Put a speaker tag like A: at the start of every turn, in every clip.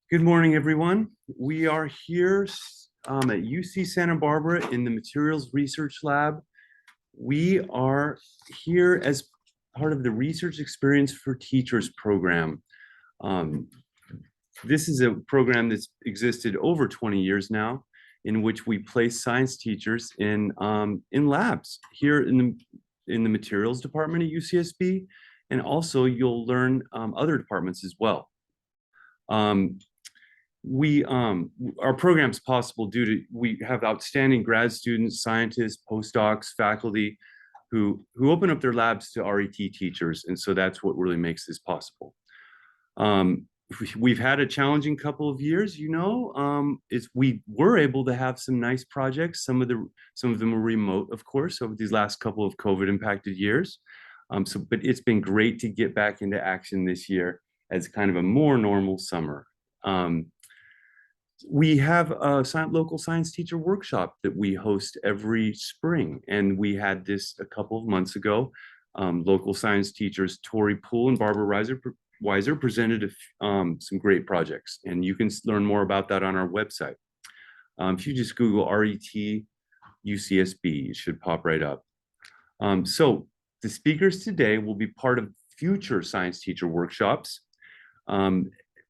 A: Good morning, everyone. We are here at UC Santa Barbara in the Materials Research Lab. We are here as part of the Research Experience for Teachers program. This is a program that's existed over 20 years now, in which we place science teachers in labs here in the materials department at UCSB, and also you'll learn other departments as well. Our program's possible due to we have outstanding grad students, scientists, postdocs, faculty who open up their labs to RET teachers, and so that's what really makes this possible. We've had a challenging couple of years, we were able to have some nice projects. Some of them were remote, of course, over these last couple of COVID impacted years. But it's been great to get back into action this year as kind of a more normal summer. We have a local science teacher workshop that we host every spring, and we had this a couple of months ago. Local science teachers Tori Poole and Barbara Weiser presented some great projects, and you can learn more about that on our website. If you just Google RET UCSB, it should pop right up. So the speakers today will be part of future science teacher workshops.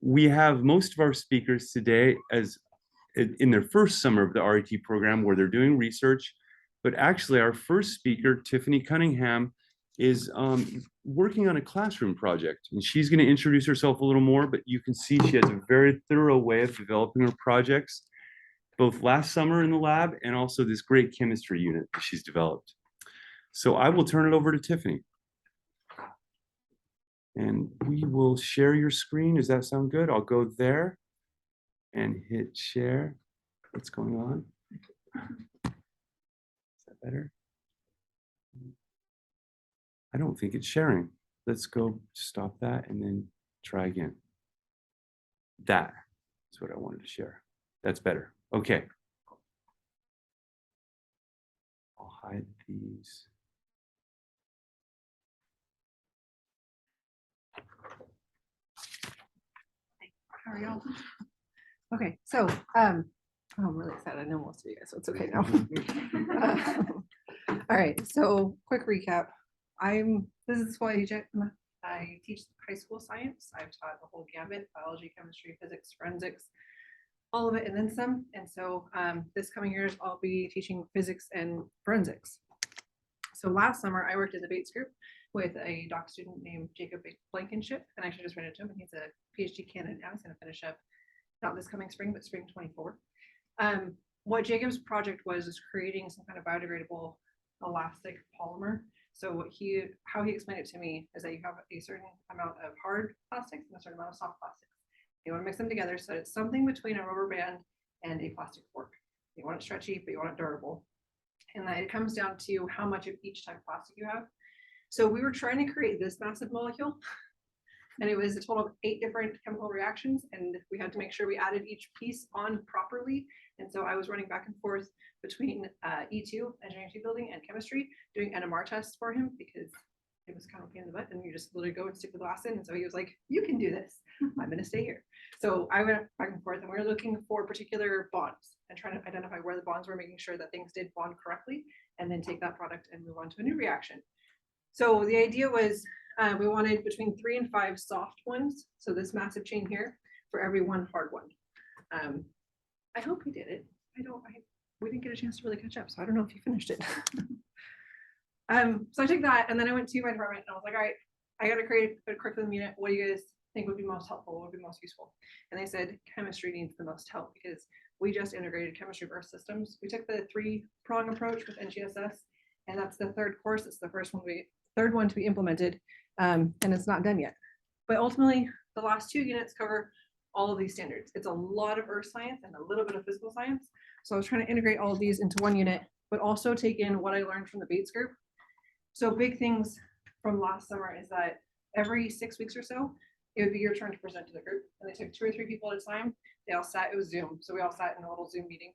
A: We have most of our speakers today as in their first summer of the RET program where they're doing research, but actually our first speaker, Tiffany Cunningham, is working on a classroom project, and she's going to introduce herself a little more, but you can see she has a very thorough way of developing her projects, both last summer in the lab and also this great chemistry unit that she's developed. So I will turn it over to Tiffany. And we will share your screen. Does that sound good? I'll go there and hit share. What's going on? Is that better? I don't think it's sharing. Let's go stop that and then try again. That's what I wanted to share. That's better. Okay. I'll hide these.
B: How are y'all? Okay, so I'm really excited. I know most of you guys, so it's okay now. All right, so quick recap. This is why I teach high school science. I've taught the whole gamut: biology, chemistry, physics, forensics, all of it, and then some. And so this coming years, I'll be teaching physics and forensics. So last summer, I worked in the Bates group with a doc student named Jacob Blankenship, and I actually just ran into him, and he's a PhD candidate now. He's going to finish up not this coming spring, but spring 24. What Jacob's project was creating some kind of biodegradable elastic polymer. So how he explained it to me is that you have a certain amount of hard plastics and a certain amount of soft plastics. You want to mix them together so it's something between a rubber band and a plastic fork. You want it stretchy, but you want it durable. And then it comes down to how much of each type of plastic you have. So we were trying to create this massive molecule, and it was a total of 8 different chemical reactions, and we had to make sure we added each piece on properly. And so I was running back and forth between E2, engineering team building, and chemistry, doing NMR tests for him because it was kind of a pain in the butt, and you just literally go and stick the glass in. And so he was like, "You can do this. I'm going to stay here." So I went back and forth, and we were looking for particular bonds and trying to identify where the bonds were, making sure that things did bond correctly, and then take that product and move on to a new reaction. So the idea was we wanted between 3 and 5 soft ones. So this massive chain here for every 1 hard one. I hope he did it. We didn't get a chance to really catch up, so I don't know if he finished it. So I took that, and then I went to my department, and I was like, all right, I got to create a curriculum unit. What do you guys think would be most helpful? What would be most useful? And they said chemistry needs the most help because we just integrated chemistry of Earth systems. We took the 3-prong approach with NGSS, and that's the 3rd course. It's the third one to be implemented, and it's not done yet. But ultimately, the last 2 units cover all of these standards. It's a lot of earth science and a little bit of physical science. So I was trying to integrate all of these into 1 unit, but also take in what I learned from the Bates group. So big things from last summer is that every 6 weeks or so, it would be your turn to present to the group. And they took 2 or 3 people at a time. They all sat, it was Zoom. So we all sat in a little Zoom meeting,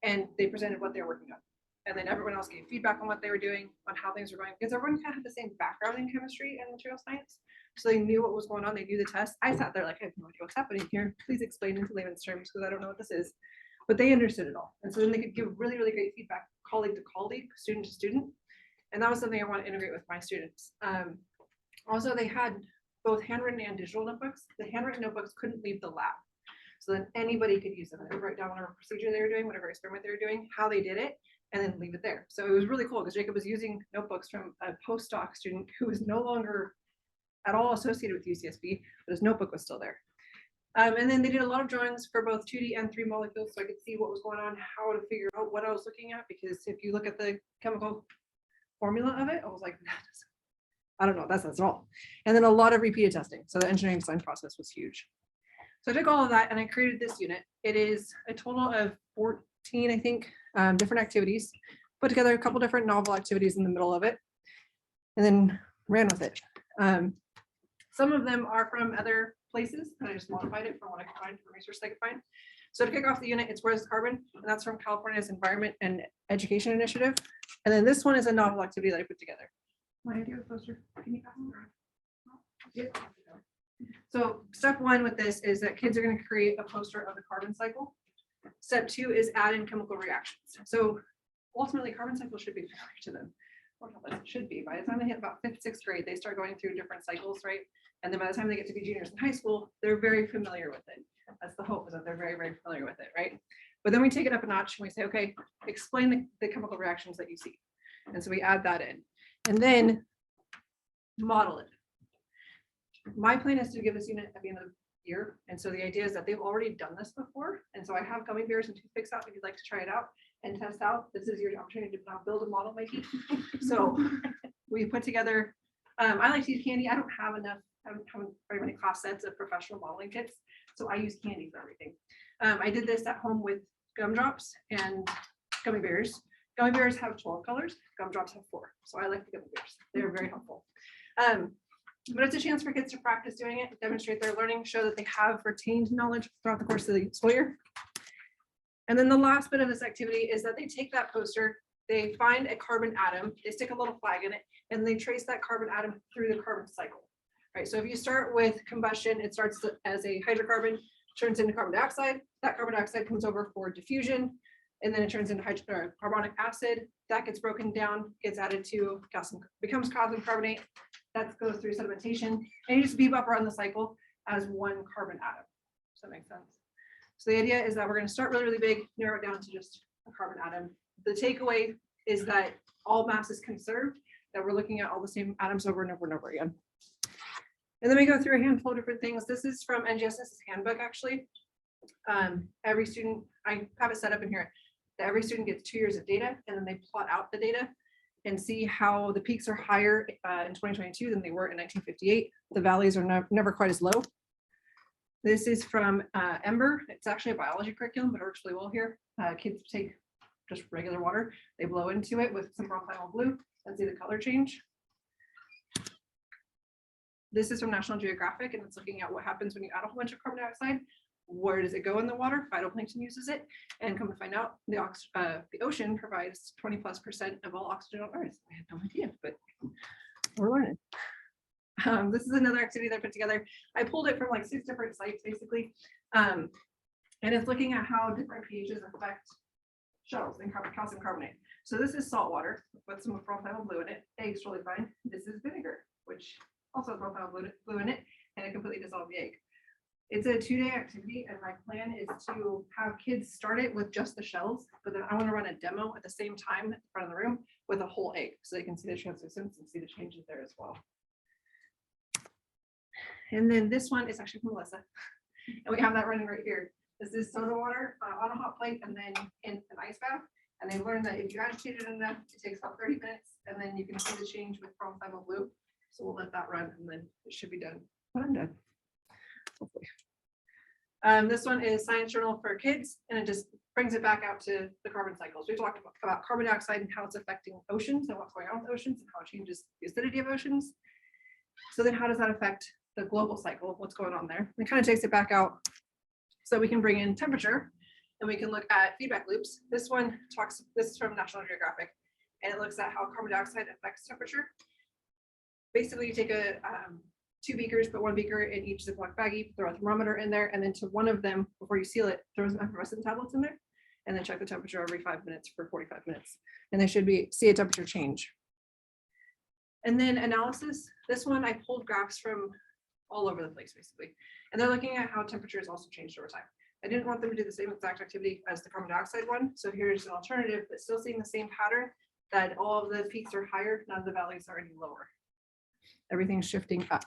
B: and they presented what they were working on. And then everyone else gave feedback on what they were doing, on how things were going, because everyone kind of had the same background in chemistry and material science. So they knew what was going on. They knew the test. I sat there like, I have no idea what's happening here. Please explain into layman's terms because I don't know what this is. But they understood it all. And so then they could give really, really great feedback, colleague to colleague, student to student. And that was something I want to integrate with my students. Also, they had both handwritten and digital notebooks. The handwritten notebooks couldn't leave the lab. So then anybody could use them. They would write down whatever procedure they were doing, whatever experiment they were doing, how they did it, and then leave it there. So it was really cool because Jacob was using notebooks from a postdoc student who was no longer at all associated with UCSB, but his notebook was still there. And then they did a lot of drawings for both 2D and 3 molecules, so I could see what was going on, how to figure out what I was looking at, because if you look at the chemical formula of it, I was like, I don't know, that's at all. And then a lot of repeated testing. So the engineering design process was huge. So I took all of that and I created this unit. It is a total of 14, I think, different activities, put together a couple different novel activities in the middle of it, and then ran with it. Some of them are from other places, and I just modified it from what I could find, from research I could find. So to kick off the unit, it's Where's the Carbon? And that's from California's Environment and Education Initiative. And then this one is a novel activity that I put together. My idea was poster. Can you yep. So step 1 with this is that kids are going to create a poster of the carbon cycle. Step 2 is add in chemical reactions. So ultimately, carbon cycle should be familiar to them. Or it should be. By the time they hit about 5th, 6th grade, they start going through different cycles, right? And then by the time they get to be juniors in high school, they're very familiar with it. That's the hope, is that they're very, very familiar with it, right? But then we take it up a notch and we say, okay, explain the chemical reactions that you see. And so we add that in. And then model it. My plan is to give this unit at the end of the year. And so the idea is that they've already done this before. And so I have gummy bears and toothpicks out if you'd like to try it out and test out. This is your opportunity to now build a model, Mikey. So we put together, I like to use candy. I don't have enough, I don't have very many class sets of professional modeling kits. So I use candy for everything. I did this at home with gumdrops and gummy bears. Gummy bears have 12 colors, gumdrops have 4. So I like the gummy bears. They're very helpful. But it's a chance for kids to practice doing it, demonstrate their learning, show that they have retained knowledge throughout the course of the school year. And then the last bit of this activity is that they take that poster, they find a carbon atom, they stick a little flag in it, and they trace that carbon atom through the carbon cycle. Right. So if you start with combustion, it starts as a hydrocarbon, turns into carbon dioxide. That carbon dioxide comes over for diffusion, and then it turns into carbonic acid. That gets broken down, gets added to calcium, becomes calcium carbonate. That goes through sedimentation, and you just bebop around the cycle as one carbon atom. Does that make sense? So the idea is that we're going to start really, really big, narrow it down to just a carbon atom. The takeaway is that all mass is conserved, that we're looking at all the same atoms over and over and over again. And then we go through a handful of different things. This is from NGSS's handbook, actually. Every student, I have it set up in here, that every student gets 2 years of data, and then they plot out the data and see how the peaks are higher in 2022 than they were in 1958. The valleys are never quite as low. This is from Ember. It's actually a biology curriculum, but it works really well here. Kids take just regular water, they blow into it with some peroxide blue and see the color change. This is from National Geographic, and it's looking at what happens when you add a whole bunch of carbon dioxide. Where does it go in the water? Phytoplankton uses it, and come to find out, the ocean provides 20+% of all oxygen on Earth. I had no idea, but we're learning. This is another activity that I put together. I pulled it from like 6 different sites, basically, and it's looking at how different pHs affect shells and calcium carbonate. So this is salt water with some peroxide blue in it. Egg's totally fine. This is vinegar, which also has peroxide blue in it, and it completely dissolves the egg. It's a 2-day activity, and my plan is to have kids start it with just the shells, but then I want to run a demo at the same time in front of the room with a whole egg, so they can see the translucence and see the changes there as well. And then this one is actually from Melissa, and we have that running right here. This is soda water on a hot plate and then in an ice bath, and they learned that if you agitate it enough, it takes about 30 minutes, and then you can see the change with peroxide blue. So we'll let that run, and then it should be done when I'm done. Hopefully. This one is Science Journal for Kids, and it just brings it back out to the carbon cycles. We talked about carbon dioxide and how it's affecting oceans and what's going on with oceans and how it changes the acidity of oceans. So then how does that affect the global cycle? What's going on there? It kind of takes it back out so we can bring in temperature, and we can look at feedback loops. This one talks, this is from National Geographic, and it looks at how carbon dioxide affects temperature. Basically, you take a 2 beakers, put 1 beaker in each Ziploc baggie, throw a thermometer in there, and then to one of them, before you seal it, throw some effervescent tablets in there, and then check the temperature every 5 minutes for 45 minutes. And they should see a temperature change. And then analysis, this one I pulled graphs from all over the place, basically. And they're looking at how temperatures also changed over time. I didn't want them to do the same exact activity as the carbon dioxide one. So here's an alternative, but still seeing the same pattern, that all of the peaks are higher, none of the valleys are any lower. Everything's shifting up.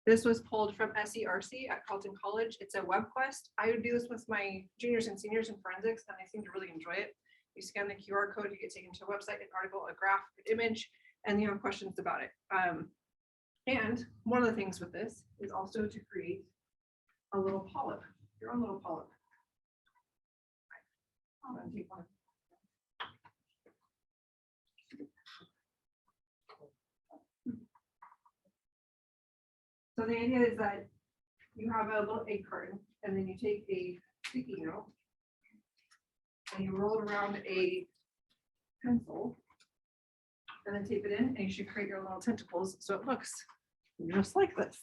B: This was pulled from SERC at Carleton College. It's a web quest. I would do this with my juniors and seniors in forensics, and I seem to really enjoy it. You scan the QR code, you get taken to a website, an article, a graph, an image, and you have questions about it. And one of the things with this is also to create a little polyp, your own little polyp. I'm gonna take one. So the idea is that you have a little egg carton, and then you take a sticky note and you roll it around a pencil and then tape it in, and you should create your little tentacles so it looks just like this.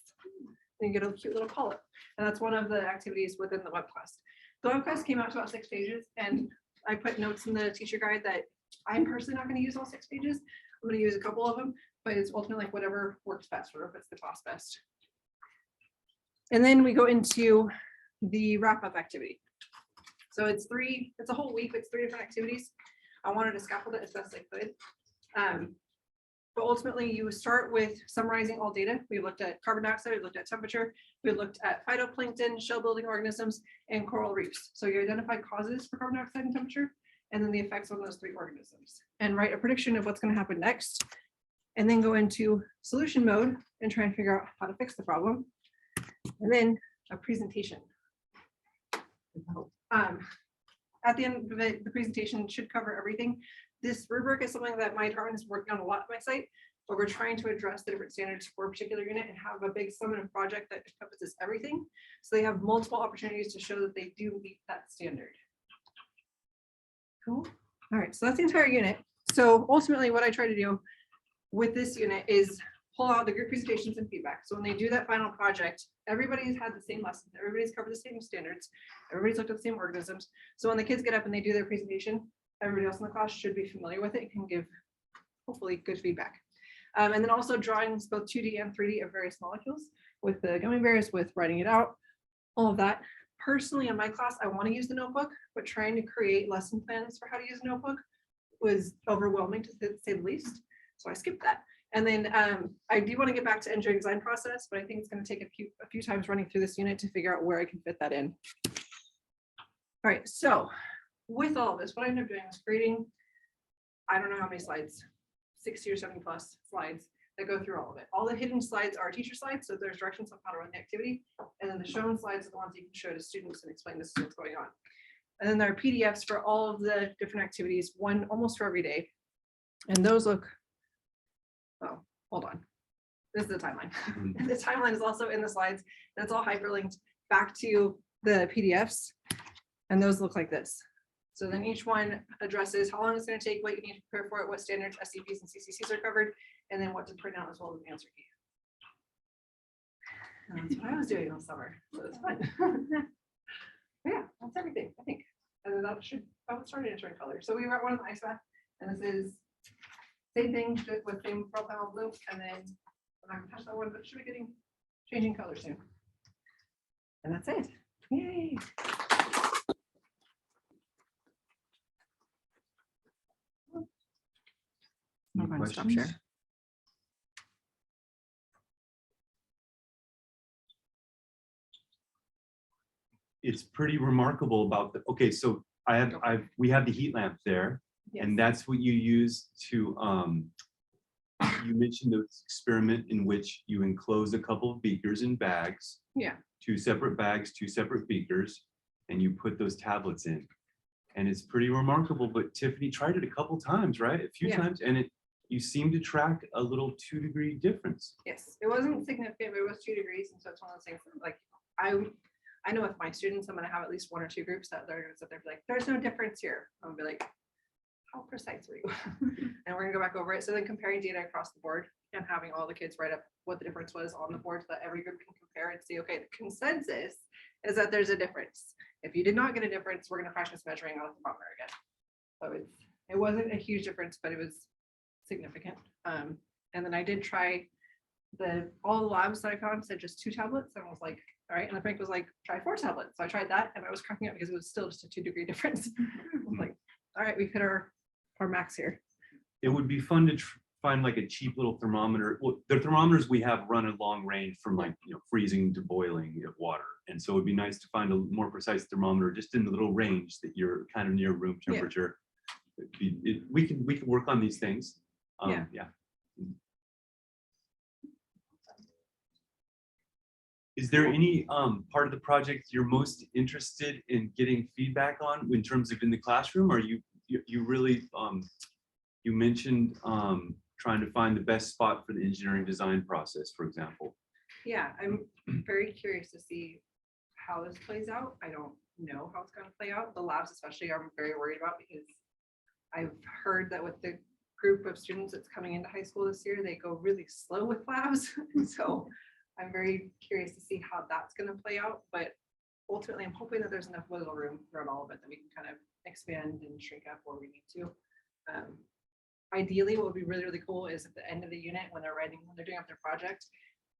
B: And you get a cute little polyp. And that's one of the activities within the web quest. The web quest came out to about 6 pages, and I put notes in the teacher guide that I'm personally not going to use all 6 pages. I'm going to use a couple of them, but it's ultimately like whatever works best, whatever fits the class best. And then we go into the wrap-up activity. So it's a whole week, it's 3 different activities. I wanted to scaffold it as best I could. But ultimately you start with summarizing all data. We looked at carbon dioxide, we looked at temperature, we looked at phytoplankton, shell building organisms, and coral reefs. So you identify causes for carbon dioxide and temperature, and then the effects on those 3 organisms, and write a prediction of what's going to happen next, and then go into solution mode and try and figure out how to fix the problem. And then a presentation. At the end of it, the presentation should cover everything. This rubric is something that my department is working on a lot at my site, but we're trying to address the different standards for a particular unit and have a big summative project that encompasses everything. So they have multiple opportunities to show that they do meet that standard. Cool. All right, so that's the entire unit. So ultimately what I try to do with this unit is pull out the group presentations and feedback. So when they do that final project, everybody's had the same lessons, everybody's covered the same standards, everybody's looked at the same organisms. So when the kids get up and they do their presentation, everybody else in the class should be familiar with it and can give hopefully good feedback. And then also drawings, both 2D and 3D, of various molecules with the gummy bears, with writing it out, all of that. Personally, in my class, I want to use the notebook, but trying to create lesson plans for how to use a notebook was overwhelming to say the least. So I skipped that. And then I do want to get back to engineering design process, but I think it's going to take a few times running through this unit to figure out where I can fit that in. All right, so with all of this, what I ended up doing was creating, I don't know how many slides, 60 or 70 plus slides that go through all of it. All the hidden slides are teacher slides, so there's directions on how to run the activity. And then the shown slides are the ones you can show to students and explain this is what's going on. And then there are PDFs for all of the different activities, one almost for every day. And those look, oh, hold on. This is the timeline. The timeline is also in the slides. That's all hyperlinked back to the PDFs. And those look like this. So then each one addresses how long it's going to take, what you need to prepare for it, what standards, SCPs, and CCCs are covered, and then what to print out as well as an answer key. And that's what I was doing all summer. So it's fun. Yeah, that's everything, I think. And then that should start answering color. So we wrote one in the ice bath, and this is same thing, just with same profile blue, and then I'm not gonna touch that one, but it should be changing color soon. And that's it. Yay. I'm going to stop share.
A: It's pretty remarkable about the, okay, so we have the heat lamp there. Yes. And that's what you use to, you mentioned the experiment in which you enclose a couple of beakers in bags.
B: Yeah. 2
A: separate bags, 2 separate beakers, and you put those tablets in. And it's pretty remarkable, but Tiffany tried it a couple times, right? A few times, and you seem to track a little 2-degree difference.
B: Yes, it wasn't significant, but it was 2 degrees. And so it's one of those things like I know with my students, I'm going to have at least 1 or 2 groups that they're going to sit there and be like, there's no difference here. I'm going to be like, how precise were you? And we're going to go back over it. So then comparing data across the board and having all the kids write up what the difference was on the board so that every group can compare and see, okay, the consensus is that there's a difference. If you did not get a difference, we're going to practice measuring on the thermometer again. So it wasn't a huge difference, but it was significant. And then I did try all the labs that I found said just 2 tablets, and I was like, all right. And the Frank was like, try 4 tablets. So I tried that, and I was cracking up because it was still just a 2-degree difference. I was like, all right, we've hit our max here.
A: It would be fun to find like a cheap little thermometer. Well, the thermometers we have run a long range from like, freezing to boiling of water. And so it'd be nice to find a more precise thermometer just in the little range that you're kind of near room temperature. We can work on these things. Yeah. Is there any part of the project you're most interested in getting feedback on in terms of in the classroom? Or you really, you mentioned trying to find the best spot for the engineering design process, for example.
B: Yeah, I'm very curious to see how this plays out. I don't know how it's going to play out. The labs especially I'm very worried about because I've heard that with the group of students that's coming into high school this year, they go really slow with labs. So I'm very curious to see how that's going to play out. But ultimately, I'm hoping that there's enough wiggle room throughout all of it that we can kind of expand and shrink up where we need to. Ideally, what would be really, really cool is at the end of the unit when they're doing up their project.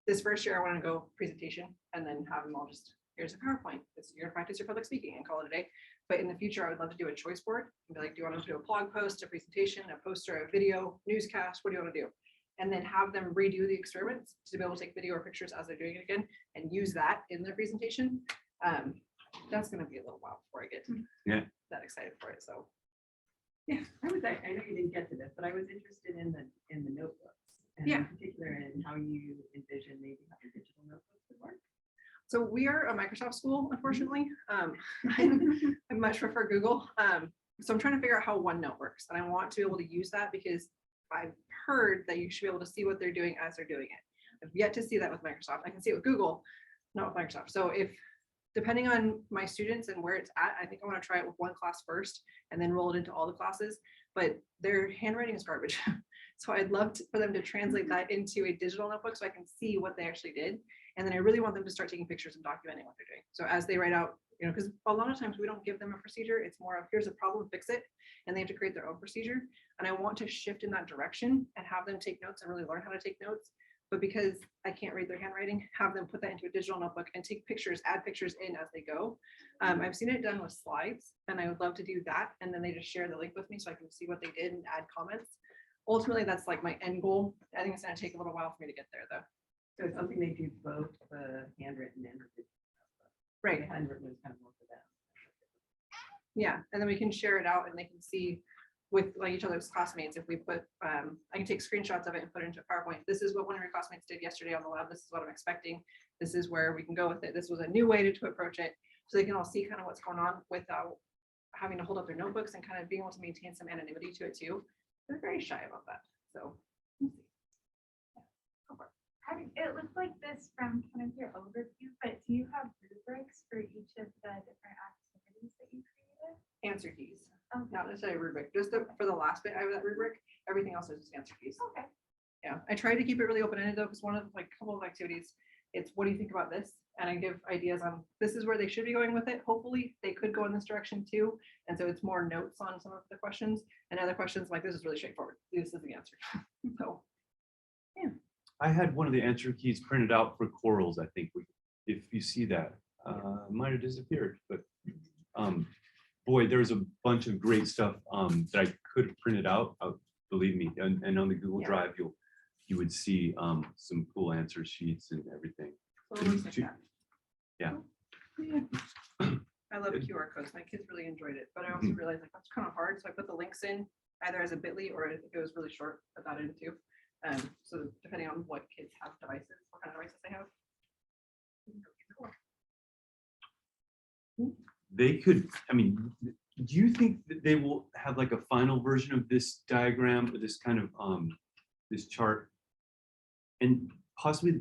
B: This first year, I want to go presentation and then have them all just, here's a PowerPoint. You're gonna practice your public speaking and call it a day. But in the future, I would love to do a choice board and be like, do you want to do a blog post, a presentation, a poster, a video, newscast? What do you want to do? And then have them redo the experiments to be able to take video or pictures as they're doing it again and use that in their presentation. That's going to be a little while before I get that excited for it. So.
C: Yeah, I know you didn't get to this, but I was interested in the notebooks, and in particular in how you envision maybe how the digital notebooks would work.
B: So we are a Microsoft school, unfortunately. I much prefer Google. So I'm trying to figure out how OneNote works, and I want to be able to use that because I've heard that you should be able to see what they're doing as they're doing it. I've yet to see that with Microsoft. I can see it with Google, not with Microsoft. So depending on my students and where it's at, I think I want to try it with one class first and then roll it into all the classes, but their handwriting is garbage. So I'd love for them to translate that into a digital notebook so I can see what they actually did. And then I really want them to start taking pictures and documenting what they're doing. So as they write out, because a lot of times we don't give them a procedure. It's more of here's a problem, fix it. And they have to create their own procedure. And I want to shift in that direction and have them take notes and really learn how to take notes. But because I can't read their handwriting, have them put that into a digital notebook and take pictures, add pictures in as they go. I've seen it done with slides, and I would love to do that. And then they just share the link with me so I can see what they did and add comments. Ultimately, that's like my end goal. I think it's going to take a little while for me to get there, though.
C: So it's something they do both the handwritten and the digital.
B: Right.
C: The handwritten is kind of more for them.
B: Yeah, and then we can share it out, and they can see with like each other's classmates. If we put, I can take screenshots of it and put it into PowerPoint. This is what one of your classmates did yesterday on the lab. This is what I'm expecting. This is where we can go with it. This was a new way to approach it. So they can all see kind of what's going on without having to hold up their notebooks and kind of being able to maintain some anonymity to it too. They're very shy about that. So
D: it looks like this from kind of your overview, but do you have rubrics for each of the different activities that you created?
B: answer keys.
D: Okay.
B: Not necessarily a rubric, just for the last bit of that rubric, everything else is just answer keys.
D: Okay.
B: Yeah, I try to keep it really open-ended though, because one of like a couple of activities, it's what do you think about this? And I give ideas on this is where they should be going with it. Hopefully they could go in this direction too. And so it's more notes on some of the questions and other questions like this is really straightforward. This is the answer. So yeah.
A: I had one of the answer keys printed out for corals. I think if you see that, might have disappeared, but boy, there's a bunch of great stuff that I could have printed out. Believe me, and on the Google Drive, you would see some cool answer sheets and everything.
B: So it looks like that.
A: Yeah.
B: I love QR codes. My kids really enjoyed it, but I also realized like that's kind of hard. So I put the links in either as a bit.ly or if it was really short, put that in too. So depending on what kids have devices, what kind of devices they have.
A: They could, I mean, do you think that they will have like a final version of this diagram or this kind of this chart, and possibly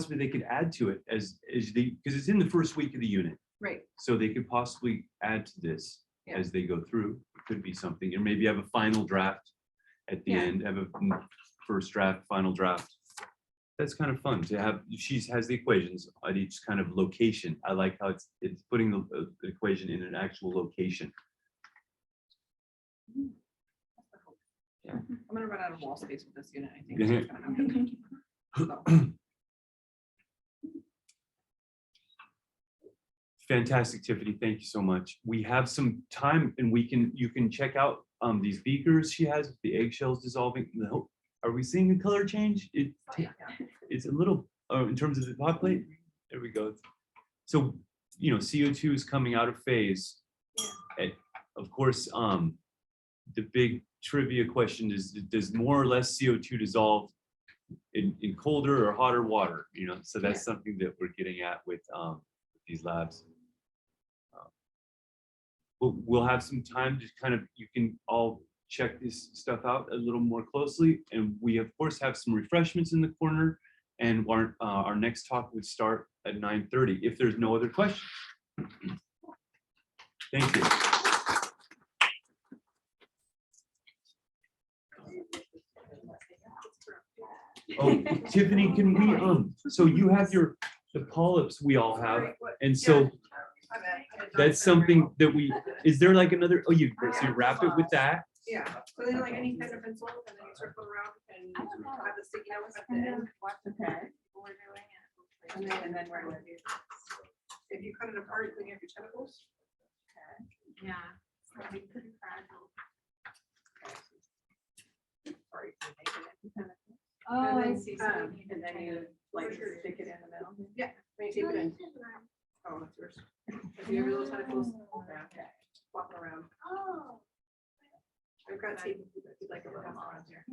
A: they could add to it as they, because it's in the first week of the unit,
B: Right.
A: so they could possibly add to this as they go through. It could be something, or maybe have a final draft at the end, have a first draft, final draft. That's kind of fun to have. She has the equations at each kind of location. I like how it's putting the equation in an actual location.
B: I'm gonna run out of wall space with this unit, I think.
A: Yeah.
B: It's gonna happen.
A: Fantastic, Tiffany. Thank you so much. We have some time and you can check out these beakers she has, the eggshells dissolving. Are we seeing a color change? It's a little, in terms of the hot plate. There we go. So, you know, CO2 is coming out of phase. And of course, the big trivia question is, does more or less CO2 dissolve in colder or hotter water? You know, so that's something that we're getting at with these labs. We'll have some time to kind of, you can all check this stuff out a little more closely. And we of course have some refreshments in the corner, and our next talk would start at 9:30 if there's no other questions. Thank you. Oh, Tiffany, can we, so you have the polyps we all have, and so that's something that is there like another, so you wrap it with that?
B: Yeah, so then like any kind of pencil, and then you circle around and have the sticky notes at the end.
C: Okay. And then where would you?
B: If you cut it apart, then you have your tentacles.
D: Yeah. It's gonna be pretty fragile.
B: Sorry.
D: Oh, I
B: then,
D: see.
C: And then you like stick it in the middle.
B: Yeah, when you tape it in. Oh, that's yours. If you have your little tentacles,
C: Okay.
B: flopping around.
D: Oh.
B: I've got tape if you'd like a little around here.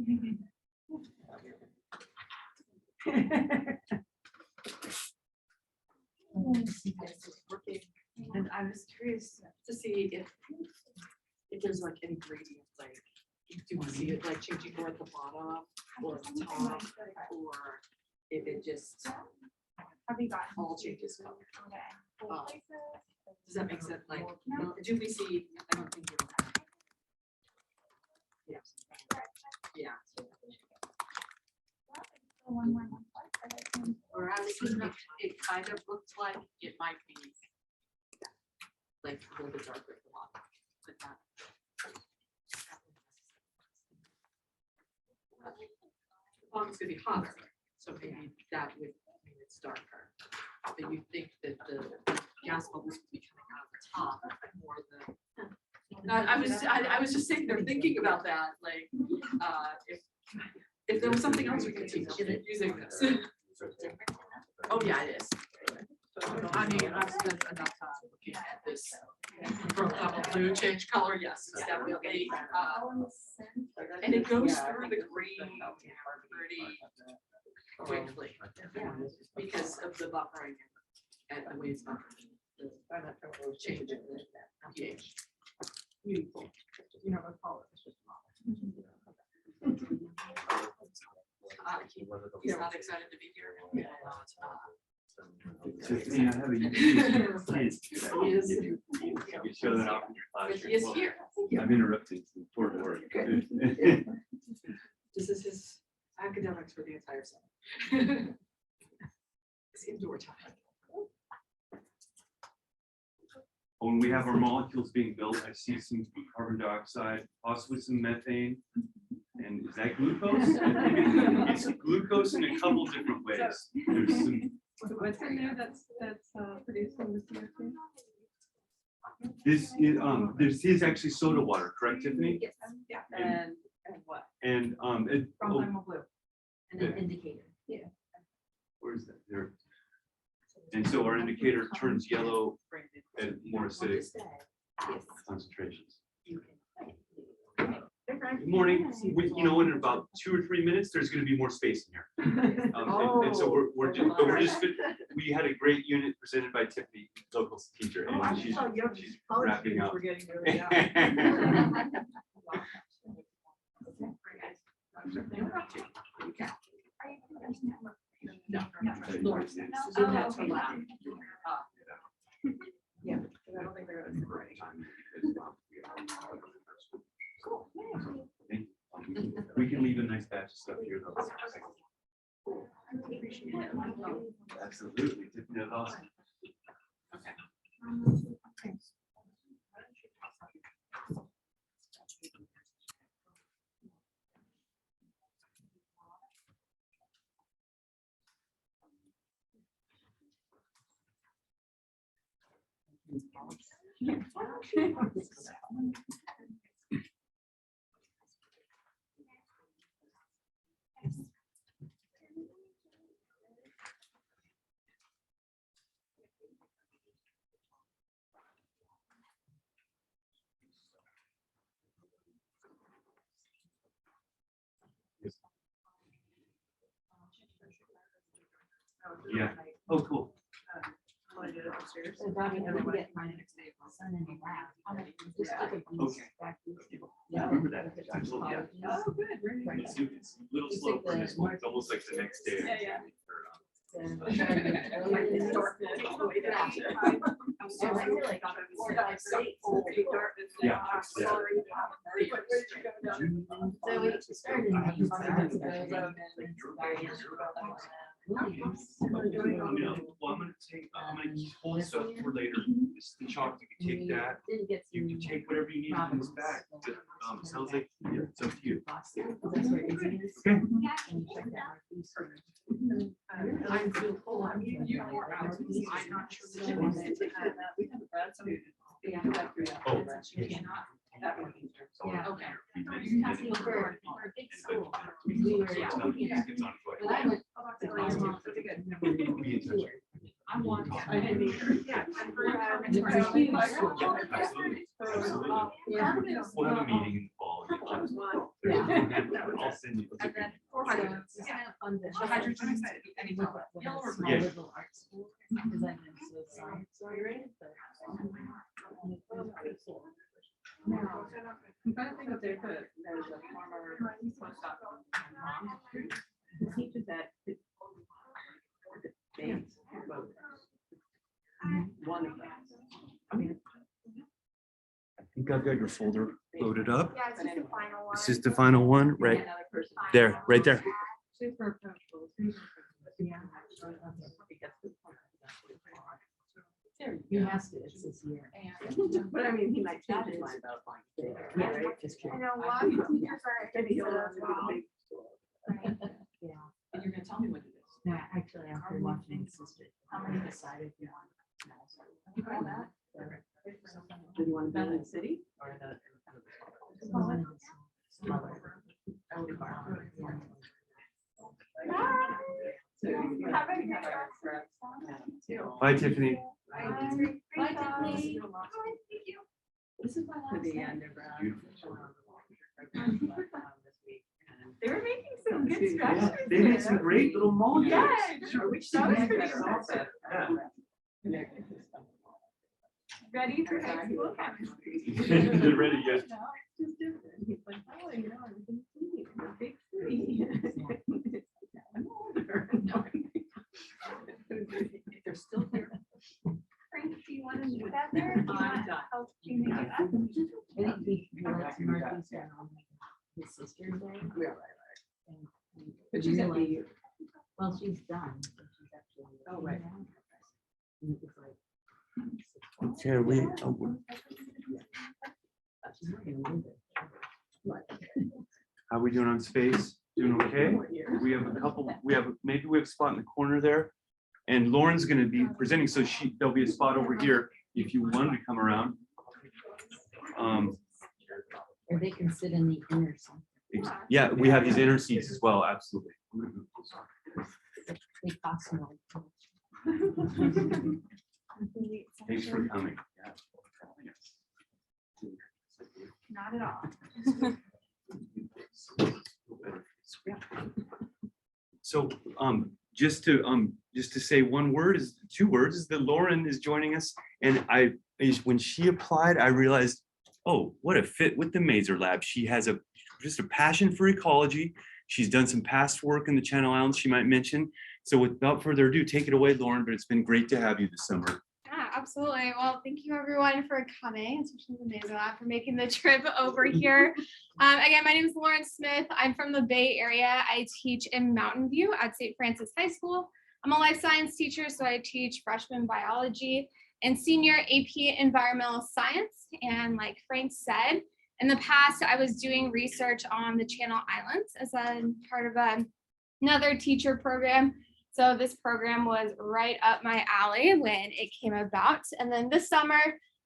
E: And I was curious to see if there's like any gradient, like, do we see it like changing more at the bottom or at the top, or if it just
D: Have you gotten?
E: all changes color?
D: Okay.
E: Does that make sense? Like, do we see, I don't think you're. Yeah. Yeah.
D: One more.
E: Or I was thinking it kind of looks like it might be like a little bit darker at the bottom, but not. The bottom's gonna be hotter, so maybe that would mean it's darker. But you think that the gas bubbles would be coming out of the top more than. I was just sitting there thinking about that, like, if there was something else we could teach using this. Oh, yeah, it is. I mean, I've spent enough time looking at this. From blue change color, yes, it's definitely. And it goes through the green pretty quickly because of the buffering and the way it's buffering. The change in the pH. Beautiful.
B: You know, let's call it. It's just a model.
E: He's not excited to be here. No, it's not.
A: Tiffany, I have a
E: He is.
A: You can show that off in your class.
E: But he is here.
A: I'm interrupting some important work.
E: This is his academics for the entire summer. It's indoor time.
A: When we have our molecules being built, I see some carbon dioxide, possibly some methane. And is that glucose? It's glucose in a couple different ways. There's some.
B: What's in there that's producing the CO2?
A: This is actually soda water, correct, Tiffany?
B: Yes. Yeah.
E: And what?
A: And
B: From blue.
E: And an indicator.
B: Yeah.
A: where's that there? And so our indicator turns yellow at more acidic concentrations. Good morning. You know, in about 2 or 3 minutes, there's going to be more space in here. And so we're just we had a great unit presented by Tiffany, local teacher, and she's wrapping up.
E: No, Lawrence, so that's her lab.
B: Yeah, I don't think they're gonna separate.
A: Cool. We can leave a nice batch of stuff here though. Absolutely. That's awesome. Yeah. Oh, cool.
B: I did it upstairs.
F: So Bobby, I would get my
B: Next day.
F: son in the lab. Just look at these
A: Okay.
F: back these-
A: Yeah, I remember that. Absolutely, yeah.
B: Oh, good. Very
F: Right.
B: nice.
A: It's a little
F: It's
A: slow
F: like
A: for
F: the
A: this one. It's almost like the next day.
B: Yeah, yeah.
F: And
C: Like the darkness all the way down to-
B: I'm
F: So I
B: sorry.
F: feel like
B: Or like some old darkness.
A: Yeah.
B: I'm sorry.
F: So we started in
A: I have
F: these
A: to
F: times
A: find
F: and
A: it.
F: Williams.
A: You know, well, I'm gonna take, I'm gonna hold stuff for later. It's the chalk, you can take that.
F: Didn't get
A: You can take whatever you need from this bag. But, sounds like, yeah, it's up to you.
F: That's where Izzy is.
A: Okay.
F: And check that out. He's sort of-
E: I'm still full. I mean, you are out. I'm not sure.
C: We haven't read some.
E: Yeah.
A: Oh.
E: You cannot.
C: That one.
F: Yeah.
E: Okay.
F: You have to go for a big school. We were,
A: It's not- it's on its way.
F: when I went.
A: Be in touch.
E: I want.
C: I didn't either.
E: Yeah.
F: It's a huge school.
A: Yeah, absolutely. Absolutely.
F: Yeah.
A: We'll have a meeting in the fall. I'll send you.
E: And then
F: So
E: 400.
F: it's kind of fun to.
E: So hydrogen excited. Anytime.
F: Look at
E: Yellow or
F: small
A: Yeah.
F: little art school, because I'm in so science oriented, but.
C: Now, I'm trying to think if there's a former postdoc mom who teaches at the Bates boat. One of them. I mean,
A: I think I've got your folder loaded up.
D: Yeah, it's just the final one.
A: This is the final one, right
C: another person.
A: there, right there.
C: Super comfortable. Yeah.
F: He has to, it's this year.
C: But I mean, he might change his mind about like there.
F: Yeah,
C: right?
F: just true.
D: I know a lot of teachers are.
C: Maybe he'll
D: interested
C: have
D: as
C: to go to
D: well.
C: the big school.
F: Yeah,
E: And you're gonna tell me what it is.
F: yeah, actually, after watching Sister, how many decided you want.
E: You call that?
C: Do you want to be in the city or the? So you have
D: Have a
C: to have
D: great
C: our
D: rest of
C: too.
A: Bye, Tiffany.
F: Bye, Tiffany.
C: This is to the end of this week.
D: They were making some good
C: Yeah,
D: stretches.
A: They made some great little molecules.
D: Yes.
C: Sure, which
D: That was
C: is
D: pretty
C: impressive.
A: Yeah.
D: Ready for high school chemistry.
A: Get ready, guys.
C: No, it's just different. He's like, oh, you know, I'm in the city, I'm a big city. I'm older. No.
E: They're still here.
D: Frank, do you want to move that there? Do you want
E: I'm done.
D: help you make it up?
F: I think he likes Murphy's done on his sister's day. And
C: But
F: he
C: she's at
F: realized-
C: the,
F: Well, she's done, but she's actually.
C: Oh, right.
F: And it was like.
A: Okay, we,
F: She's not gonna move it.
A: how we doing on space? Doing okay? We have a couple, maybe we have a spot in the corner there. And Lauren's gonna be presenting, so there'll be a spot over here if you wanted to come around.
F: Or they can sit in the inner section.
A: Yeah, we have these inner seats as well, absolutely.
F: They cost no.
A: Thanks for coming.
D: Not at all.
A: So, just to say two words is that Lauren is joining us. And when she applied, I realized, oh, what a fit with the Mazer Lab. She has just a passion for ecology. She's done some past work in the Channel Islands she might mention. So without further ado, take it away, Lauren, but it's been great to have you this summer.
D: absolutely. Well, thank you everyone for coming, especially the Mazer Lab for making the trip over here. Again, my name is Lauren Smith. I'm from the Bay Area. I teach in Mountain View at St. Francis High School. I'm a life science teacher, so I teach freshman biology and senior AP environmental science. And like Frank said, in the past, I was doing research on the Channel Islands as a part of another teacher program. So this program was right up my alley when it came about. And then this summer,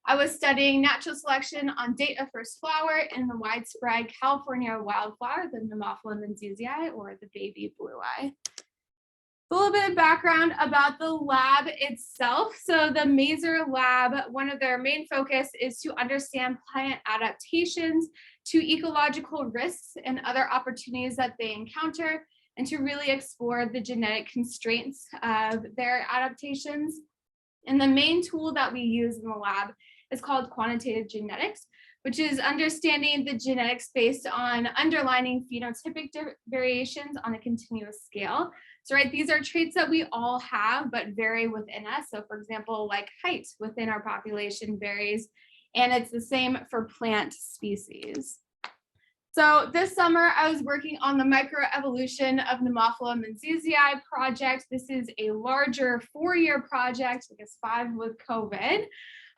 D: I was studying natural selection on date of first flower in the widespread California wildflower, the Nemophila menziesii, or the baby blue eye. A little bit of background about the lab itself. So the Mazer Lab, one of their main focus is to understand plant adaptations to ecological risks and other opportunities that they encounter, and to really explore the genetic constraints of their adaptations. And the main tool that we use in the lab is called quantitative genetics, which is understanding the genetics based on underlining phenotypic variations on a continuous scale. So, right, these are traits that we all have, but vary within us. So, for example, like height within our population varies, and it's the same for plant species. So this summer, I was working on the microevolution of Nemophila menziesii project. This is a larger 4-year project, I guess 5 with COVID.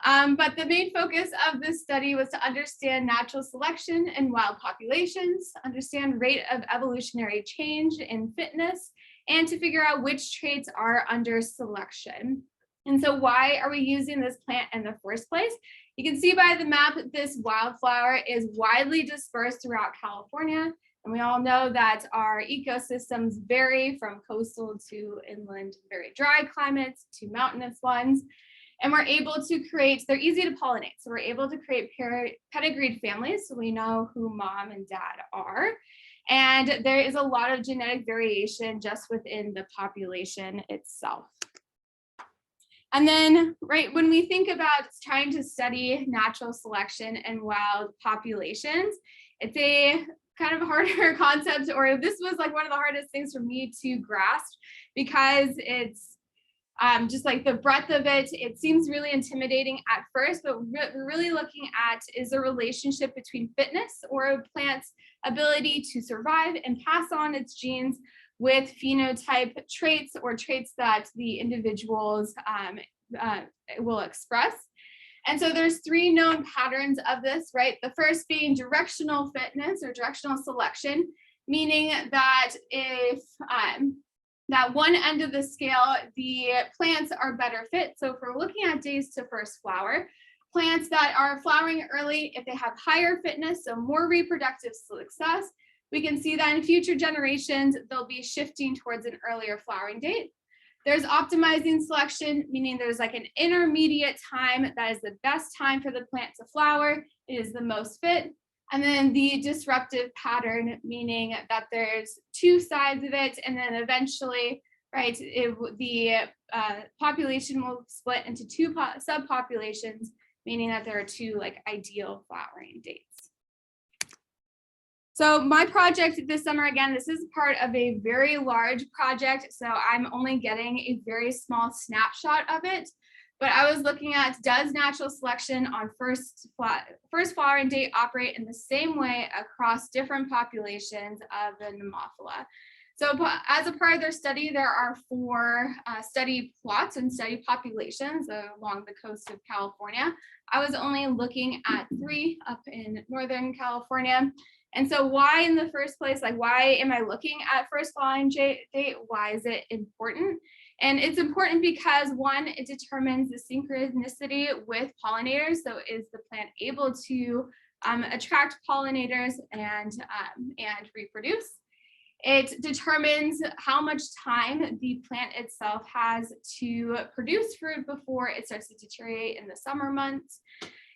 D: But the main focus of this study was to understand natural selection in wild populations, understand rate of evolutionary change in fitness, and to figure out which traits are under selection. And so why are we using this plant in the first place? You can see by the map, this wildflower is widely dispersed throughout California. And we all know that our ecosystems vary from coastal to inland, very dry climates to mountainous ones. And we're able to create, they're easy to pollinate. So we're able to create pedigreed families. So we know who mom and dad are. And there is a lot of genetic variation just within the population itself. And then, right, when we think about trying to study natural selection in wild populations, it's a kind of harder concept, or this was like one of the hardest things for me to grasp, because it's just like the breadth of it. It seems really intimidating at first, but what we're really looking at is a relationship between fitness, or a plant's ability to survive and pass on its genes, with phenotype traits, or traits that the individuals will express. And so there's 3 known patterns of this, right? The first being directional fitness, or directional selection, meaning that if that one end of the scale, the plants are better fit. So if we're looking at days to first flower, plants that are flowering early, if they have higher fitness, so more reproductive success, we can see that in future generations, they'll be shifting towards an earlier flowering date. There's optimizing selection, meaning there's like an intermediate time that is the best time for the plant to flower. It is the most fit. And then the disruptive pattern, meaning that there's 2 sides of it, and then eventually, right, the population will split into 2 subpopulations, meaning that there are 2 like ideal flowering dates. So my project this summer, again, this is part of a very large project, so I'm only getting a very small snapshot of it. But I was looking at, does natural selection on first flowering date operate in the same way across different populations of the Nemophila? So as a part of their study, there are 4 study plots and study populations along the coast of California. I was only looking at 3 up in Northern California. And so why in the first place, like why am I looking at first flowering date? Why is it important? And it's important because 1, it determines the synchronicity with pollinators. So is the plant able to attract pollinators and reproduce? It determines how much time the plant itself has to produce fruit before it starts to deteriorate in the summer months.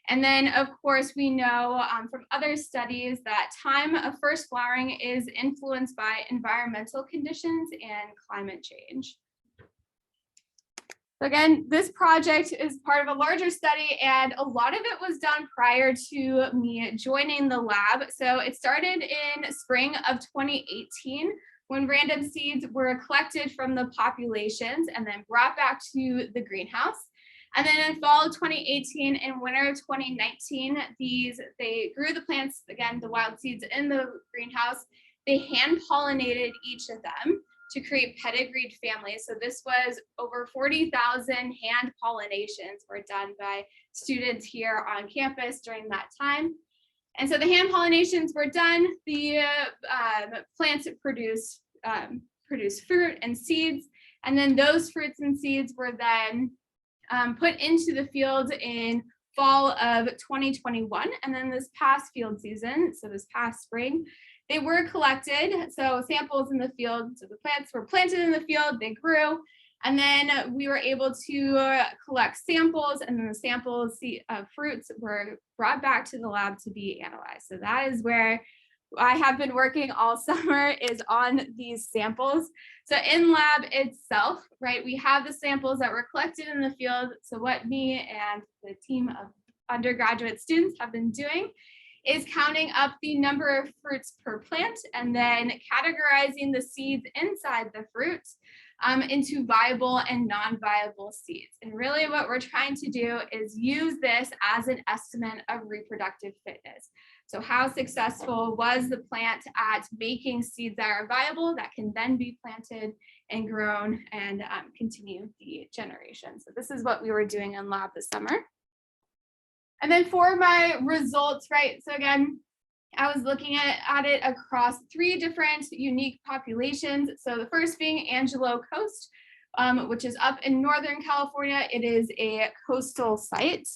D: And then, of course, we know from other studies that time of first flowering is influenced by environmental conditions and climate change. So again, this project is part of a larger study, and a lot of it was done prior to me joining the lab. So it started in spring of 2018 when random seeds were collected from the populations and then brought back to the greenhouse. And then in fall of 2018 and winter of 2019, they grew the plants, again, the wild seeds in the greenhouse. They hand pollinated each of them to create pedigreed families. So this was over 40,000 hand pollinations were done by students here on campus during that time. And so the hand pollinations were done. The plants produce fruit and seeds. And then those fruits and seeds were then put into the field in fall of 2021. And then this past field season, so this past spring, they were collected. So samples in the field, so the plants were planted in the field, they grew. And then we were able to collect samples, and then the samples, fruits were brought back to the lab to be analyzed. So that is where I have been working all summer, is on these samples. So in lab itself, right, we have the samples that were collected in the field. So what me and the team of undergraduate students have been doing is counting up the number of fruits per plant and then categorizing the seeds inside the fruits into viable and non-viable seeds. And really what we're trying to do is use this as an estimate of reproductive fitness. So how successful was the plant at making seeds that are viable that can then be planted and grown and continue the generation. So this is what we were doing in lab this summer. And then for my results, right, so again, I was looking at it across 3 different unique populations. So the first being Angelo Coast, which is up in Northern California. It is a coastal site.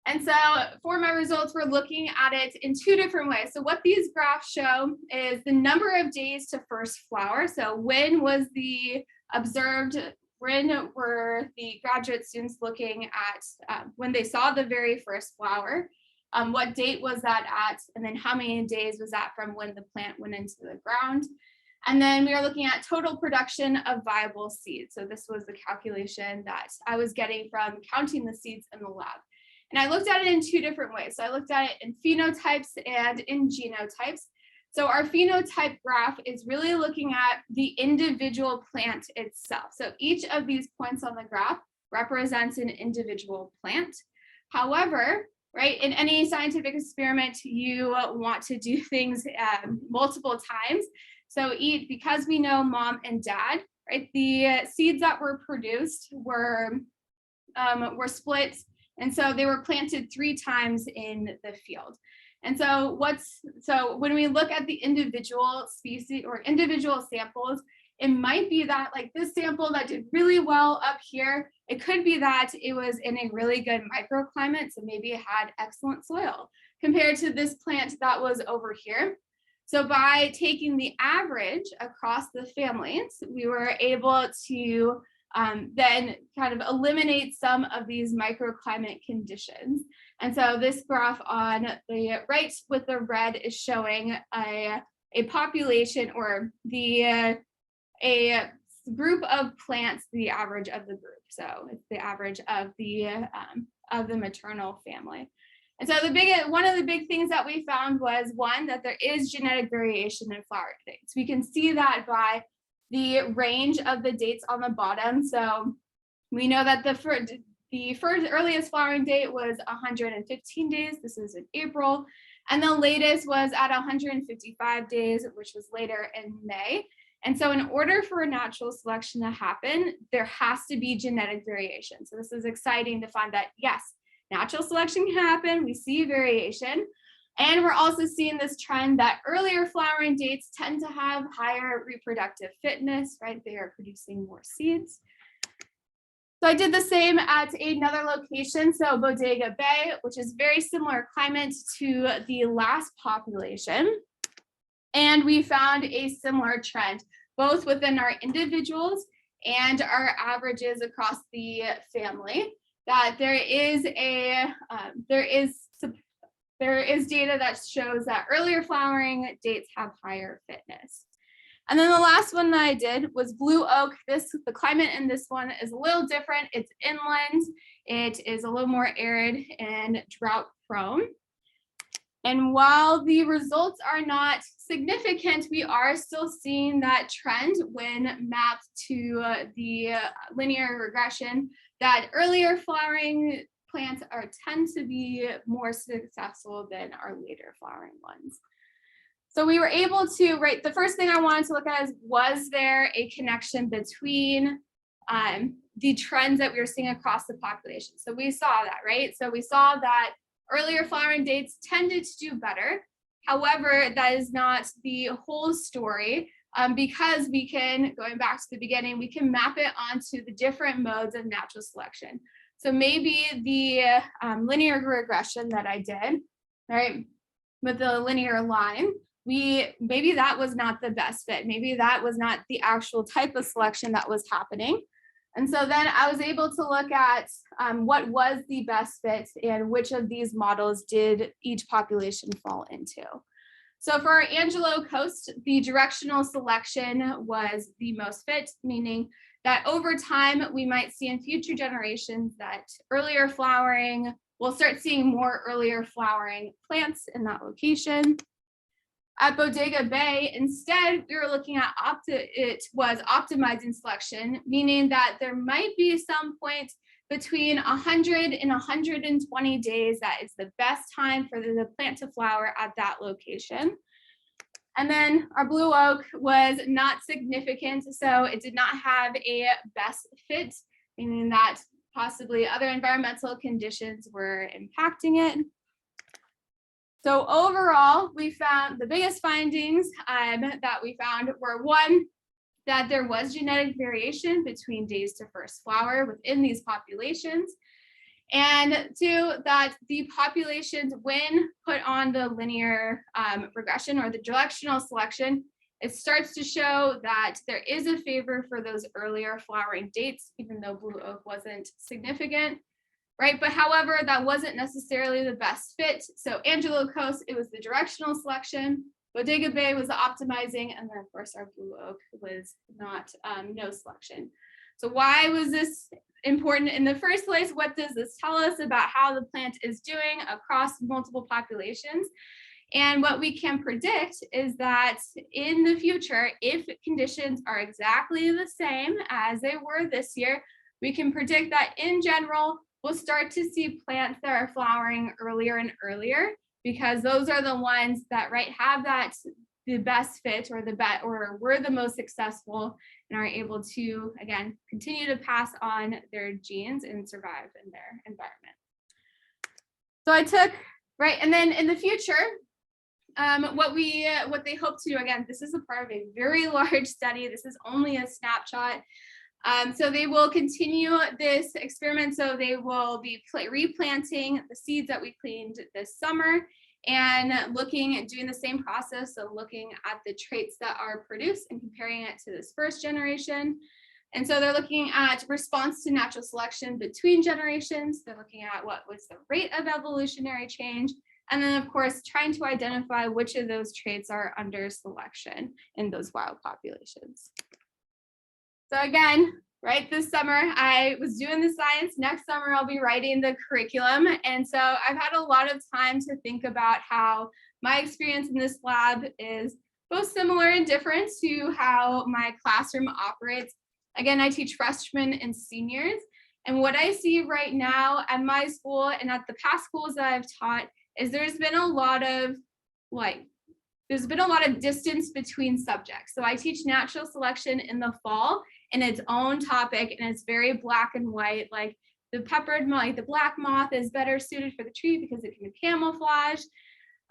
D: And so for my results, we're looking at it in 2 different ways. So what these graphs show is the number of days to first flower. So when was the observed, when were the graduate students looking at when they saw the very first flower? What date was that at? And then how many days was that from when the plant went into the ground? And then we are looking at total production of viable seeds. So this was the calculation that I was getting from counting the seeds in the lab. And I looked at it in 2 different ways. So I looked at it in phenotypes and in genotypes. So our phenotype graph is really looking at the individual plant itself. So each of these points on the graph represents an individual plant. However, right, in any scientific experiment, you want to do things multiple times. So because we know mom and dad, right, the seeds that were produced were split. And so they were planted 3 times in the field. And so when we look at the individual species or individual samples, it might be that like this sample that did really well up here, it could be that it was in a really good microclimate. So maybe it had excellent soil compared to this plant that was over here. So by taking the average across the families, we were able to then kind of eliminate some of these microclimate conditions. And so this graph on the right with the red is showing a population or a group of plants, the average of the group. So it's the average of the maternal family. And so one of the big things that we found was, one, that there is genetic variation in flower dates. We can see that by the range of the dates on the bottom. So we know that the first earliest flowering date was 115 days. This is in April. And the latest was at 155 days, which was later in May. And so in order for a natural selection to happen, there has to be genetic variation. So this is exciting to find that, yes, natural selection can happen. We see variation. And we're also seeing this trend that earlier flowering dates tend to have higher reproductive fitness, right? They are producing more seeds. So I did the same at another location, so Bodega Bay, which is very similar climate to the last population. And we found a similar trend, both within our individuals and our averages across the family, that there is data that shows that earlier flowering dates have higher fitness. And then the last one that I did was Blue Oak. The climate in this one is a little different. It's inland. It is a little more arid and drought prone. And while the results are not significant, we are still seeing that trend when mapped to the linear regression, that earlier flowering plants tend to be more successful than our later flowering ones. So we were able to, right, the first thing I wanted to look at is, was there a connection between the trends that we were seeing across the population? So we saw that, right? So we saw that earlier flowering dates tended to do better. However, that is not the whole story, because we can, going back to the beginning, we can map it onto the different modes of natural selection. So maybe the linear regression that I did, right, with the linear line, maybe that was not the best fit. Maybe that was not the actual type of selection that was happening. And so then I was able to look at what was the best fit and which of these models did each population fall into. So for our Angelo Coast, the directional selection was the most fit, meaning that over time, we might see in future generations that earlier flowering, we'll start seeing more earlier flowering plants in that location. At Bodega Bay, instead, we were looking at optimizing selection, meaning that there might be some point between 100 and 120 days that is the best time for the plant to flower at that location. And then our blue oak was not significant, so it did not have a best fit, meaning that possibly other environmental conditions were impacting it. So overall, we found the biggest findings that we found were, one, that there was genetic variation between days to first flower within these populations. And two, that the populations, when put on the linear regression or the directional selection, it starts to show that there is a favor for those earlier flowering dates, even though blue oak wasn't significant. Right, but however, that wasn't necessarily the best fit. So Angelo Coast, it was the directional selection. Bodega Bay was the optimizing, and then of course our blue oak was not no selection. So why was this important in the first place? What does this tell us about how the plant is doing across multiple populations? And what we can predict is that in the future, if conditions are exactly the same as they were this year, we can predict that in general, we'll start to see plants that are flowering earlier and earlier, because those are the ones that have that the best fit or were the most successful and are able to, again, continue to pass on their genes and survive in their environment. So I took, and then in the future, what they hope to do, again, this is a part of a very large study. This is only a snapshot. So they will continue this experiment. So they will be replanting the seeds that we cleaned this summer and doing the same process. So looking at the traits that are produced and comparing it to this first generation. And so they're looking at response to natural selection between generations. They're looking at what was the rate of evolutionary change. And then of course, trying to identify which of those traits are under selection in those wild populations. So again, this summer I was doing the science. Next summer I'll be writing the curriculum. And so I've had a lot of time to think about how my experience in this lab is both similar and different to how my classroom operates. Again, I teach freshmen and seniors. And what I see right now at my school and at the past schools that I've taught is there's been a lot of distance between subjects. So I teach natural selection in the fall in its own topic, and it's very black and white. Like the peppered moth, the black moth is better suited for the tree because it can camouflage.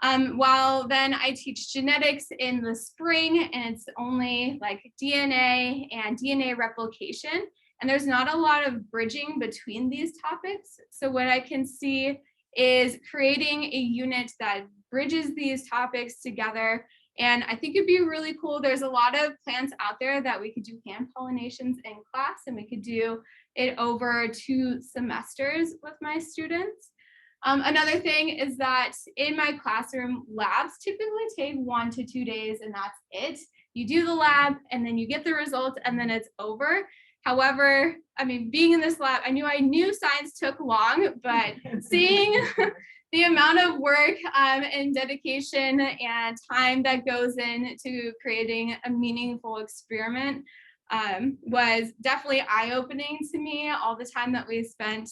D: While then I teach genetics in the spring, and it's only like DNA and DNA replication. And there's not a lot of bridging between these topics. So what I can see is creating a unit that bridges these topics together. And I think it'd be really cool. There's a lot of plants out there that we could do hand pollinations in class, and we could do it over 2 semesters with my students. Another thing is that in my classroom, labs typically take 1 to 2 days, and that's it. You do the lab and then you get the results and then it's over. However, I mean, being in this lab, I knew science took long, but seeing the amount of work and dedication and time that goes into creating a meaningful experiment was definitely eye-opening to me. All the time that we spent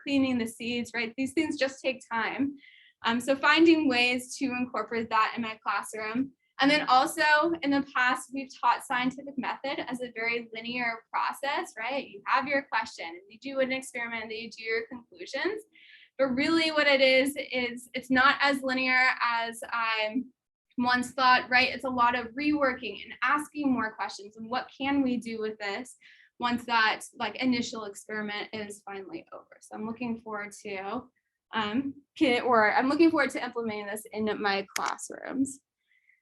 D: cleaning the seeds, right? These things just take time. So finding ways to incorporate that in my classroom. And then also in the past, we've taught scientific method as a very linear process, right? You have your question, and you do an experiment, and then you do your conclusions. But really what it is it's not as linear as I once thought, right? It's a lot of reworking and asking more questions and what can we do with this once that like initial experiment is finally over. So I'm looking forward to implementing this in my classrooms.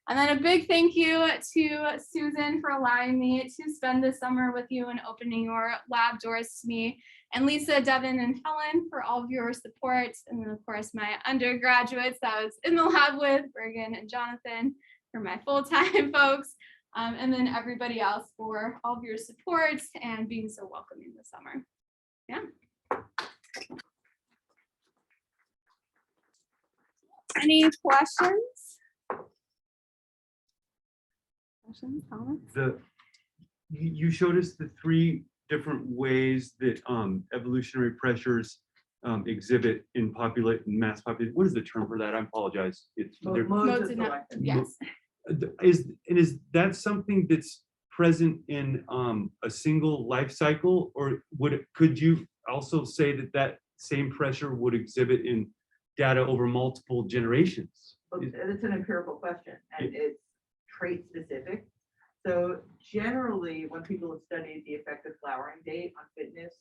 D: And then a big thank you to Susan for allowing me to spend this summer with you and opening your lab doors to me, and Lisa, Devin, and Helen for all of your support. And then of course my undergraduates that I was in the lab with, Bergen and Jonathan, for my full-time folks, and then everybody else for all of your support and being so welcoming this summer. Yeah. Any questions? Comments?
A: You showed us the 3 different ways that evolutionary pressures exhibit in mass population. What is the term for that? I apologize. It's
D: Modes of selection. Yes.
A: Is that something that's present in a single life cycle, or could you also say that same pressure would exhibit in data over multiple generations?
F: Well, it's an empirical question, and it's trait specific. So generally, when people have studied the effect of flowering date on fitness,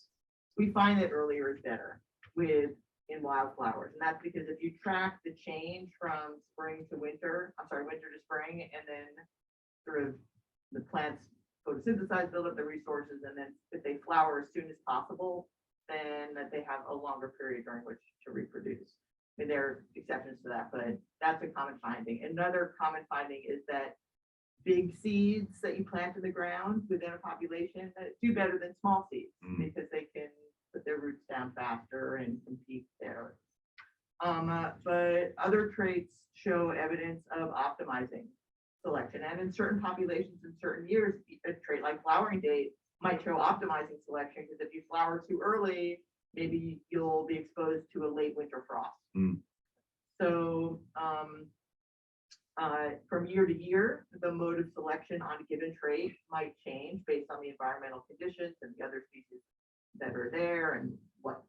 F: we find that earlier is better in wildflowers. And that's because if you track the change from winter to spring, and then sort of the plants photosynthesize, build up the resources, and then if they flower as soon as possible, then that they have a longer period during which to reproduce. I mean, there are exceptions to that, but that's a common finding. Another common finding is that big seeds that you plant in the ground within a population that do better than small seeds because they can put their roots down faster and compete there. But other traits show evidence of optimizing selection. And in certain populations in certain years, a trait like flowering date might show optimizing selection, because if you flower too early, maybe you'll be exposed to a late winter frost. So from year to year, the mode of selection on a given trait might change based on the environmental conditions and the other species that are there, and what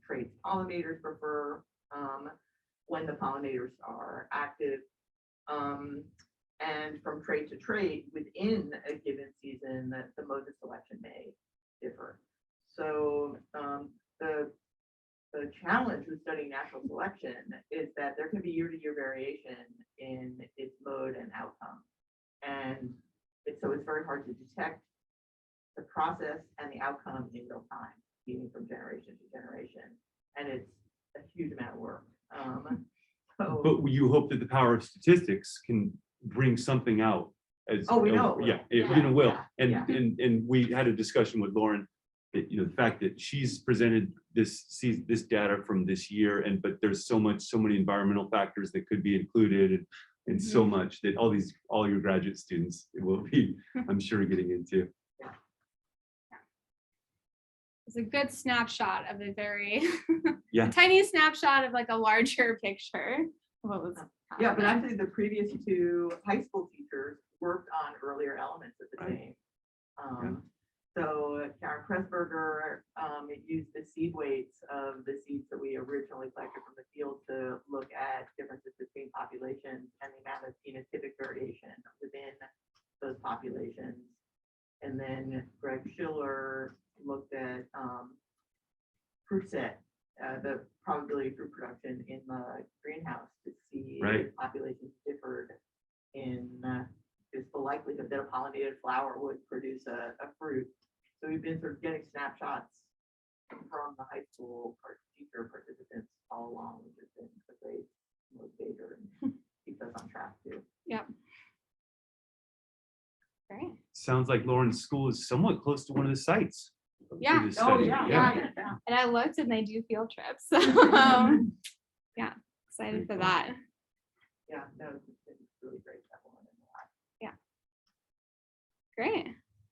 F: traits pollinators prefer, when the pollinators are active, and from trait to trait within a given season, that the mode of selection may differ. So the challenge with studying natural selection is that there can be year-to-year variation in its mode and outcome. And so it's very hard to detect the process and the outcome in real time, meaning from generation to generation. And it's a huge amount of work.
A: But you hope that the power of statistics can bring something out.
F: We know.
A: It will.
F: Yeah.
A: And we had a discussion with Lauren that, the fact that she's presented this data from this year, but there's so many environmental factors that could be included, and so much that all your graduate students will be, I'm sure, getting into.
D: It's a good snapshot of a very
A: a
D: tiny snapshot of like a larger picture of what was happening.
F: But actually the previous 2 high school teachers worked on earlier elements of the same. So Karen Pressburger used the seed weights of the seeds that we originally collected from the field to look at differences between populations and the amount of phenotypic variation within those populations. And then Greg Schiller looked at fruit set, the probability of fruit production in the greenhouse, to see if populations differed in just the likelihood that a pollinated flower would produce a fruit. So we've been sort of getting snapshots from the high school teacher participants all along, which has been a great motivator and keeps us on track too.
D: Yep. Great.
A: Sounds like Lauren's school is somewhat close to one of the sites.
D: Yeah.
A: For this study.
D: And I looked, and they do field trips. Excited for that.
F: Yeah, no, it's really great. That one.
D: Great.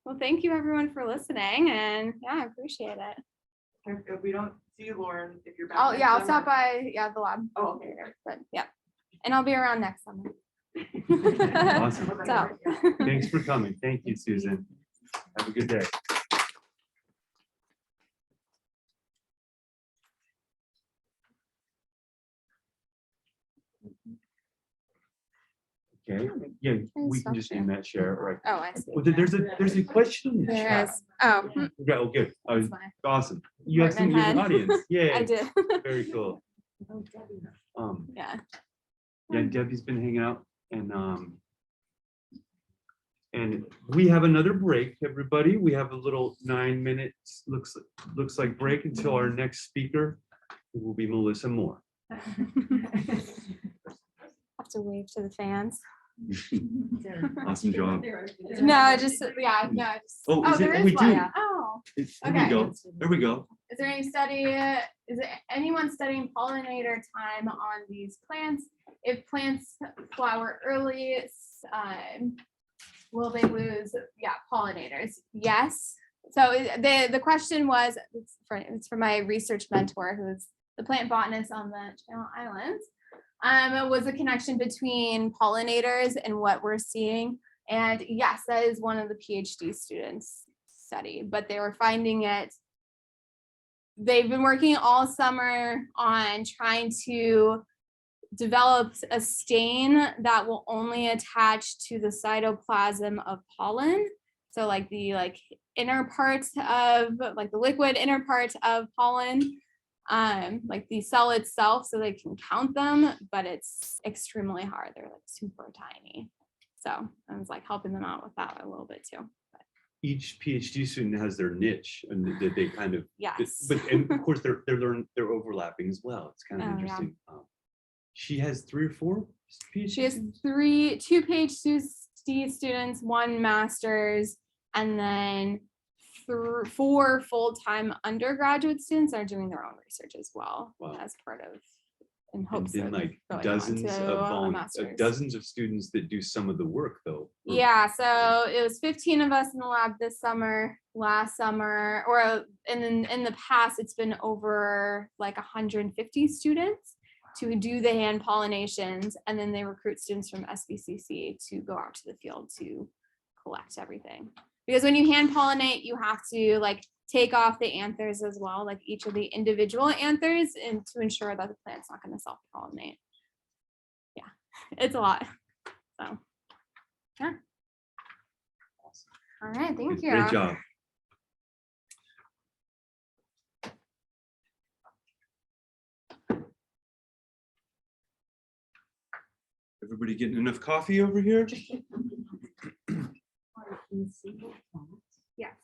D: Well, thank you everyone for listening, and I appreciate it.
F: If we don't see you, Lauren, if you're back.
D: Oh
F: next
D: yeah, I'll
F: summer-
D: stop by the lab.
F: Oh, okay.
D: But yeah, and I'll be around next summer.
A: Awesome.
D: So.
A: Thanks for coming. Thank you, Susan. Have a good day. Okay, yeah, we can just end that share, right?
D: Oh, I see.
A: Well, there's a question in the
D: There
A: chat.
D: is. Oh,
A: Yeah, oh, good. Oh,
D: that's fine.
A: awesome. You have some in the
D: Department head.
A: audience. Yeah.
D: I did.
A: Very cool.
D: Yeah.
A: Yeah, Debbie's been hanging out and we have another break, everybody. We have a little 9 minutes, looks like break until our next speaker, who will be Melissa Moore.
D: Have to wave to the fans.
A: Awesome job.
D: No, just yeah, no. Just,
A: Oh, is it?
D: there
A: Oh,
D: is
A: we
D: one.
A: do.
D: Oh,
A: There we
D: Okay.
A: go. There we go.
D: is there any study? Is it anyone studying pollinator time on these plants? If plants flower early, will they lose? Yeah, pollinators. Yes. So the question was, it's for my research mentor, who's the plant botanist on the Channel Islands. It was a connection between pollinators and what we're seeing. And yes, that is one of the PhD students' study, but they were finding it. They've been working all summer on trying to develop a stain that will only attach to the cytoplasm of pollen. So like the inner parts of like the liquid inner parts of pollen. Like the cell itself, so they can count them, but it's extremely hard. They're like super tiny. So I was like helping them out with that a little bit too. But
A: Each PhD student has their niche and that they kind of,
D: yes.
A: but and of course they're overlapping as well. It's kind of
D: Oh, yeah.
A: interesting. She has 3 or 4 PhDs.
D: She has 2 PhD students, 1 master's, and then 4 full-time undergraduate students are doing their own research as well.
A: Wow.
D: As part of in
A: And
D: hopes
A: then
D: of
A: like
D: going on
A: dozens
D: to
A: of
D: a master's.
A: dozens of students that do some of the work though. or-
D: Yeah, so it was 15 of us in the lab this summer, last summer, or in the past, it's been over like 150 students to do the hand pollinations, and then they recruit students from SBCC to go out to the field to collect everything. Because when you hand pollinate, you have to like take off the anthers as well, like each of the individual anthers, and to ensure that the plant's not going to self-pollinate. Yeah, it's a lot. So, yeah. All right, thank you.
A: Great job. Everybody getting enough coffee over here?
D: Yes.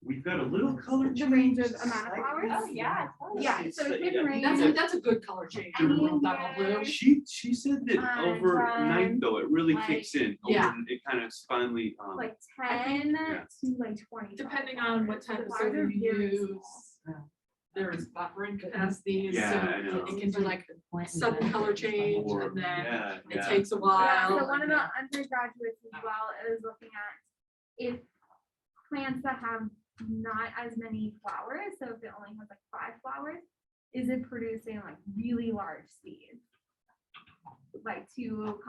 A: We've got a little color
D: The range of
A: change.
D: amount of flowers.
C: Oh, yeah.
D: Yeah, so it can range.
E: That's a good color change.
D: Anywhere
E: That blue.
A: She said that overnight
D: from,
A: though, it really
D: like-
A: kicks in.
E: Yeah.
A: Over- It kind of finally,
D: Like 10
A: Yeah.
D: to like 20.
E: Depending on what type of
D: The
E: soda
D: farther
E: you
D: very
E: use,
D: small.
E: there's buffering capacities,
A: Yeah, I know.
E: so it can do like sudden color change
A: or-
E: and then
A: yeah,
E: it
A: yeah.
E: takes a
D: So
E: while.
D: one of the undergraduates as well is looking at if plants that have not as many flowers, so if it only has like 5 flowers, is it producing like really large seeds? Like to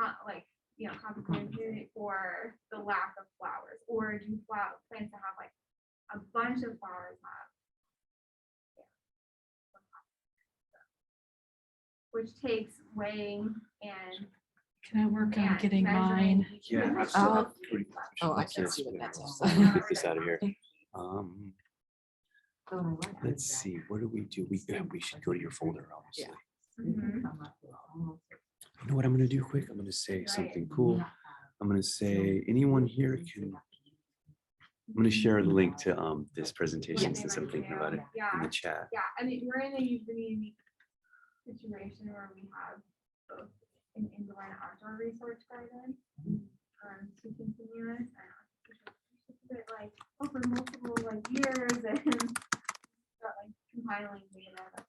D: compensate for the lack of flowers, or do plants that have like a bunch of flowers have? Which takes weighing and.
E: Can I work
D: on getting mine?
A: Yeah, absolutely.
E: Oh, I can't see what that's.
A: Get this out of here. Let's see, what do? We should go to your folder, obviously.
D: Mhm.
A: You know what I'm gonna do quick? I'm gonna say something cool. I'm gonna say, anyone here can, I'm gonna share the link to this presentation since I'm thinking about it in the chat.
D: Yeah, I mean, we're in a unique situation where we have both an indoor and outdoor research garden. To continue this, it's a bit like over multiple like years and start like compiling data.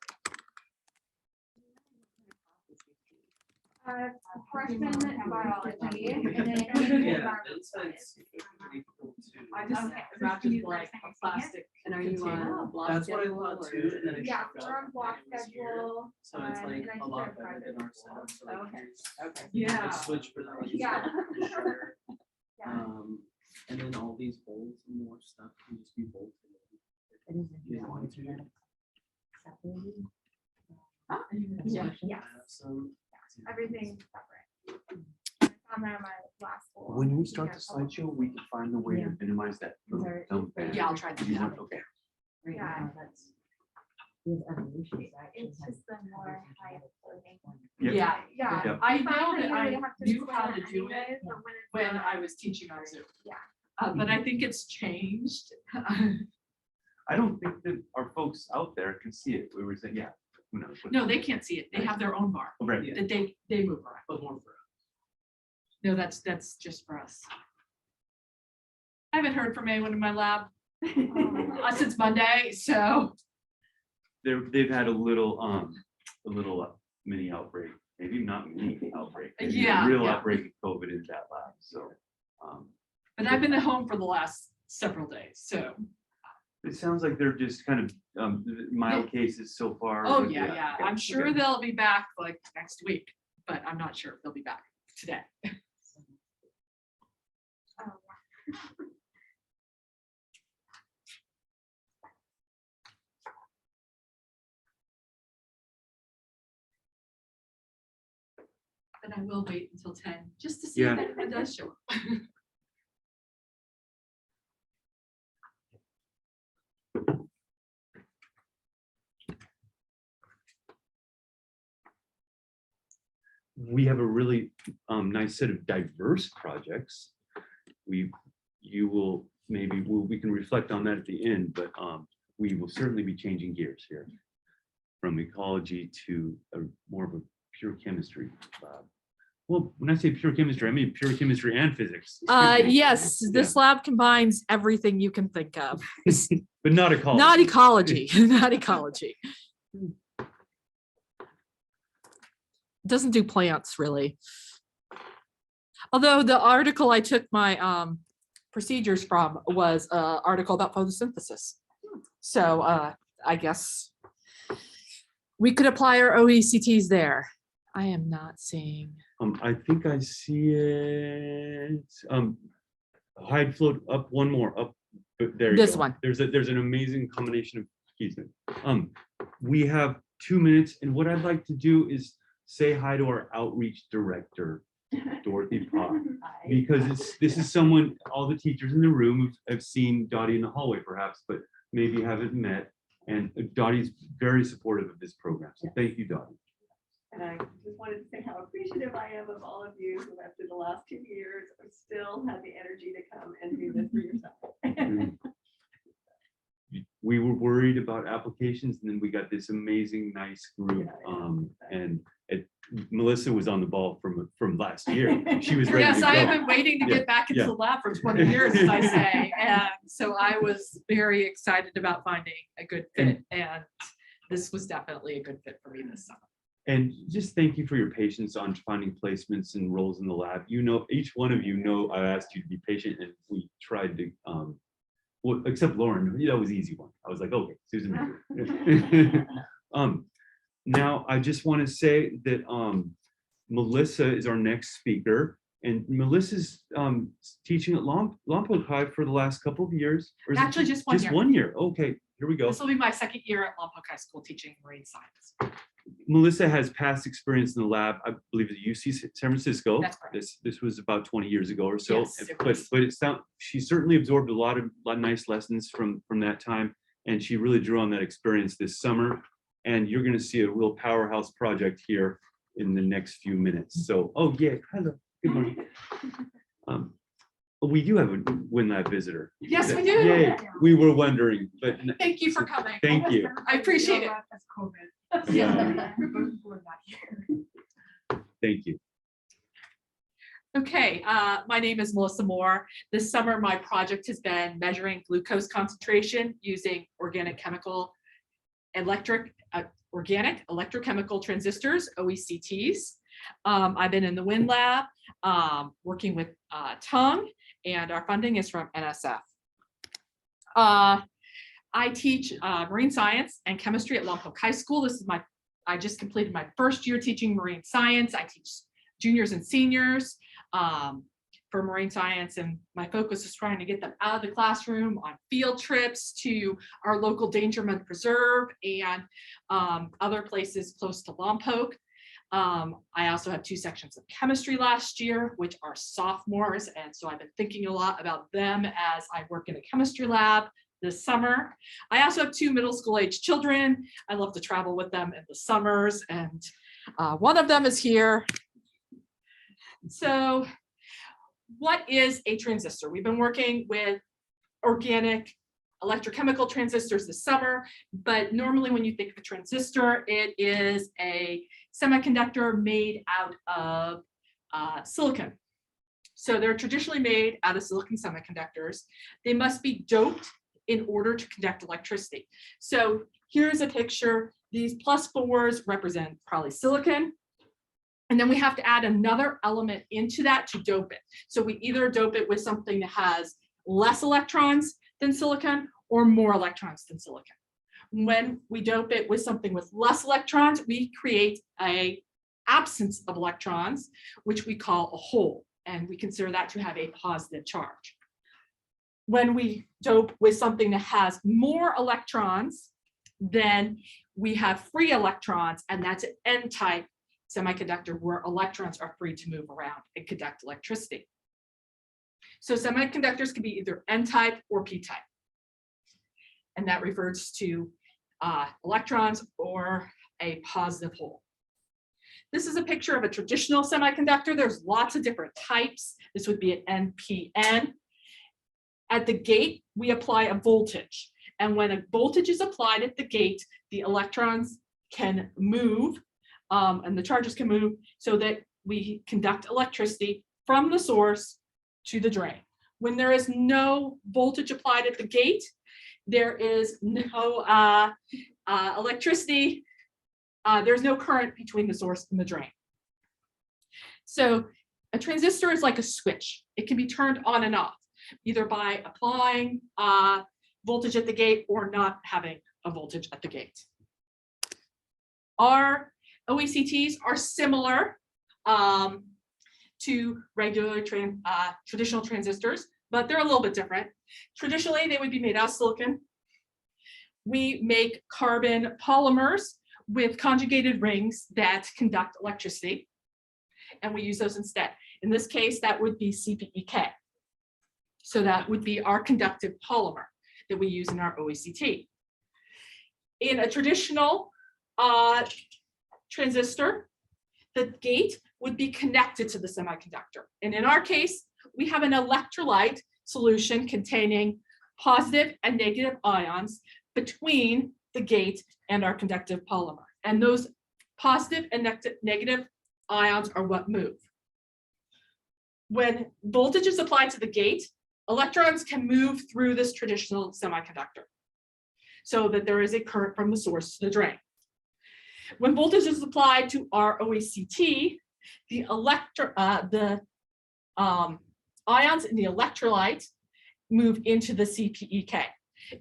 D: Freshman biology and then
E: Yeah,
D: environmental science.
E: I just imagined like a plastic
C: And are you
E: container.
C: on a block
E: That's what I
C: schedule
E: thought
C: or-
E: too, and then it
D: Yeah,
E: shut
D: we're
E: down
D: on block
E: this year.
D: schedule.
E: So it's
D: and
E: like
D: I
E: a
D: teach
E: lot
D: at
E: better
D: private
E: than our
D: school.
E: setup. So like,
C: Okay, okay.
E: Yeah.
G: I switched for that.
D: Yeah.
G: Yeah. And then all these bolts and more stuff can just be bolted. You don't want to.
E: Yeah.
D: Yeah.
G: Some.
D: Everything separate. I found that on my last school.
A: When we start the slideshow, we can find a way to minimize that. little
C: Sorry.
A: dumb band.
E: Yeah, I'll try to do
A: You
E: that.
A: want- Okay.
C: Right
D: Yeah.
C: now, that's. With evolution,
D: It's just the more high floating.
A: Yep.
E: Yeah,
D: Yeah.
A: Yep.
E: I
D: find
E: know that
D: you
E: I
D: really have to
E: knew
D: explain
E: how to do it
D: anyways, but when it's
E: when
D: not-
E: I was teaching on Zoom.
D: Yeah.
E: But I think it's changed.
A: I don't think that our folks out there can see it. We were saying, yeah, who knows? what-
E: No, they can't see it. They have their own bar
A: Oh, right.
E: that they move around.
G: But more for.
E: No, that's just for us. I haven't heard from anyone in my lab since Monday, so.
A: They've had a little mini outbreak, maybe not mini outbreak. maybe a
E: Yeah,
A: Real
E: yeah.
A: outbreak of COVID in that lab, so.
E: But I've been at home for the last several days, so.
A: It sounds like they're just kind of mild cases so far.
E: Oh,
A: but
E: yeah.
A: okay,
E: I'm sure
A: okay.
E: they'll be back like next week, but I'm not sure if they'll be back today.
D: Oh, yeah.
E: But I will wait until 10 just to see
A: Yeah.
E: if anyone does show up.
A: We have a really nice set of diverse projects. You will, we can reflect on that at the end, but we will certainly be changing gears here from ecology to more of a pure chemistry lab. Well, when I say pure chemistry, I mean pure chemistry and physics.
H: Yes,
A: Yeah.
H: this lab combines everything you can think of.
A: But not ecology.
H: Not ecology, not ecology. Doesn't do plants really. Although the article I took my procedures from was an article about photosynthesis. So I guess we could apply our OECTs there. I am not seeing.
A: I think I see it. Hide float up one more up. But there you
H: This
A: go.
H: one.
A: There's an amazing combination of keys. We have 2 minutes, and what I'd like to do is say hi to our outreach director, Dorothy Pop, because this is someone all the teachers in the room have seen Dottie in the hallway perhaps, but maybe haven't met. And Dottie's very supportive of this program. So thank you, Dottie.
C: And I just wanted to say how appreciative I am of all of you who after the last 2 years have still had the energy to come and do this for yourself.
A: We were worried about applications, and then we got this amazing, nice group. And Melissa was on the ball from last year. She was ready
E: Yes,
A: to
E: I have
A: go.
E: been waiting to
A: Yeah,
E: get back into
A: yeah.
E: the lab for 20 years, as I say. And so I was very excited about finding a good fit, and this was definitely a good fit for me this summer.
A: And just thank you for your patience on finding placements and roles in the lab. You know, each one of you know I asked you to be patient, and we tried to, well, except Lauren, that was an easy one. I was like, okay, Susan. Now I just want to say that Melissa is our next speaker, and Melissa's teaching at Lompoc High for the last couple of years. Or is it
E: Actually, just 1 year.
A: 1 year. Okay, here we go.
E: This will be my second year at Lompoc High School teaching marine science.
A: Melissa has past experience in the lab, I believe at UC San Francisco.
E: That's correct.
A: This was about 20 years ago or so.
E: Yes, it
A: But
E: was.
A: she certainly absorbed a lot of nice lessons from that time, and she really drew on that experience this summer. And you're going to see a real powerhouse project here in the next few minutes. So, oh yeah, hello, good morning. We do have a WinLab visitor.
E: Yes, we do.
A: Yay, we were wondering, but
E: Thank you for coming.
A: thank you.
E: I appreciate it.
A: Yeah. Thank you.
E: Okay, my name is Melissa Moore. This summer, my project has been measuring glucose concentration using organic electrochemical transistors, OECTs.
H: I've been in the wind lab, working with tongue, and our funding is from NSF. I teach marine science and chemistry at Lompoc High School. This is I just completed my first year teaching marine science. I teach juniors and seniors for marine science, and my focus is trying to get them out of the classroom on field trips to our local Dangermond Preserve and other places close to Lompoc. I also have 2 sections of chemistry last year, which are sophomores, and so I've been thinking a lot about them as I work in a chemistry lab this summer. I also have 2 middle school age children. I love to travel with them in the summers, and one of them is here. So what is a transistor? We've been working with organic electrochemical transistors this summer, but normally when you think of a transistor, it is a semiconductor made out of silicon. So they're traditionally made out of silicon semiconductors. They must be doped in order to conduct electricity. So here's a picture. These +4s represent probably silicon. And then we have to add another element into that to dope it. So we either dope it with something that has less electrons than silicon or more electrons than silicon. When we dope it with something with less electrons, we create an absence of electrons, which we call a hole, and we consider that to have a positive charge. When we dope with something that has more electrons, then we have free electrons, and that's an N-type semiconductor where electrons are free to move around and conduct electricity. So semiconductors can be either N-type or P-type. And that refers to electrons or a positive hole. This is a picture of a traditional semiconductor. There's lots of different types. This would be an NPN. At the gate, we apply a voltage. And when a voltage is applied at the gate, the electrons can move and the charges can move so that we conduct electricity from the source to the drain. When there is no voltage applied at the gate, there is no electricity, there's no current between the source and the drain. So a transistor is like a switch. It can be turned on and off, either by applying voltage at the gate or not having a voltage at the gate. Our OECTs are similar to regular traditional transistors, but they're a little bit different. Traditionally, they would be made out of silicon. We make carbon polymers with conjugated rings that conduct electricity, and we use those instead. In this case, that would be CPEK. So that would be our conductive polymer that we use in our OECT. In a traditional transistor, the gate would be connected to the semiconductor. And in our case, we have an electrolyte solution containing positive and negative ions between the gate and our conductive polymer. And those positive and negative ions are what move. When voltage is applied to the gate, electrons can move through this traditional semiconductor so that there is a current from the source to the drain. When voltage is applied to our OECT, the ions in the electrolyte move into the CPEK.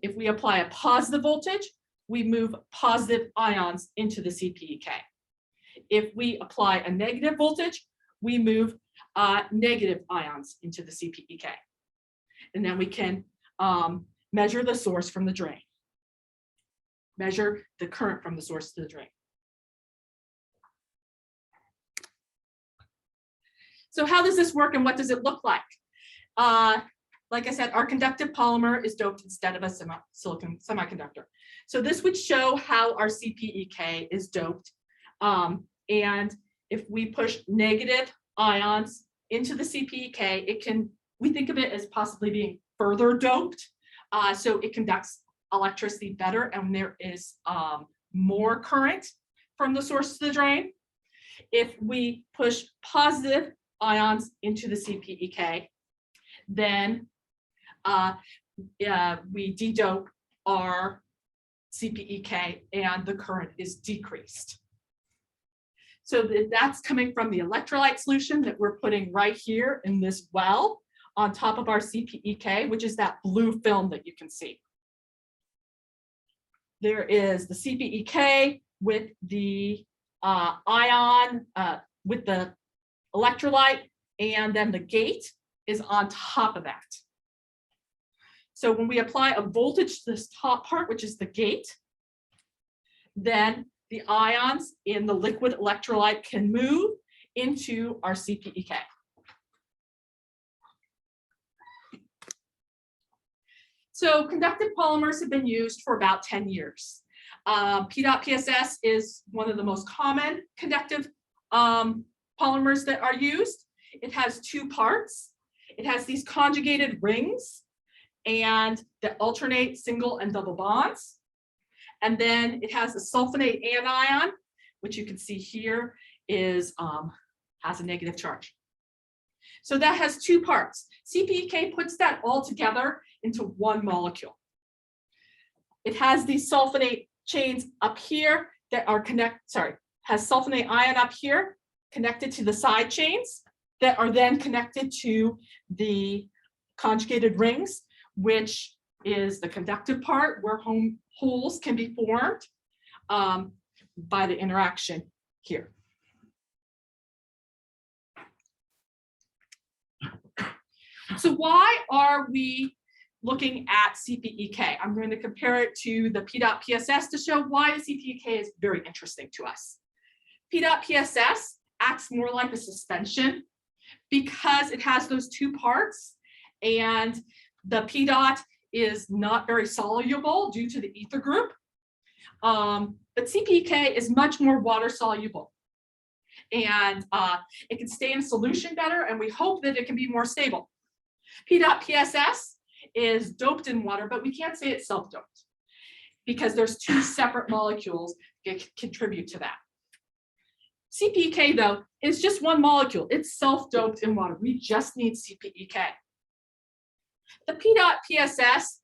H: If we apply a positive voltage, we move positive ions into the CPEK. If we apply a negative voltage, we move negative ions into the CPEK. And then we can measure the source from the drain, measure the current from the source to the drain. So how does this work and what does it look like? Like I said, our conductive polymer is doped instead of a silicon semiconductor. So this would show how our CPEK is doped. And if we push negative ions into the CPEK, we think of it as possibly being further doped. So it conducts electricity better and there is more current from the source to the drain. If we push positive ions into the CPEK, then we de-dope our CPEK and the current is decreased. So that's coming from the electrolyte solution that we're putting right here in this well on top of our CPEK, which is that blue film that you can see. There is the CPEK with the ion, with the electrolyte, and then the gate is on top of that. So when we apply a voltage to this top part, which is the gate, then the ions in the liquid electrolyte can move into our CPEK. So conductive polymers have been used for about 10 years. PEDOT-PSS is one of the most common conductive polymers that are used. It has two parts. It has these conjugated rings and that alternate single and double bonds. And then it has a sulfonate anion, which you can see here is has a negative charge. So that has two parts. CPEK puts that all together into one molecule. It has these sulfonate chains up here that are has sulfonate ion up here connected to the side chains that are then connected to the conjugated rings, which is the conductive part where holes can be formed by the interaction here. So why are we looking at CPEK? I'm going to compare it to the PEDOT-PSS to show why the CPEK is very interesting to us. PEDOT-PSS acts more like a suspension because it has those two parts, and the PEDOT is not very soluble due to the ether group. But CPEK is much more water soluble, and it can stay in solution better, and we hope that it can be more stable. PEDOT-PSS is doped in water, but we can't say it's self-doped because there's two separate molecules that contribute to that. CPEK, though, is just one molecule. It's self-doped in water. We just need CPEK. The PEDOT-PSS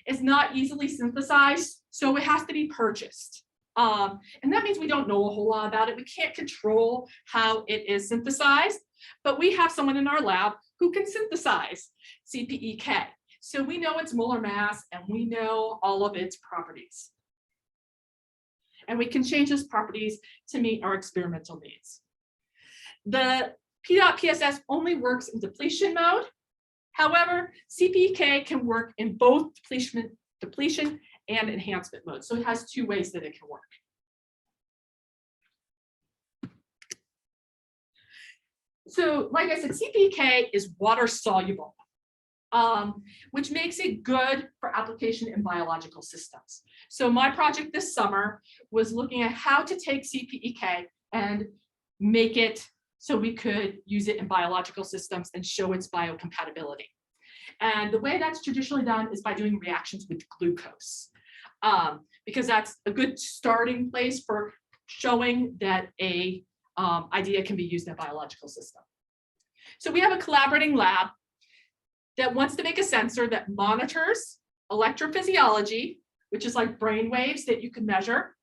H: is not easily synthesized, so it has to be purchased. And that means we don't know a whole lot about it. We can't control how it is synthesized, but we have someone in our lab who can synthesize CPEK. So we know its molar mass and we know all of its properties. And we can change those properties to meet our experimental needs. The PEDOT-PSS only works in depletion mode. However, CPEK can work in both depletion and enhancement mode. So it has two ways that it can work. So like I said, CPEK is water soluble, which makes it good for application in biological systems. So my project this summer was looking at how to take CPEK and make it so we could use it in biological systems and show its biocompatibility. And the way that's traditionally done is by doing reactions with glucose, because that's a good starting place for showing that a idea can be used in a biological system. So we have a collaborating lab that wants to make a sensor that monitors electrophysiology, which is like brain waves that you can measure,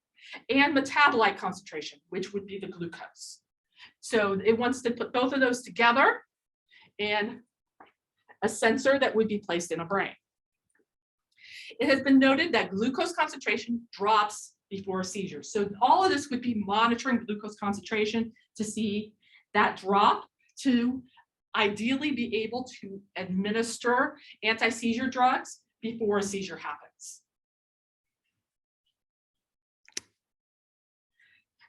H: and metabolite concentration, which would be the glucose. So it wants to put both of those together in a sensor that would be placed in a brain. It has been noted that glucose concentration drops before a seizure. So all of this would be monitoring glucose concentration to see that drop, to ideally be able to administer anti-seizure drugs before a seizure happens.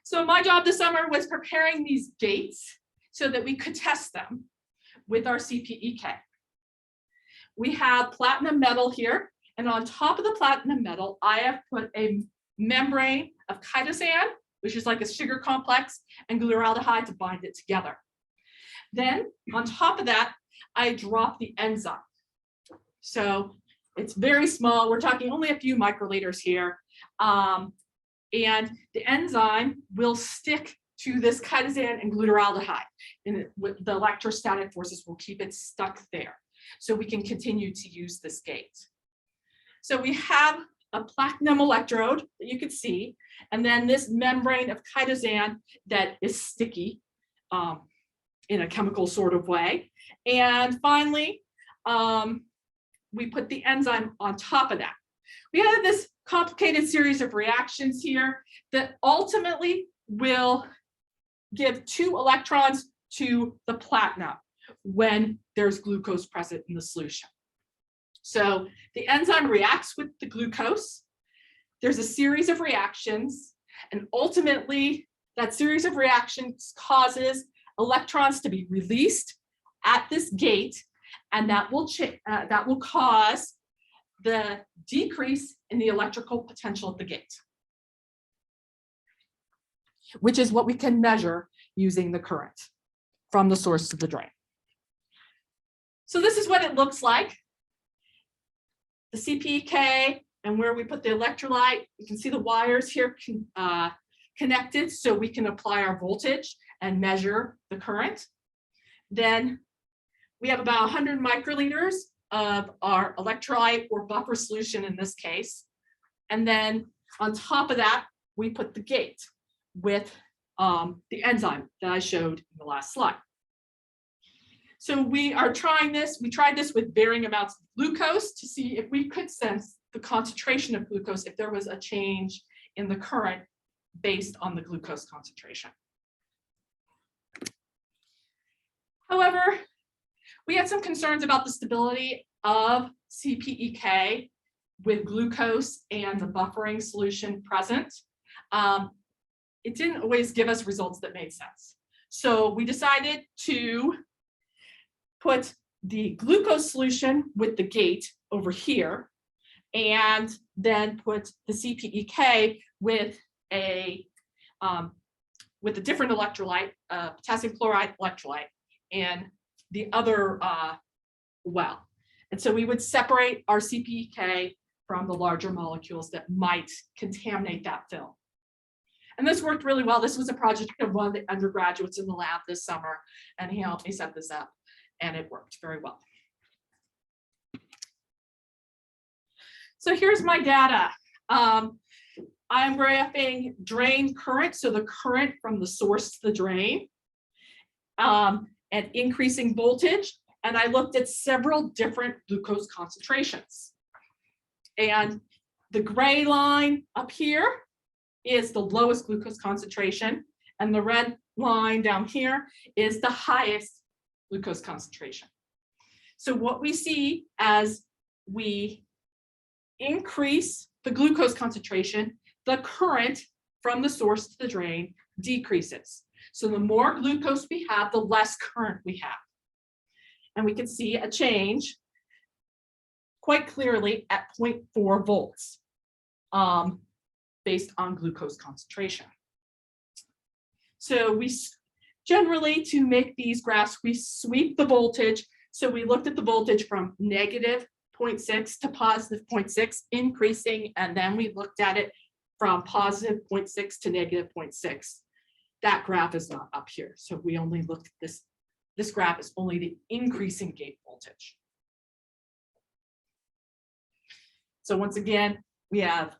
H: So my job this summer was preparing these gates so that we could test them with our CPEK. We have platinum metal here, and on top of the platinum metal, I have put a membrane of chitosan, which is like a sugar complex, and glutaraldehyde to bind it together. Then on top of that, I drop the enzyme. So it's very small. We're talking only a few microliters here. And the enzyme will stick to this chitosan and glutaraldehyde, and the electrostatic forces will keep it stuck there. So we can continue to use this gate. So we have a platinum electrode that you can see, and then this membrane of chitosan that is sticky in a chemical sort of way. And finally, we put the enzyme on top of that. We have this complicated series of reactions here that ultimately will give 2 electrons to the platinum when there's glucose present in the solution. So the enzyme reacts with the glucose. There's a series of reactions, and ultimately that series of reactions causes electrons to be released at this gate, and that will cause the decrease in the electrical potential at the gate, which is what we can measure using the current from the source to the drain. So this is what it looks like. The CPK and where we put the electrolyte, you can see the wires here connected so we can apply our voltage and measure the current. Then we have about 100 microliters of our electrolyte or buffer solution in this case. And then on top of that, we put the gate with the enzyme that I showed in the last slide. So we are trying this. We tried this with varying amounts of glucose to see if we could sense the concentration of glucose, if there was a change in the current based on the glucose concentration. However, we had some concerns about the stability of CPEK with glucose and the buffering solution present. It didn't always give us results that made sense. So we decided to put the glucose solution with the gate over here, and then put the CPEK with a different electrolyte, potassium chloride electrolyte, in the other well. And so we would separate our CPEK from the larger molecules that might contaminate that film. And this worked really well. This was a project of one of the undergraduates in the lab this summer, and he helped me set this up, and it worked very well. So here's my data. I'm graphing drain current, so the current from the source to the drain, and increasing voltage. And I looked at several different glucose concentrations. And the gray line up here is the lowest glucose concentration, and the red line down here is the highest glucose concentration. So what we see as we increase the glucose concentration, the current from the source to the drain decreases. So the more glucose we have, the less current we have. And we can see a change quite clearly at 0.4 volts based on glucose concentration. So we generally, to make these graphs, we sweep the voltage. So we looked at the voltage from negative 0.6 to positive 0.6, increasing, and then we looked at it from positive 0.6 to negative 0.6. That graph is not up here. So we only looked at this. This graph is only the increasing gate voltage. So once again, we have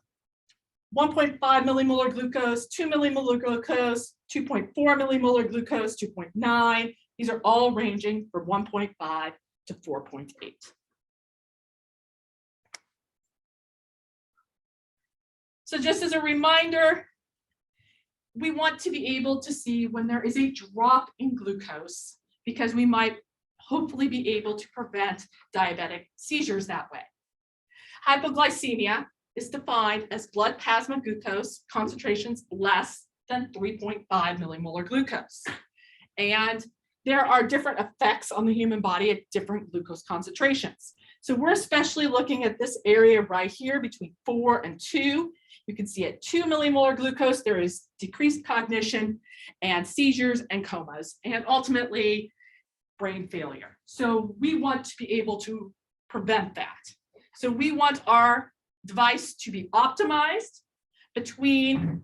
H: 1.5 millimolar glucose, 2 millimolar glucose, 2.4 millimolar glucose, 2.9. These are all ranging from 1.5 to 4.8. So just as a reminder, we want to be able to see when there is a drop in glucose, because we might hopefully be able to prevent diabetic seizures that way. Hypoglycemia is defined as blood plasma glucose concentrations less than 3.5 millimolar glucose. And there are different effects on the human body at different glucose concentrations. So we're especially looking at this area right here between 4 and 2. You can see at 2 millimolar glucose, there is decreased cognition and seizures and comas, and ultimately brain failure. So we want to be able to prevent that. So we want our device to be optimized between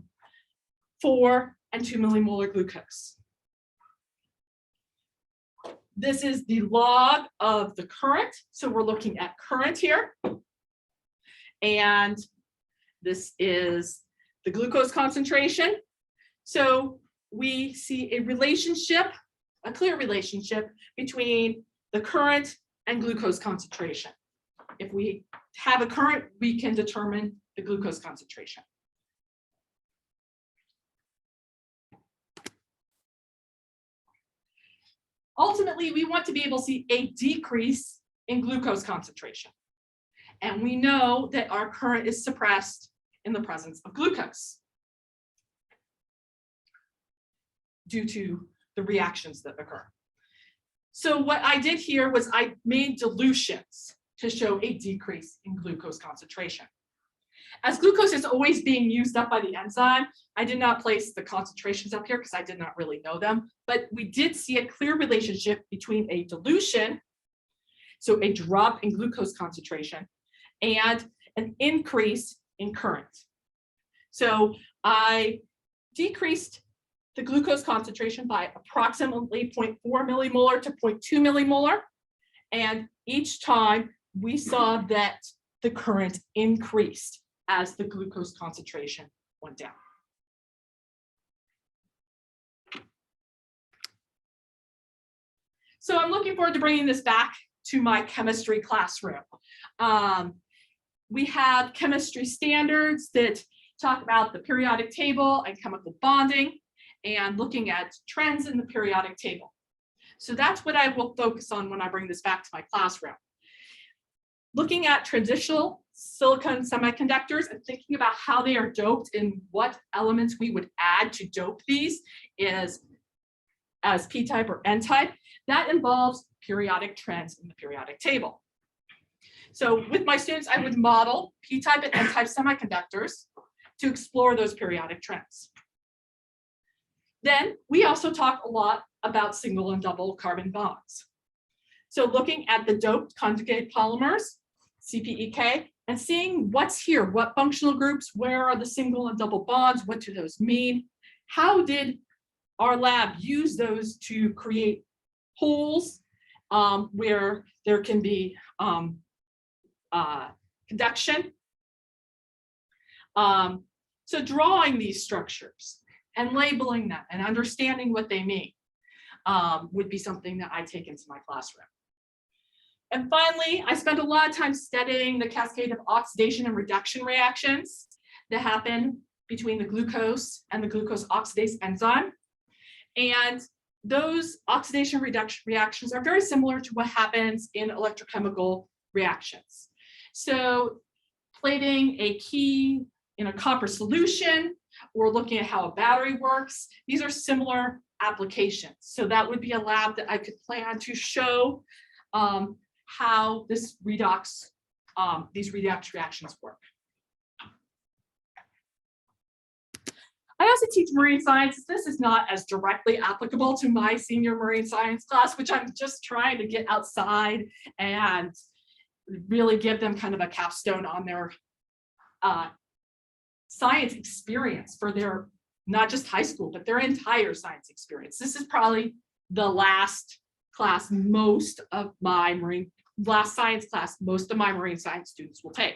H: 4 and 2 millimolar glucose. This is the log of the current. So we're looking at current here. And This is the glucose concentration. So we see a relationship, a clear relationship between the current and glucose concentration. If we have a current, we can determine the glucose concentration. Ultimately, we want to be able to see a decrease in glucose concentration. And we know that our current is suppressed in the presence of glucose due to the reactions that occur. So what I did here was I made dilutions to show a decrease in glucose concentration. As glucose is always being used up by the enzyme, I did not place the concentrations up here because I did not really know them, but we did see a clear relationship between a dilution, so a drop in glucose concentration, and an increase in current. So I decreased the glucose concentration by approximately 0.4 millimolar to 0.2 millimolar. And each time we saw that the current increased as the glucose concentration went down. So I'm looking forward to bringing this back to my chemistry classroom. We have chemistry standards that talk about the periodic table and chemical bonding and looking at trends in the periodic table. So that's what I will focus on when I bring this back to my classroom. Looking at traditional silicon semiconductors and thinking about how they are doped and what elements we would add to dope these is as p-type or n-type. That involves periodic trends in the periodic table. So with my students, I would model p-type and n-type semiconductors to explore those periodic trends. Then we also talk a lot about single and double carbon bonds. So looking at the doped conjugate polymers, CPEK, and seeing what's here, what functional groups, where are the single and double bonds, what do those mean? How did our lab use those to create holes where there can be conduction? So drawing these structures and labeling them and understanding what they mean would be something that I take into my classroom. And finally, I spent a lot of time studying the cascade of oxidation and reduction reactions that happen between the glucose and the glucose oxidase enzyme. And those oxidation reduction reactions are very similar to what happens in electrochemical reactions. So plating a key in a copper solution, or looking at how a battery works, these are similar applications. So that would be a lab that I could plan to show how this redox, these redox reactions work. I also teach marine science. This is not as directly applicable to my senior marine science class, which I'm just trying to get outside and really give them kind of a capstone on their science experience for their, not just high school, but their entire science experience. This is probably the last class most of my last science class most of my marine science students will take.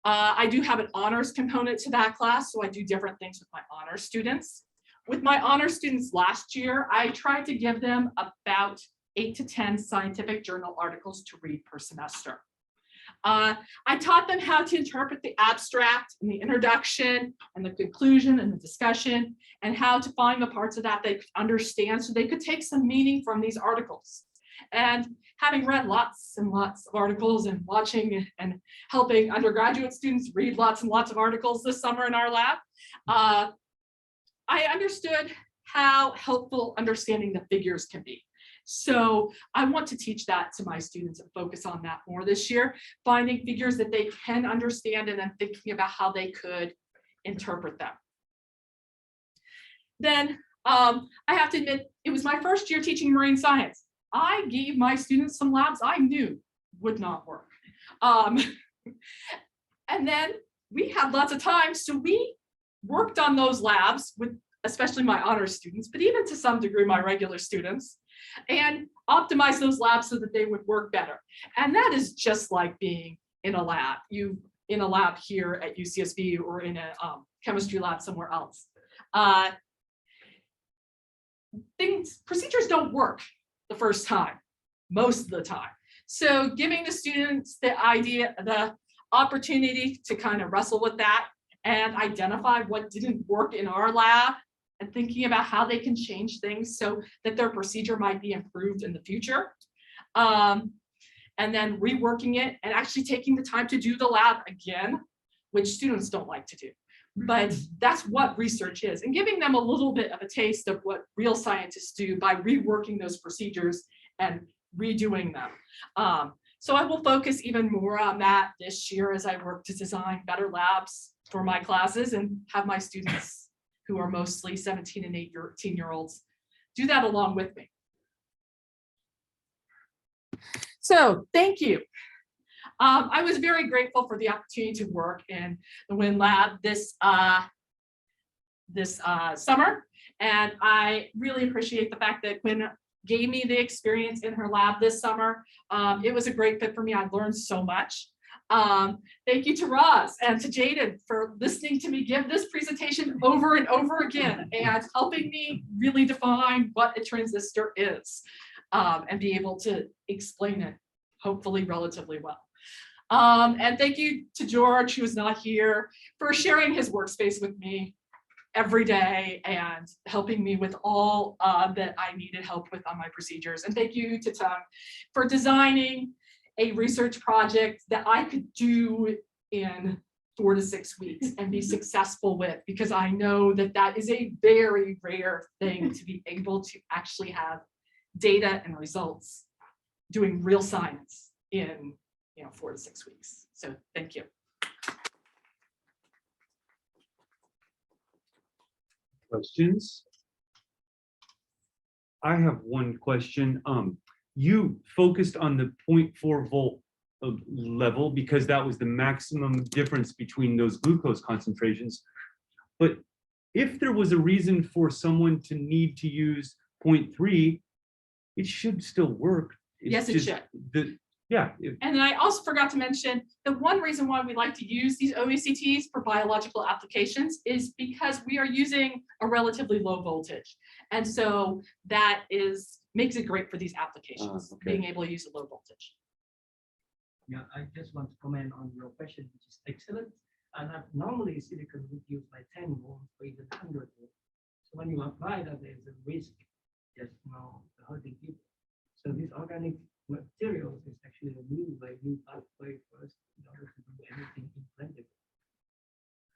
H: I do have an honors component to that class, so I do different things with my honors students. With my honors students last year, I tried to give them about 8 to 10 scientific journal articles to read per semester. I taught them how to interpret the abstract and the introduction and the conclusion and the discussion, and how to find the parts of that they could understand so they could take some meaning from these articles. And having read lots and lots of articles and watching and helping undergraduate students read lots and lots of articles this summer in our lab, I understood how helpful understanding the figures can be. So I want to teach that to my students and focus on that more this year, finding figures that they can understand and then thinking about how they could interpret them. Then I have to admit, it was my first year teaching marine science. I gave my students some labs I knew would not work. And then we had lots of time, so we worked on those labs with especially my honors students, but even to some degree my regular students, and optimize those labs so that they would work better. And that is just like being in a lab. You in a lab here at UCSB or in a chemistry lab somewhere else. Procedures don't work the first time, most of the time. So giving the students the opportunity to kind of wrestle with that and identify what didn't work in our lab and thinking about how they can change things so that their procedure might be improved in the future. And then reworking it and actually taking the time to do the lab again, which students don't like to do. But that's what research is, and giving them a little bit of a taste of what real scientists do by reworking those procedures and redoing them. So I will focus even more on that this year as I work to design better labs for my classes and have my students, who are mostly 17 and 18-year-olds, do that along with me. So thank you. I was very grateful for the opportunity to work in the WIN lab this summer, and I really appreciate the fact that Quinn gave me the experience in her lab this summer. It was a great fit for me. I learned so much. Thank you to Roz and to Jaden for listening to me give this presentation over and over again and helping me really define what a transistor is and be able to explain it, hopefully relatively well. And thank you to George, who is not here, for sharing his workspace with me every day and helping me with all that I needed help with on my procedures. And thank you to Tung for designing a research project that I could do in 4 to 6 weeks and be successful with, because I know that that is a very rare thing to be able to actually have data and results doing real science in 4 to 6 weeks. So thank you.
A: Questions? I have one question. You focused on the 0.4 volt level because that was the maximum difference between those glucose concentrations. But if there was a reason for someone to need to use 0.3, it should still work.
H: Yes, it should. And then I also forgot to mention the one reason why we like to use these OECTs for biological applications is because we are using a relatively low voltage. And so that makes it great for these applications, being able to use a low voltage.
G: Yeah, I just want to comment on your question, which is excellent. And normally silicon would use like 10 volts or even 100 volts. So when you apply that, there's a risk just hurting people. So this organic materials is actually a new pathway for us in order to do anything implantable.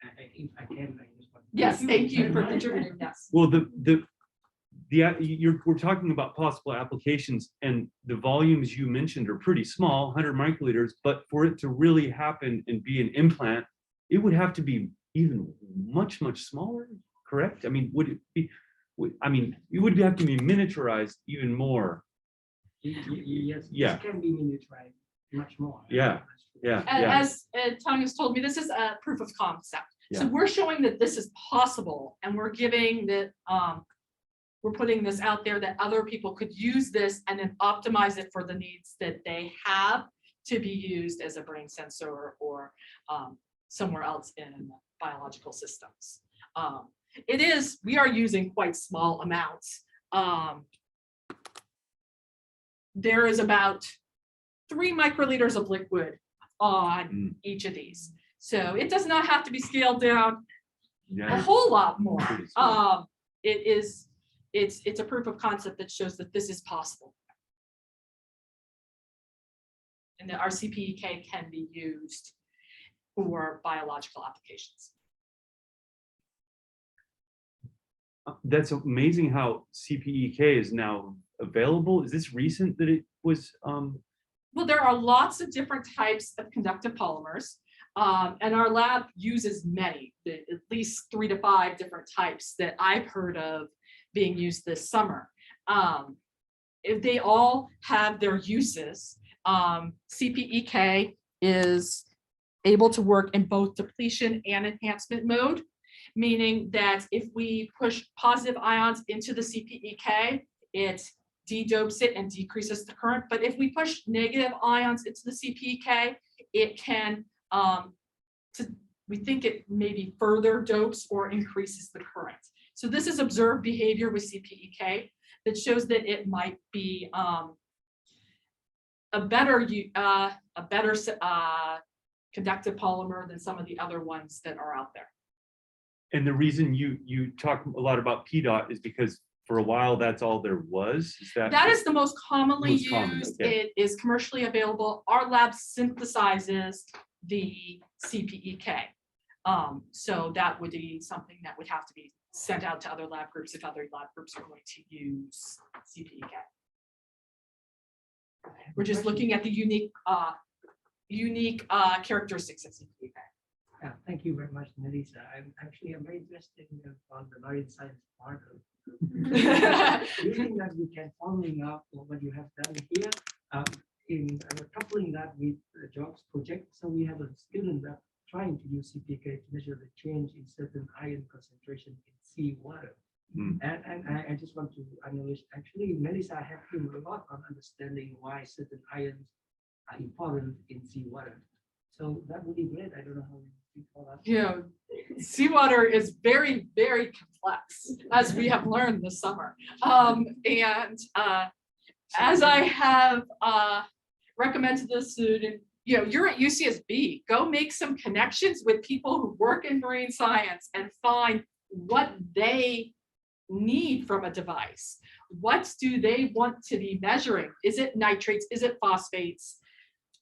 G: If I can, I just want to.
H: Yes, thank you for contributing. Yes.
A: Well, we're talking about possible applications, and the volumes you mentioned are pretty small, 100 microliters. But for it to really happen and be an implant, it would have to be even much smaller. Correct? I mean, would it be? It would have to be miniaturized even more.
G: Yes,
A: yeah.
G: This can be miniaturized much more.
A: Yeah.
H: As Tony has told me, this is a proof of concept.
A: Yeah.
H: So we're showing that this is possible, and we're giving that we're putting this out there that other people could use this and then optimize it for the needs that they have to be used as a brain sensor or somewhere else in biological systems. We are using quite small amounts. There is about 3 microliters of liquid on each of these. So it does not have to be scaled down a whole lot more. It's a proof of concept that shows that this is possible. And that our CPEK can be used for biological applications.
A: That's amazing how CPEK is now available. Is this recent that it was?
H: Well, there are lots of different types of conductive polymers, and our lab uses many, at least 3 to 5 different types that I've heard of being used this summer. If they all have their uses, CPEK is able to work in both depletion and enhancement mode, meaning that if we push positive ions into the CPEK, it de-dopes it and decreases the current. But if we push negative ions into the CPEK, it can we think it maybe further dopes or increases the current. So this is observed behavior with CPEK that shows that it might be a better conductive polymer than some of the other ones that are out there.
A: And the reason you talk a lot about PDOT is because for a while, that's all there was? Is
H: That is the most commonly
A: Most common,
H: used.
A: okay.
H: It is commercially available. Our lab synthesizes the CPEK. So that would be something that would have to be sent out to other lab groups if other lab groups are going to use CPEK. We're just looking at the unique characteristics of CPEK.
G: Yeah, thank you very much, Melissa. I'm very interested on the marine science part of do you think that we can following up on what you have done here in coupling that with the jobs project? So we have a student that trying to use CPK to measure the change in certain iron concentration in seawater. And I just want to acknowledge, actually, Melissa helped him a lot on understanding why certain ions are important in seawater. So that would be great. I don't know how you call that.
H: You know, seawater is very, very complex, as we have learned this summer. As I have recommended to the student, you know, you're at UCSB, go make some connections with people who work in marine science and find what they need from a device. What do they want to be measuring? Is it nitrates? Is it phosphates?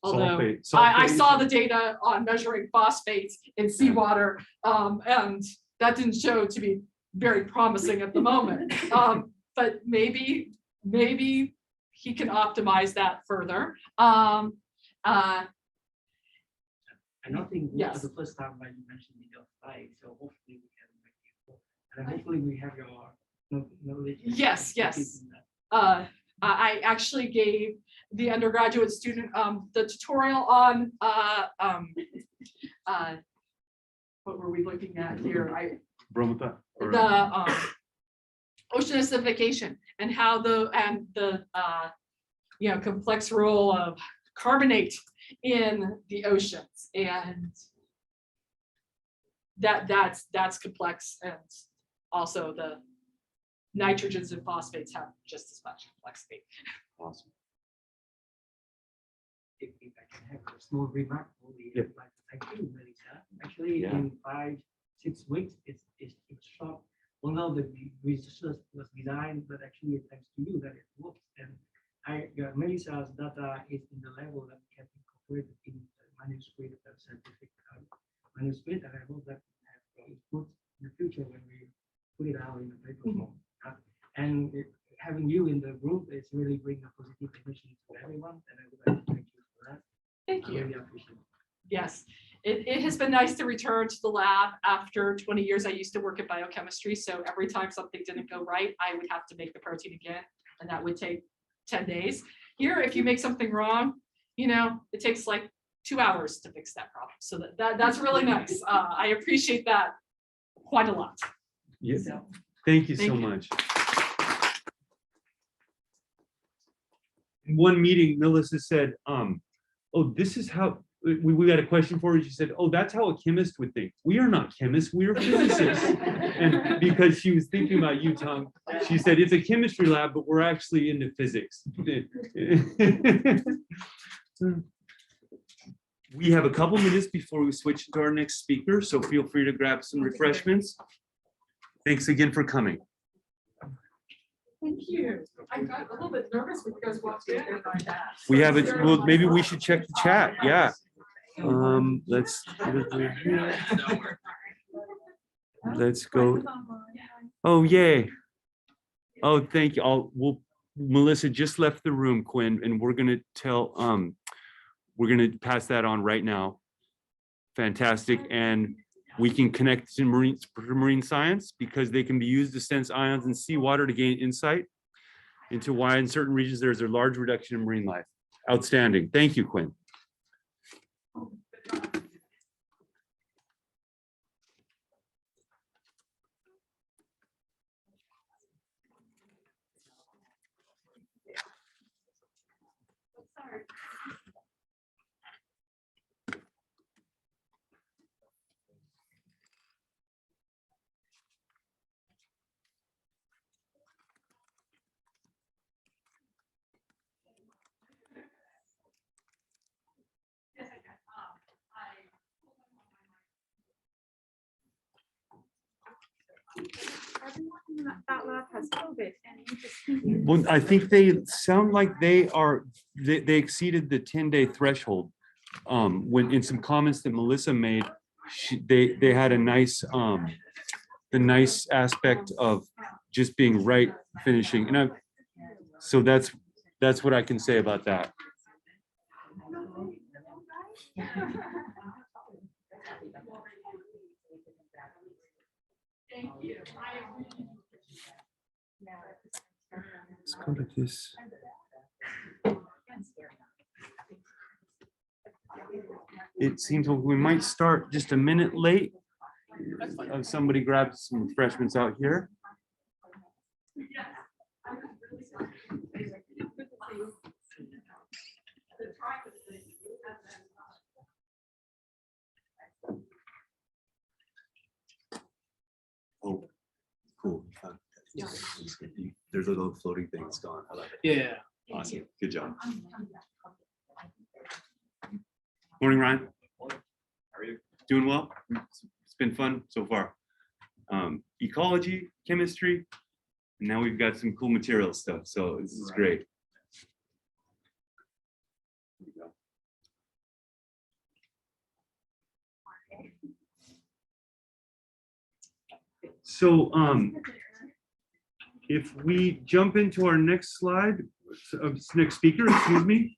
H: Although I saw the data on measuring phosphates in seawater, and that didn't show to be very promising at the moment. But maybe he can optimize that further.
G: I don't think this
H: Yes.
G: is the first time that you mentioned the slide, so hopefully we can make it. And hopefully we have your knowledge.
H: Yes. I actually gave the undergraduate student the tutorial on what were we looking at here?
A: Bromata.
H: The ocean acidification and how the complex role of carbonate in the oceans, and that's complex, and also the nitrogens and phosphates have just as much complexity.
A: Awesome.
G: If I can have a small remark, only,
A: Yeah.
G: like, thank you, Melissa. Actually,
A: Yeah.
G: in 5-6 weeks, it's short. Although the research was designed, but actually thanks to you that it works. And Melissa's data is in the level that can be incorporated in the manuscript, the scientific manuscript, and I hope that is good in the future when we put it out in the paper form. And having you in the group is really bringing a positive image to everyone, and I would like to thank you for that.
H: Thank
G: I
H: you.
G: really appreciate it.
H: Yes, it has been nice to return to the lab after 20 years. I used to work at biochemistry, so every time something didn't go right, I would have to make the protein again, and that would take 10 days. Here, if you make something wrong, you know, it takes like 2 hours to fix that problem. So that's really nice. I appreciate that quite a lot.
A: Yes.
H: So,
A: Thank you so
H: Thank you.
A: much. In one meeting, Melissa said, oh, this is how, we had a question for her. She said, oh, that's how a chemist would think. We are not chemists, we are physicists. And because she was thinking about you, Tom, she said, it's a chemistry lab, but we're actually into physics. We have a couple minutes before we switch to our next speaker, so feel free to grab some refreshments. Thanks again for coming.
H: Thank you. I got a little bit nervous when you guys walked in.
A: We have it, well, maybe we should check the chat, yeah. Let's go. Oh, yay. Oh, thank you. Melissa just left the room, Quinn, and we're gonna we're gonna pass that on right now. Fantastic, and we can connect to marine science because they can be used to sense ions in seawater to gain insight into why in certain regions there's a large reduction in marine life. Outstanding. Thank you, Quinn.
C: that lab has COVID and you just.
A: Well, I think they sound like they exceeded the 10-day threshold. When in some comments that Melissa made, they had a nice, the nice aspect of just being right finishing. And so that's what I can say about that.
E: Thank you.
A: Let's go to this. It seems like we might start just a minute late. Somebody grabbed some refreshments out here. Oh, cool. There's a little floating thing that's gone. I love it.
I: Yeah.
A: Awesome. Good job. Morning, Ryan. How are you? Doing well? It's been fun so far. Ecology, chemistry, and now we've got some cool material stuff. So this is great. There you go. So if we jump into our next slide, next speaker, excuse me,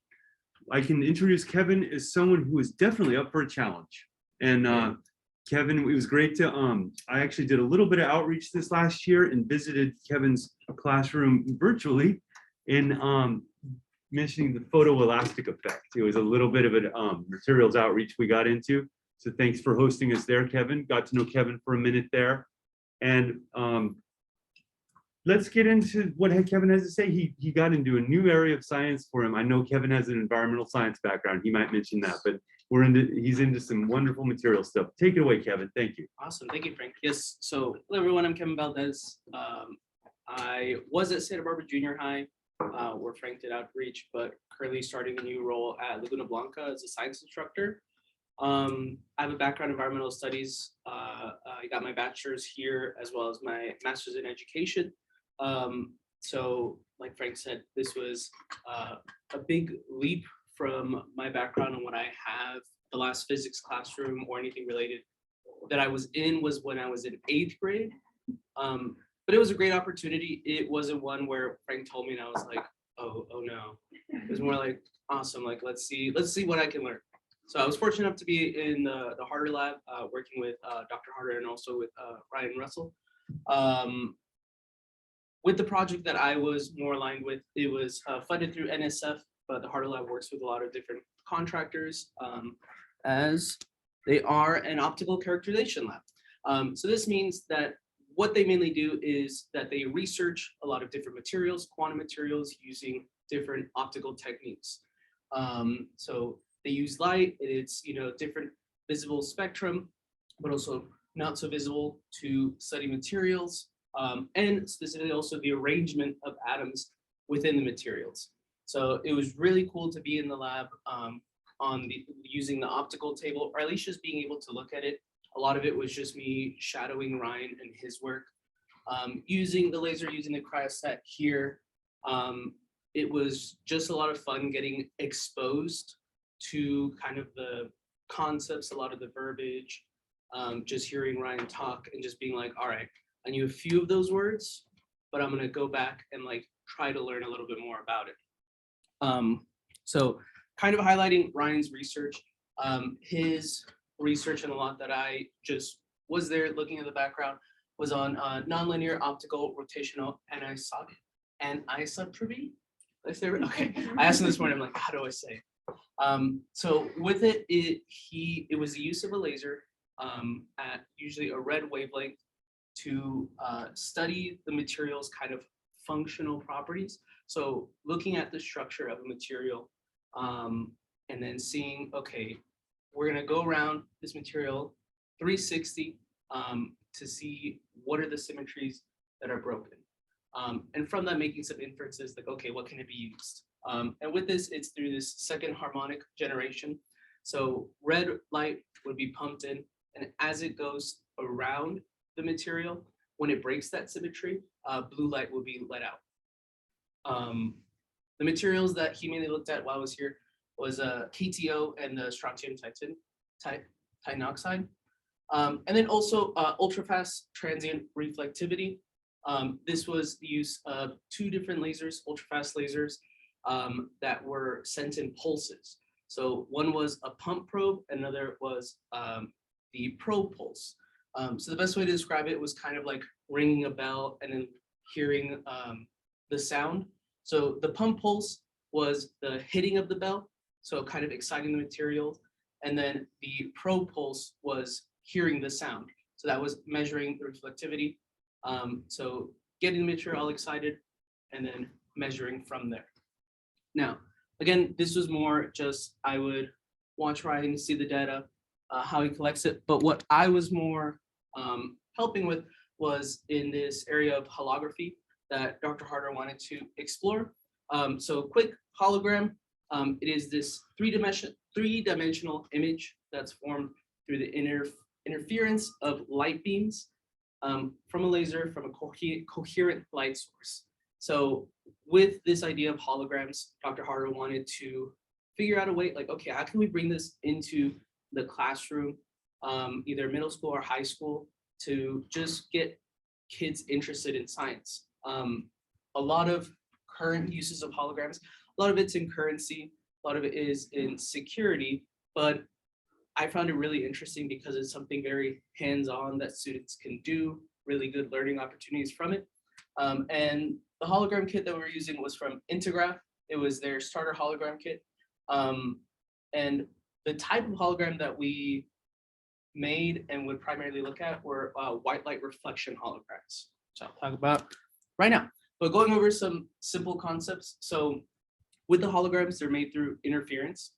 A: I can introduce Kevin as someone who is definitely up for a challenge. And Kevin, it was great to, I actually did a little bit of outreach this last year and visited Kevin's classroom virtually in mentioning the photoelastic effect. It was a little bit of a materials outreach we got into. So thanks for hosting us there, Kevin. Got to know Kevin for a minute there. And let's get into what Kevin has to say. He got into a new area of science for him. I know Kevin has an environmental science background. He might mention that, but he's into some wonderful material stuff. Take it away, Kevin. Thank you.
I: Awesome. Thank you, Frank. Yes. So hello, everyone. I'm Kevin Valdez. I was at Santa Barbara Junior High, where Frank did outreach, but currently starting a new role at Laguna Blanca as a science instructor. I have a background in environmental studies. I got my bachelor's here as well as my master's in education. So like Frank said, this was a big leap from my background and what I have. The last physics classroom or anything related that I was in was when I was in 8th grade. But it was a great opportunity. It wasn't one where Frank told me and I was like, oh no. It was more like, awesome, like let's see what I can learn. So I was fortunate enough to be in the Harder lab, working with Dr. Harder and also with Ryan Russell. With the project that I was more aligned with, it was funded through NSF, but the Harder lab works with a lot of different contractors as they are an optical characterization lab. So this means that what they mainly do is that they research a lot of different materials, quantum materials, using different optical techniques. So they use light, it's different visible spectrum, but also not so visible to study materials, and specifically also the arrangement of atoms within the materials. So it was really cool to be in the lab using the optical table, or at least just being able to look at it. A lot of it was just me shadowing Ryan and his work, using the laser, using the cryostat here. It was just a lot of fun getting exposed to kind of the concepts, a lot of the verbiage, just hearing Ryan talk and just being like, all right, I knew a few of those words, but I'm gonna go back and like try to learn a little bit more about it. So kind of highlighting Ryan's research, his research and a lot that I just was there looking at the background was on nonlinear optical rotational anisotropy. Okay, I asked him this morning, I'm like, how do I say it? So with it, it was the use of a laser at usually a red wavelength to study the material's kind of functional properties. So looking at the structure of a material and then seeing, okay, we're gonna go around this material 360 to see what are the symmetries that are broken. And from that, making some inferences like, okay, what can it be used? And with this, it's through this second harmonic generation. So red light would be pumped in, and as it goes around the material, when it breaks that symmetry, blue light will be let out. The materials that he mainly looked at while I was here was KTO and the strontium titan oxide. And then also ultrafast transient reflectivity. This was the use of 2 different lasers, ultrafast lasers, that were sent in pulses. So one was a pump probe, another was the probe pulse. So the best way to describe it was kind of like ringing a bell and then hearing the sound. So the pump pulse was the hitting of the bell, so kind of exciting the material. And then the probe pulse was hearing the sound. So that was measuring the reflectivity. So getting the material all excited and then measuring from there. Now, again, this was more just, I would watch writing, see the data, how he collects it. But what I was more helping with was in this area of holography that Dr. Harder wanted to explore. So quick hologram, it is this three-dimensional image that's formed through the interference of light beams from a laser from a coherent light source. So with this idea of holograms, Dr. Harder wanted to figure out a way, like, okay, how can we bring this into the classroom, either middle school or high school, to just get kids interested in science. A lot of current uses of holograms, a lot of it's in currency, a lot of it is in security, but I found it really interesting because it's something very hands-on that students can do, really good learning opportunities from it. And the hologram kit that we were using was from Integraph. It was their starter hologram kit. And the type of hologram that we made and would primarily look at were white light reflection holograms, which I'll talk about right now. But going over some simple concepts. So with the holograms, they're made through interference,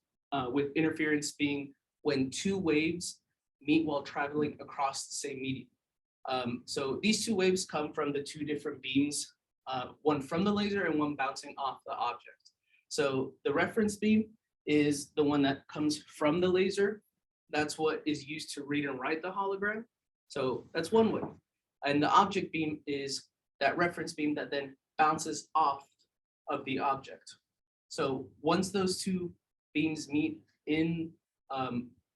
I: with interference being when 2 waves meet while traveling across the same medium. So these 2 waves come from the 2 different beams, one from the laser and one bouncing off the object. So the reference beam is the one that comes from the laser. That's what is used to read and write the hologram. So that's one way. And the object beam is that reference beam that then bounces off of the object. So once those 2 beams meet in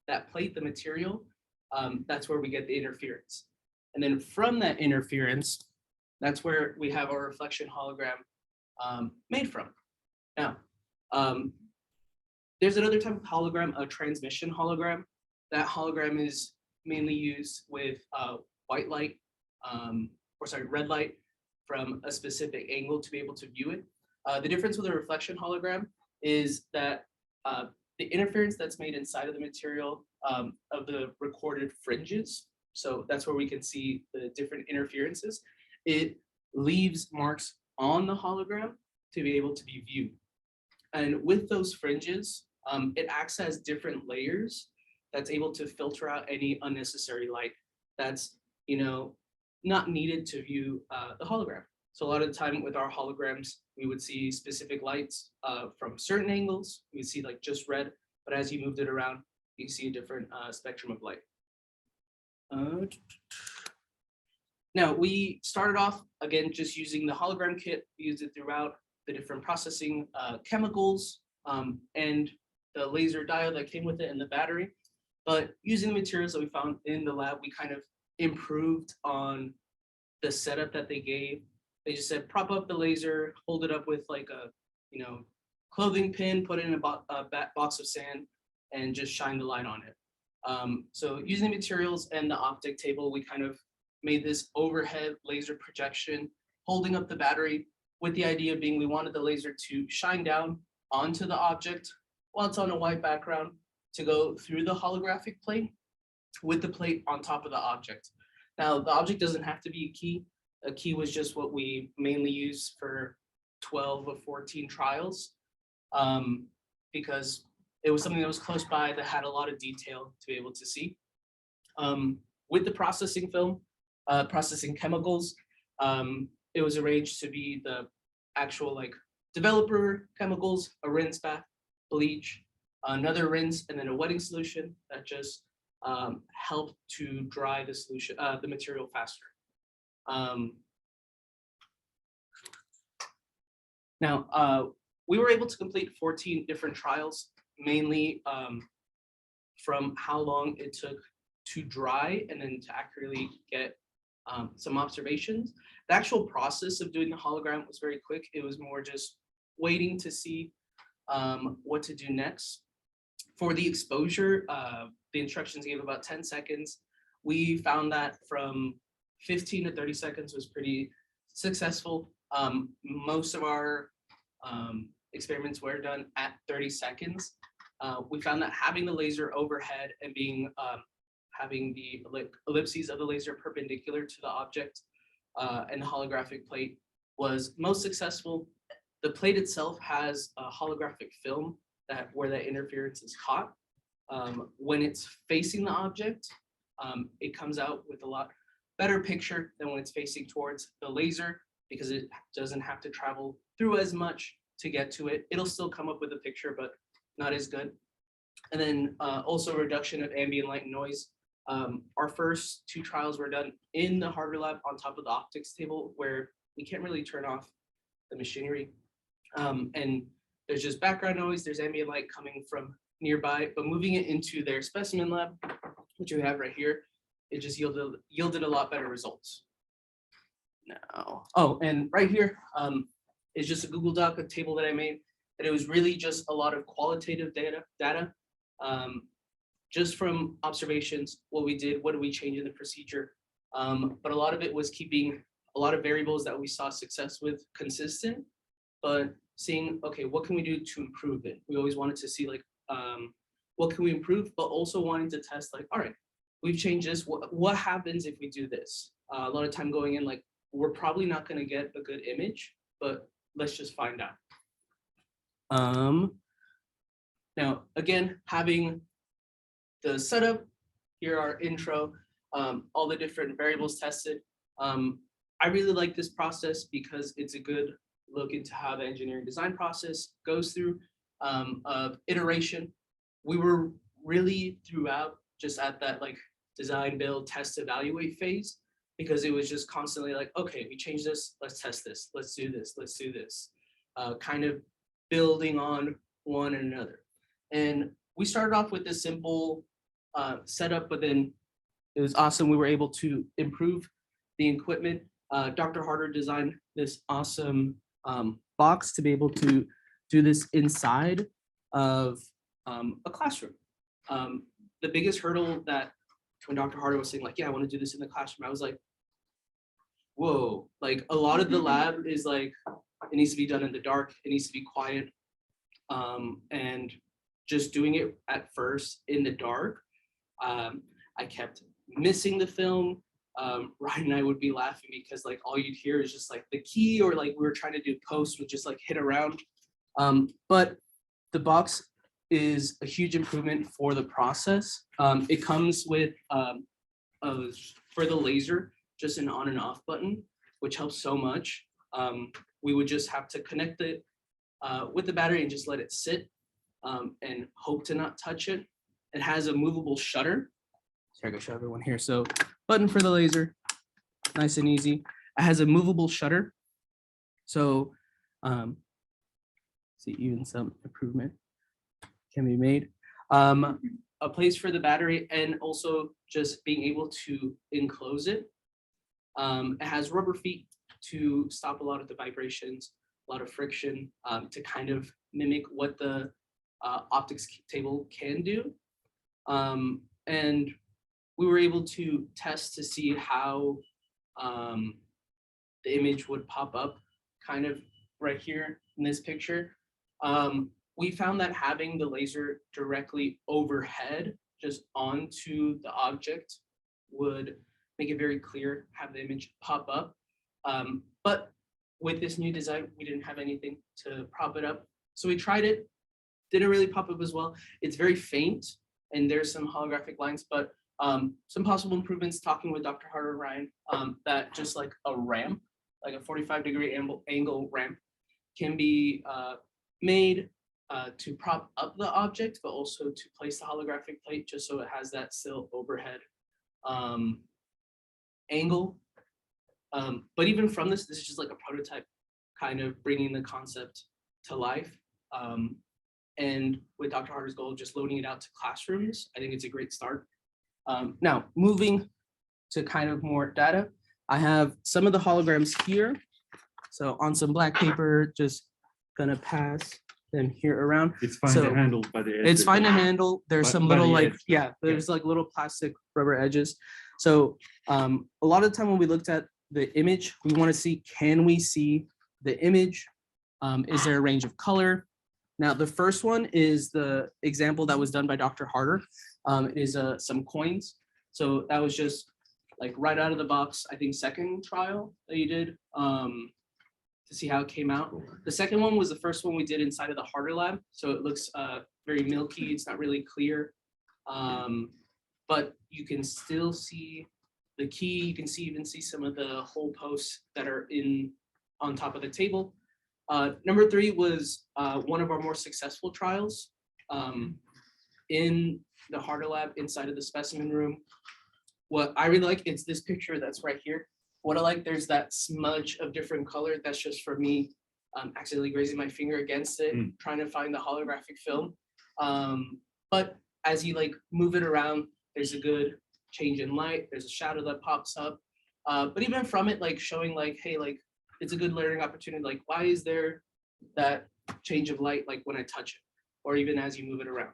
I: that plate, the material, that's where we get the interference. And then from that interference, that's where we have our reflection hologram made from. Now, there's another type of hologram, a transmission hologram. That hologram is mainly used with white light, red light from a specific angle to be able to view it. The difference with a reflection hologram is that the interference that's made inside of the material of the recorded fringes, so that's where we can see the different interferences, it leaves marks on the hologram to be able to be viewed. And with those fringes, it acts as different layers that's able to filter out any unnecessary light that's, not needed to view the hologram. So a lot of the time with our holograms, we would see specific lights from certain angles. We would see like just red, but as you moved it around, you see a different spectrum of light. Now we started off again just using the hologram kit. We used it throughout the different processing chemicals and the laser diode that came with it and the battery. But using the materials that we found in the lab, we kind of improved on the setup that they gave. They just said, prop up the laser, hold it up with like a, clothing pin, put it in a box of sand, and just shine the light on it. So using the materials and the optic table, we kind of made this overhead laser projection, holding up the battery with the idea being we wanted the laser to shine down onto the object while it's on a white background to go through the holographic plate with the plate on top of the object. Now, the object doesn't have to be a key. A key was just what we mainly use for 12 of 14 trials because it was something that was close by that had a lot of detail to be able to see. With the processing film, processing chemicals, it was arranged to be the actual developer chemicals, a rinse bath, bleach, another rinse, and then a wetting solution that just helped to dry the solution, the material faster. Now, we were able to complete 14 different trials, mainly from how long it took to dry and then to accurately get some observations. The actual process of doing the hologram was very quick. It was more just waiting to see what to do next. For the exposure, the instructions gave about 10 seconds. We found that from 15 to 30 seconds was pretty successful. Most of our experiments were done at 30 seconds. We found that having the laser overhead and being having the ellipses of the laser perpendicular to the object and the holographic plate was most successful. The plate itself has a holographic film where that interference is caught. When it's facing the object, it comes out with a lot better picture than when it's facing towards the laser, because it doesn't have to travel through as much to get to it. It'll still come up with a picture, but not as good. And then also reduction of ambient light and noise. Our first 2 trials were done in the hardware lab on top of the optics table, where we can't really turn off the machinery. And there's just background noise, there's ambient light coming from nearby, but moving it into their specimen lab, which we have right here, it just yielded a lot better results. Now, oh, and right here is just a Google Doc, a table that I made, and it was really just a lot of qualitative data, just from observations, what we did, what did we change in the procedure. But a lot of it was keeping a lot of variables that we saw success with consistent, but seeing, okay, what can we do to improve it? We always wanted to see like, what can we improve, but also wanting to test like, all right, we've changed this, what happens if we do this? A lot of time going in like, we're probably not gonna get a good image, but let's just find out. Now, again, having the setup, here our intro, all the different variables tested. I really like this process because it's a good look into how the engineering design process goes through of iteration. We were really throughout just at that like design, build, test, evaluate phase, because it was just constantly like, okay, we changed this, let's test this, let's do this, let's do this, kind of building on one another. And we started off with this simple setup, but then it was awesome. We were able to improve the equipment. Dr. Harder designed this awesome box to be able to do this inside of a classroom. The biggest hurdle that when Dr. Harder was saying like, yeah, I want to do this in the classroom, I was like, whoa, like a lot of the lab is like, it needs to be done in the dark, it needs to be quiet. And just doing it at first in the dark, I kept missing the film. Ryan and I would be laughing because like all you'd hear is just like the key, or like we were trying to do post would just like hit around. But the box is a huge improvement for the process. It comes with for the laser, just an on and off button, which helps so much. We would just have to connect it with the battery and just let it sit and hope to not touch it. It has a movable shutter. So I can show everyone here. So button for the laser, nice and easy. It has a movable shutter. So see, even some improvement can be made. A place for the battery, and also just being able to enclose it. It has rubber feet to stop a lot of the vibrations, a lot of friction, to kind of mimic what the optics table can do. And we were able to test to see how the image would pop up kind of right here in this picture. We found that having the laser directly overhead, just onto the object, would make it very clear, have the image pop up. But with this new design, we didn't have anything to prop it up. So we tried it, didn't really pop up as well. It's very faint, and there's some holographic lines, but some possible improvements, talking with Dr. Harder Ryan, that just like a ramp, like a 45-degree angle ramp, can be made to prop up the object, but also to place the holographic plate, just so it has that still overhead angle. But even from this is just like a prototype, kind of bringing the concept to life. And with Dr. Harder's goal of just loading it out to classrooms, I think it's a great start. Now, moving to kind of more data, I have some of the holograms here. So on some black paper, just gonna pass them here around.
A: It's fine
I: So
A: to handle by the edges.
I: it's fine to handle. There's
A: By-
I: some
A: by
I: little
A: the
I: like,
A: edge.
I: yeah, there's like little plastic rubber edges. So a lot of the time when we looked at the image, we want to see, can we see the image? Is there a range of color? Now, the first one is the example that was done by Dr. Harder. It is some coins. So that was just like right out of the box, I think second trial that you did to see how it came out. The second one was the first one we did inside of the Harder lab. So it looks very milky. It's not really clear. But you can still see the key. You can even see some of the hole posts that are on top of the table. Number 3 was one of our more successful trials in the Harder lab inside of the specimen room. What I really like is this picture that's right here. What I like, there's that smudge of different color. That's just for me accidentally grazing my finger against it, trying to find the holographic film. But as you like move it around, there's a good change in light. There's a shadow that pops up. But even from it, like showing like, hey, like it's a good learning opportunity. Like, why is there that change of light like when I touch it, or even as you move it around?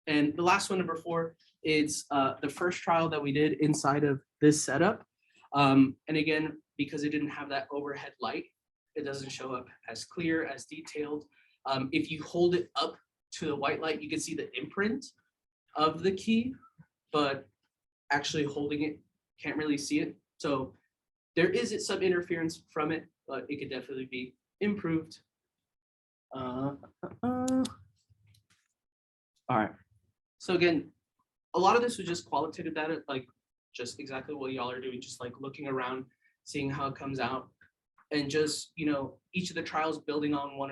I: And the last one, number 4, is the first trial that we did inside of this setup. And again, because it didn't have that overhead light, it doesn't show up as clear, as detailed. If you hold it up to the white light, you can see the imprint of the key, but actually holding it, can't really see it. So there is some interference from it, but it could definitely be improved. All right. So again, a lot of this was just qualitative data, like just exactly what y'all are doing, just like looking around, seeing how it comes out, and just, you know, each of the trials building on one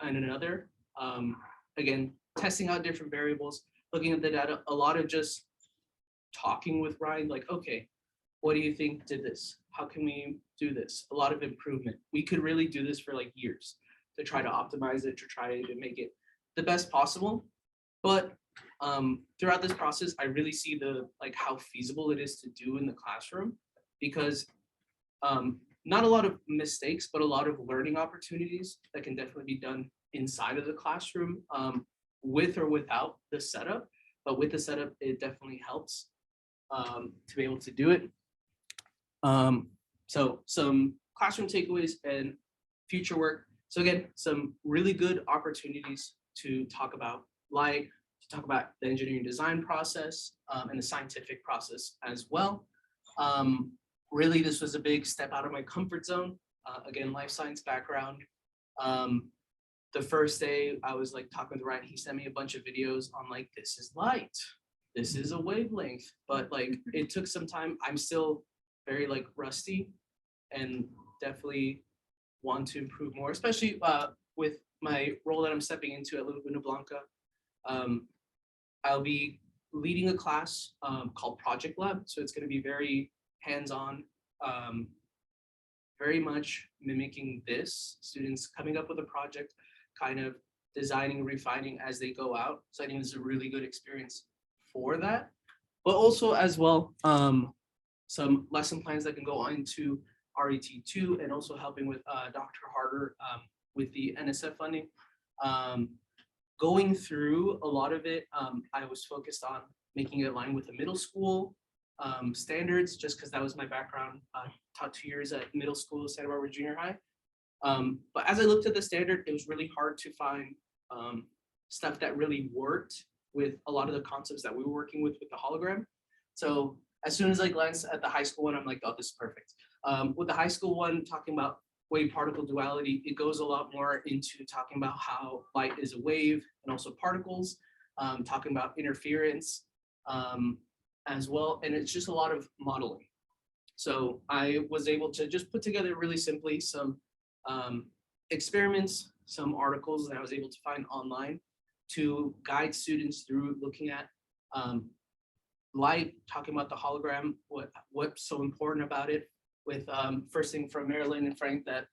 I: and another. Again, testing out different variables, looking at the data, a lot of just talking with Ryan, like, okay, what do you think did this? How can we do this? A lot of improvement. We could really do this for like years to try to optimize it, to try to make it the best possible. But throughout this process, I really see how feasible it is to do in the classroom, because not a lot of mistakes, but a lot of learning opportunities that can definitely be done inside of the classroom, with or without the setup. But with the setup, it definitely helps to be able to do it. So some classroom takeaways and future work. So again, some really good opportunities to talk about light, to talk about the engineering design process, and the scientific process as well. Really, this was a big step out of my comfort zone. Again, life science background. The first day I was like talking with Ryan, he sent me a bunch of videos on like, this is light, this is a wavelength, but like it took some time. I'm still very like rusty and definitely want to improve more, especially with my role that I'm stepping into at Luna Blanca. I'll be leading a class called Project Lab. So it's going to be very hands-on, very much mimicking this, students coming up with a project, kind of designing, refining as they go out. So I think it's a really good experience for that. But also as well, some lesson plans that can go into RET2, and also helping with Dr. Harder with the NSF funding. Going through a lot of it, I was focused on making it align with the middle school standards, just because that was my background. I taught 2 years at middle school, Santa Barbara Junior High. But as I looked at the standard, it was really hard to find stuff that really worked with a lot of the concepts that we were working with the hologram. So as soon as I glanced at the high school one, I'm like, oh, this is perfect. With the high school one, talking about wave particle duality, it goes a lot more into talking about how light is a wave and also particles, talking about interference as well. And it's just a lot of modeling. So I was able to just put together really simply some experiments, some articles that I was able to find online to guide students through looking at light, talking about the hologram, what's so important about it. With first thing from Marilyn and Frank, that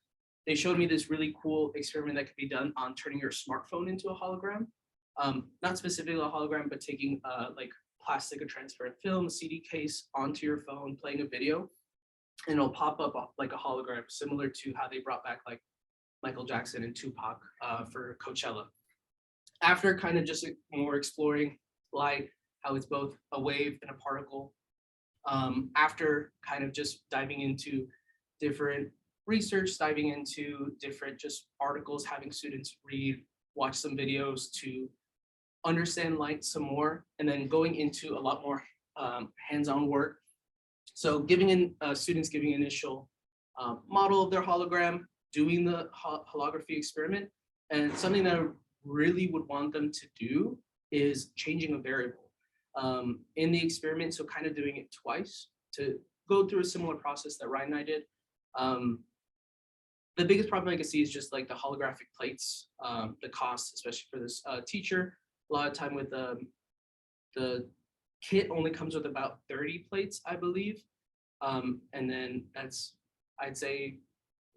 I: they showed me this really cool experiment that could be done on turning your smartphone into a hologram. Not specifically a hologram, but taking like plastic or transparent film, a CD case onto your phone, playing a video, and it'll pop up like a hologram, similar to how they brought back like Michael Jackson and Tupac for Coachella. After kind of just more exploring light, how it's both a wave and a particle, after kind of just diving into different research, diving into different just articles, having students read, watch some videos to understand light some more, and then going into a lot more hands-on work. So students giving initial model of their hologram, doing the holography experiment, and something that I really would want them to do is changing a variable in the experiment. So kind of doing it twice to go through a similar process that Ryan and I did. The biggest problem I can see is just like the holographic plates, the cost, especially for this teacher. A lot of time with the kit only comes with about 30 plates, I believe. And then that's, I'd say,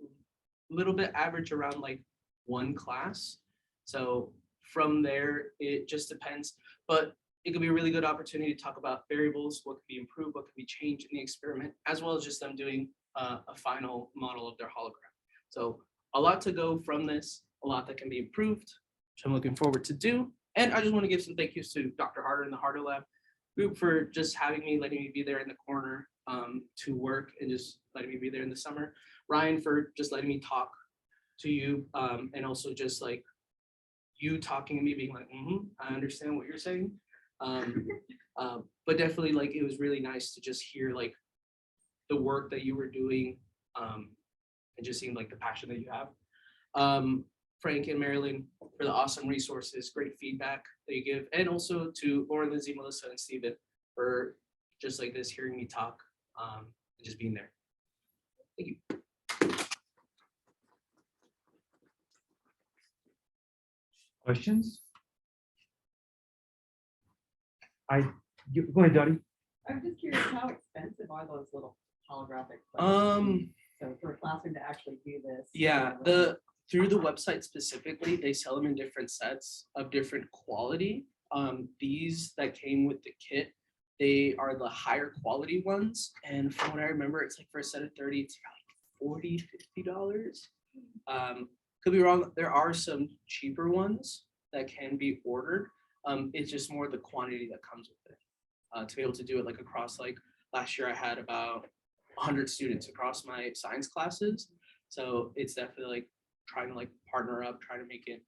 I: a little bit average around like one class. So from there, it just depends. But it could be a really good opportunity to talk about variables, what could be improved, what could be changed in the experiment, as well as just them doing a final model of their hologram. So a lot to go from this, a lot that can be improved, which I'm looking forward to do. And I just want to give some thank yous to Dr. Harder and the Harder Lab group for just having me, letting me be there in the corner to work, and just letting me be there in the summer. Ryan for just letting me talk to you, and also just like you talking to me, being like, I understand what you're saying. But definitely, like, it was really nice to just hear like the work that you were doing, and just seeing like the passion that you have. Frank and Marilyn for the awesome resources, great feedback that you give, and also to Lauren, Lindsay, Melissa, and Steven for just like this, hearing me talk, and just being there. Thank you.
A: Questions? Go ahead, Dottie.
C: I'm just curious, how expensive are those little holographic plates? So for a classroom to actually do this.
I: Yeah, through the website specifically, they sell them in different sets of different quality. These that came with the kit, they are the higher quality ones. And from what I remember, it's like for a set of 30, it's like $40, $50. Could be wrong. There are some cheaper ones that can be ordered. It's just more the quantity that comes with it. To be able to do it like across, like last year I had about 100 students across my science classes. So it's definitely like trying to like partner up, trying to make it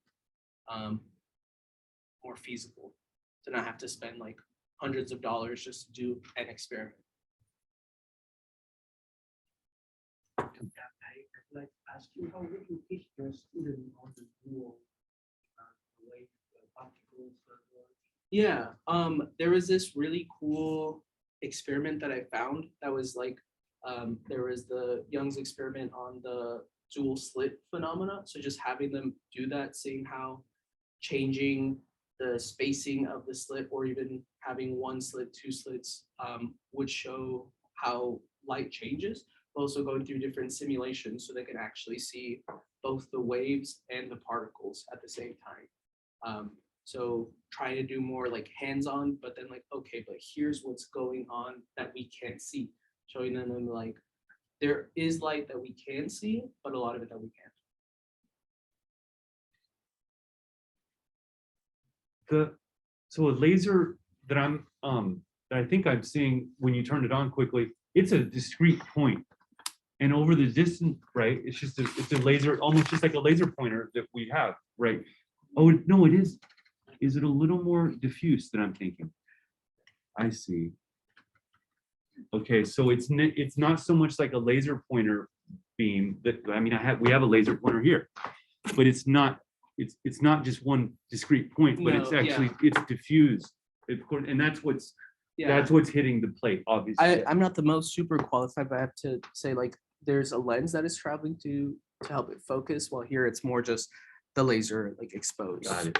I: more feasible, to not have to spend like hundreds of dollars just to do an experiment.
G: I'd like to ask you, how would you teach your student on the dual wave particles?
I: Yeah, there was this really cool experiment that I found that was like, there was the Young's experiment on the dual slit phenomena. So just having them do that, seeing how changing the spacing of the slit, or even having one slit, two slits, would show how light changes. Also going through different simulations so they can actually see both the waves and the particles at the same time. So trying to do more like hands-on, but then like, okay, but here's what's going on that we can't see. Showing them like, there is light that we can see, but a lot of it that we can't.
A: So a laser that that I think I'm seeing when you turn it on quickly, it's a discrete point. And over the distance, right, it's a laser, almost just like a laser pointer that we have, right? Oh, no, it is. Is it a little more diffuse than I'm thinking? I see. Okay, so it's not so much like a laser pointer beam that, I mean, we have a laser pointer here, but it's not just one discrete point, but it's
I: No,
A: actually, it's diffused. And that's what's hitting the plate, obviously.
I: I'm not the most super qualified, but I have to say, like, there's a lens that is traveling to help it focus, while here it's more just the laser like exposed.
A: Got it.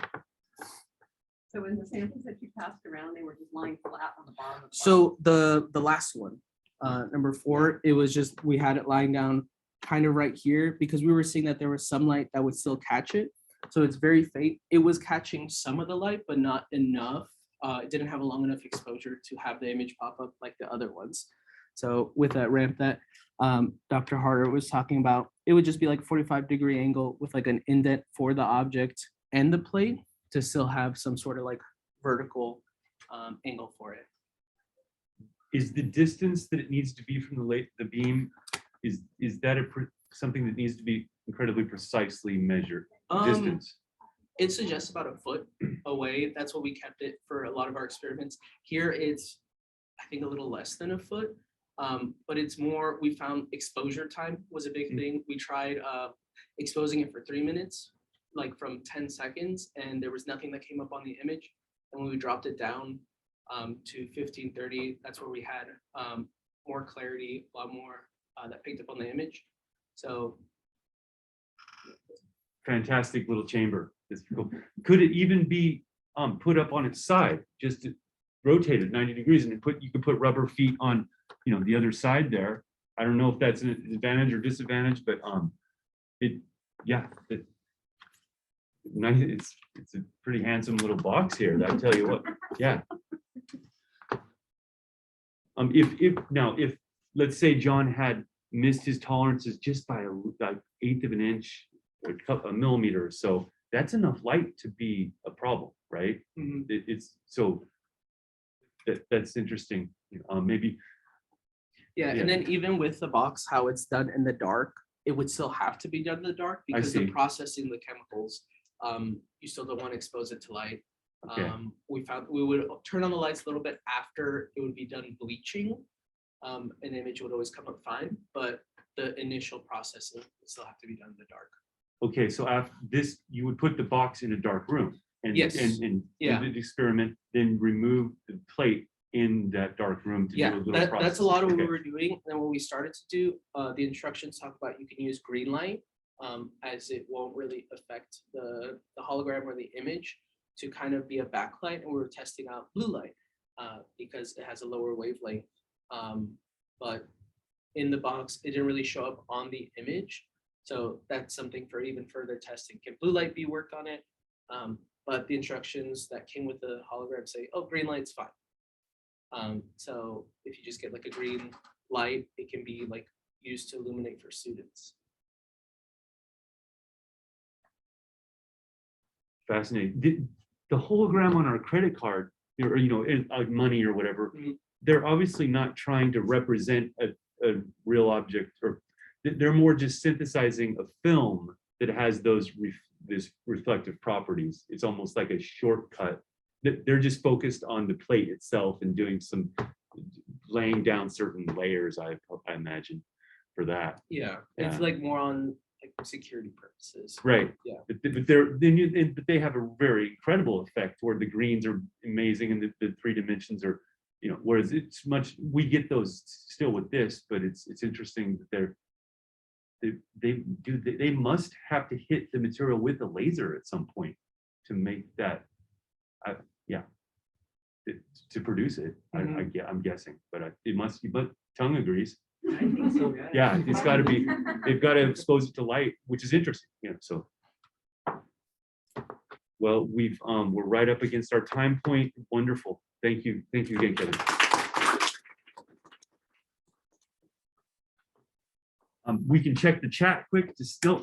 C: So in the samples that you passed around, they were just lying flat on the bottom of the.
I: So the last one, number 4, it was just, we had it lying down kind of right here because we were seeing that there was some light that would still catch it. So it's very faint. It was catching some of the light, but not enough. It didn't have a long enough exposure to have the image pop up like the other ones. So with that ramp that Dr. Harder was talking about, it would just be like 45-degree angle with like an indent for the object and the plate to still have some sort of like vertical angle for it.
A: Is the distance that it needs to be from the beam, is that something that needs to be incredibly precisely measured? Distance?
I: It suggests about a foot away. That's what we kept it for a lot of our experiments. Here it's, I think, a little less than a foot, but it's more, we found exposure time was a big thing. We tried exposing it for 3 minutes, like from 10 seconds, and there was nothing that came up on the image. And when we dropped it down to 15, 30, that's where we had more clarity, a lot more that picked up on the image. So
A: Fantastic little chamber. It's cool. Could it even be put up on its side, just rotated 90 degrees, and you could put rubber feet on, the other side there? I don't know if that's an advantage or disadvantage, but it's a pretty handsome little box here. I tell you what, yeah. If let's say John had missed his tolerances just by an eighth of an inch, or a millimeter or so, that's enough light to be a problem, right? It's so that's interesting. Maybe.
I: Yeah, and then even with the box, how it's done in the dark, it would still have to be done in the dark because the processing the chemicals, you still don't want to expose it to light.
A: Okay.
I: We found we would turn on the lights a little bit after it would be done bleaching. An image would always come up fine, but the initial processing would still have to be done in the dark.
A: Okay, so after this, you would put the box in a dark room and
I: Yes.
A: and
I: Yeah.
A: do the experiment, then remove the plate in that dark room to do a
I: Yeah,
A: little
I: that's
A: process.
I: a lot of what we
A: Okay.
I: were doing. And when we started to do, the instructions talk about you can use green light, as it won't really affect the hologram or the image, to kind of be a backlight. And we were testing out blue light because it has a lower wavelength. But in the box, it didn't really show up on the image. So that's something for even further testing. Can blue light be worked on it? But the instructions that came with the hologram say, oh, green light's fine. So if you just get like a green light, it can be like used to illuminate for students.
A: Fascinating. The hologram on our credit card, or money or whatever,
I: Mhm.
A: they're obviously not trying to represent a real object, or they're more just synthesizing a film that has this reflective properties. It's almost like a shortcut. They're just focused on the plate itself and doing laying down certain layers, I imagine, for that.
I: Yeah,
A: Yeah.
I: it's like more on like security purposes.
A: Right.
I: Yeah.
A: But they have a very incredible effect where the greens are amazing and the 3 dimensions are, whereas it's we get those still with this, but it's interesting that they must have to hit the material with a laser at some point to make that, to produce it. I'm guessing, but it must be, but Tongue agrees.
G: I think so.
A: Yeah, it's got to be, they've got to expose it to light, which is interesting, so. Well, we're right up against our time point. Wonderful. Thank you again, Kevin. We can check the chat quick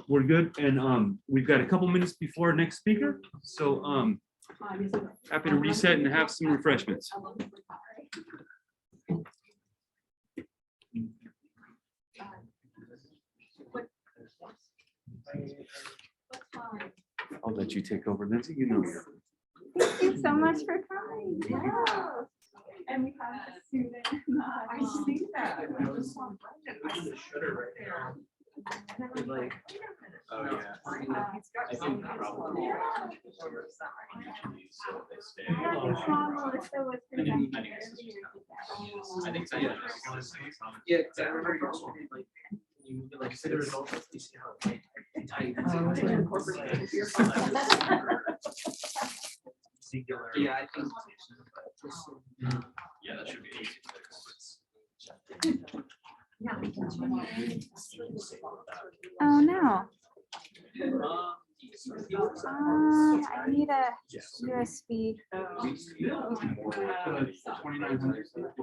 A: we're good. And we've got a couple minutes before our next speaker. So happy to reset and have some refreshments. I'll let you take over, Lindsay.
J: Thank you so much for coming. Wow. And we have a student.
F: I see that.
I: Oh, yeah.
F: I think probably.
I: I think so, yeah. Yeah, because I remember you told me, like, you move it, like, consider it all, you see how tight.
G: singular.
I: Yeah, I think.
A: Yeah, that should be easy.
J: Oh, no.
I: Um,
J: I need a USB.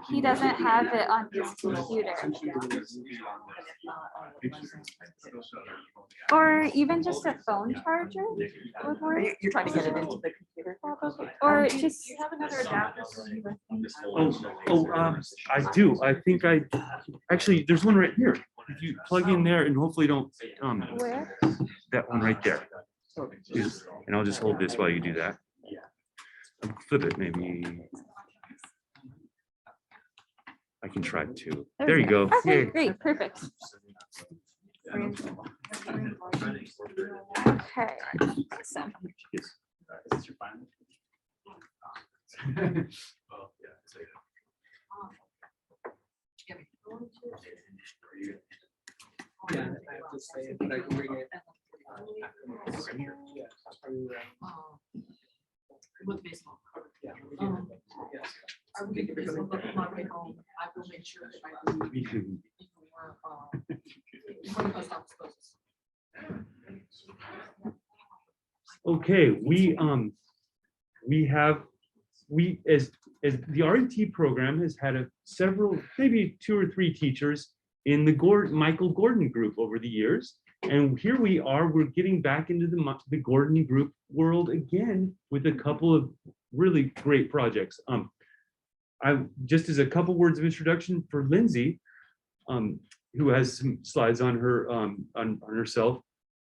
J: He doesn't have it on his computer. Or even just a phone charger would work.
E: You're trying to get it into the computer?
J: Or just,
C: You have another adapter.
A: I do. I think actually, there's one right here. If you plug in there and hopefully don't,
J: where?
A: that one right there. And I'll just hold this while you do that. Flip it, maybe. I can try to. There you go.
J: Okay,
A: Yay.
J: great, perfect. Okay, awesome.
I: Yeah, I have to say it, but I can bring it.
E: With baseball.
I: Yeah.
E: I will get the baseball, but on my way home, I will make sure that I leave before the post office closes.
A: Okay, as the RET program has had several, maybe 2 or 3 teachers in the Michael Gordon group over the years. And here we are, we're getting back into the Gordon group world again with a couple of really great projects. I just as a couple words of introduction for Lindsay, who has some slides on her on herself.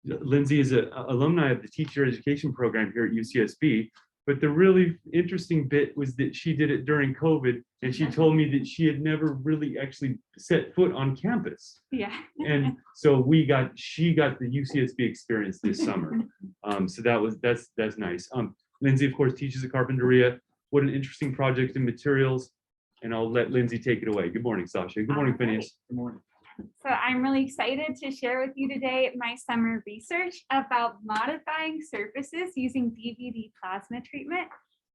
A: Lindsay is an alumni of the teacher education program here at UCSB. But the really interesting bit was that she did it during COVID, and she told me that she had never really actually set foot on campus.
J: Yeah.
A: And so she got the UCSB experience this summer. So that's nice. Lindsay, of course, teaches at Carpinteria. What an interesting project and materials. And I'll let Lindsay take it away. Good morning, Sasha. Good morning, Phineas. Good morning.
J: So I'm really excited to share with you today my summer research about modifying surfaces using DVD plasma treatment.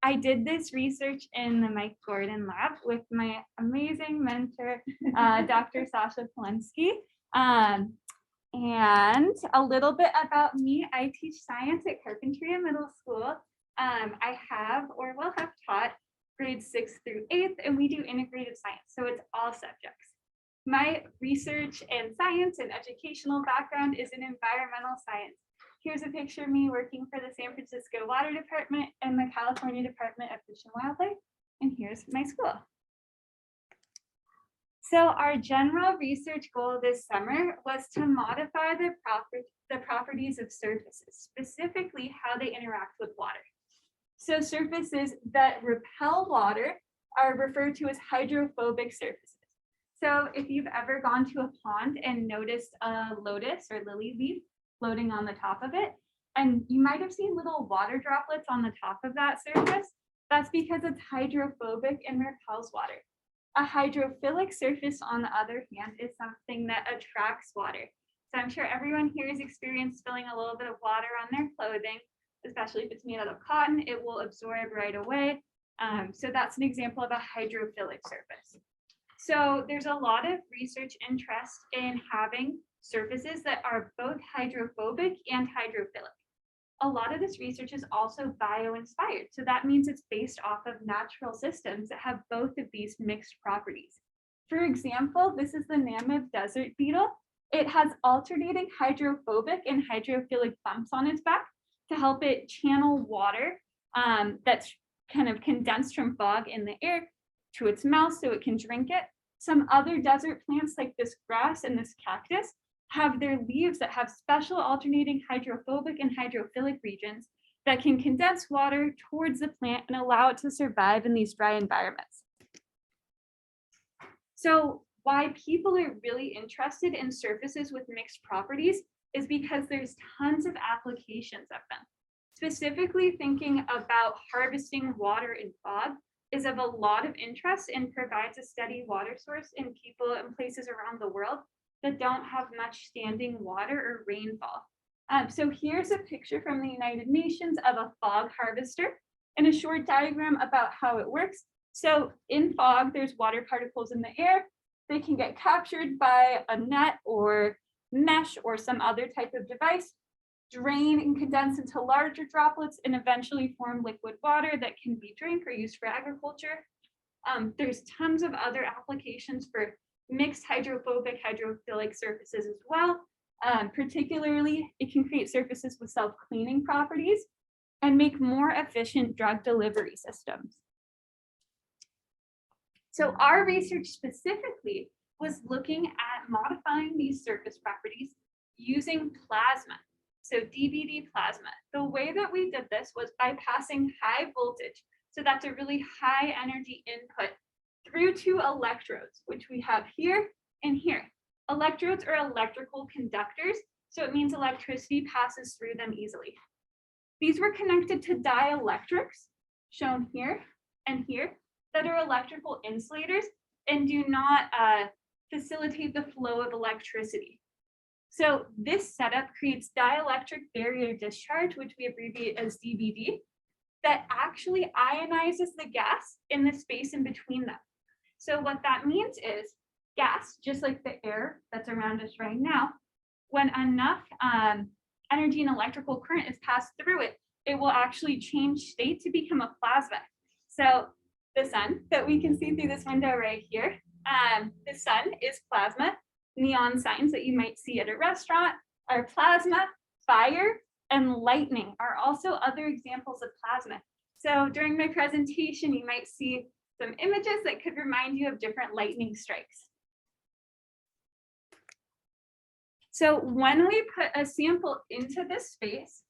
J: I did this research in the Mike Gordon lab with my amazing mentor, Dr. Sasha Polensky. And a little bit about me, I teach science at Carpinteria Middle School. I have or will have taught grades 6th through 8th, and we do integrated science, so it's all subjects. My research and science and educational background is in environmental science. Here's a picture of me working for the San Francisco Water Department and the California Department of Fish and Wildlife. And here's my school. So our general research goal this summer was to modify the properties of surfaces, specifically how they interact with water. So surfaces that repel water are referred to as hydrophobic surfaces. So if you've ever gone to a pond and noticed a lotus or lily leaf floating on the top of it, and you might have seen little water droplets on the top of that surface, that's because it's hydrophobic and repels water. A hydrophilic surface, on the other hand, is something that attracts water. So I'm sure everyone here has experienced spilling a little bit of water on their clothing, especially if it's made out of cotton, it will absorb right away. So that's an example of a hydrophilic surface. So there's a lot of research interest in having surfaces that are both hydrophobic and hydrophilic. A lot of this research is also bio-inspired. So that means it's based off of natural systems that have both of these mixed properties. For example, this is the mammoth desert beetle. It has alternating hydrophobic and hydrophilic bumps on its back to help it channel water that's kind of condensed from fog in the air to its mouth so it can drink it. Some other desert plants like this grass and this cactus have their leaves that have special alternating hydrophobic and hydrophilic regions that can condense water towards the plant and allow it to survive in these dry environments. So why people are really interested in surfaces with mixed properties is because there's tons of applications of them. Specifically thinking about harvesting water in fog is of a lot of interest and provides a steady water source in people and places around the world that don't have much standing water or rainfall. So here's a picture from the United Nations of a fog harvester. and a short diagram about how it works. So in fog, there's water particles in the air. They can get captured by a net or mesh or some other type of device, drain and condense into larger droplets, and eventually form liquid water that can be drank or used for agriculture. There's tons of other applications for mixed hydrophobic, hydrophilic surfaces as well. Particularly, it can create surfaces with self-cleaning properties and make more efficient drug delivery systems. So our research specifically was looking at modifying these surface properties using plasma. So DBD plasma. The way that we did this was by passing high voltage. So that's a really high energy input through two electrodes, which we have here and here. Electrodes are electrical conductors, so it means electricity passes through them easily. These were connected to dielectrics, shown here and here, that are electrical insulators and do not facilitate the flow of electricity. So this setup creates dielectric barrier discharge, which we abbreviate as DBD, that actually ionizes the gas in the space in between them. So what that means is gas, just like the air that's around us right now, when enough energy and electrical current is passed through it, it will actually change state to become a plasma. So the sun that we can see through this window right here, the sun is plasma. Neon signs that you might see at a restaurant are plasma. Fire and lightning are also other examples of plasma. So during my presentation, you might see some images that could remind you of different lightning strikes. So when we put a sample into this space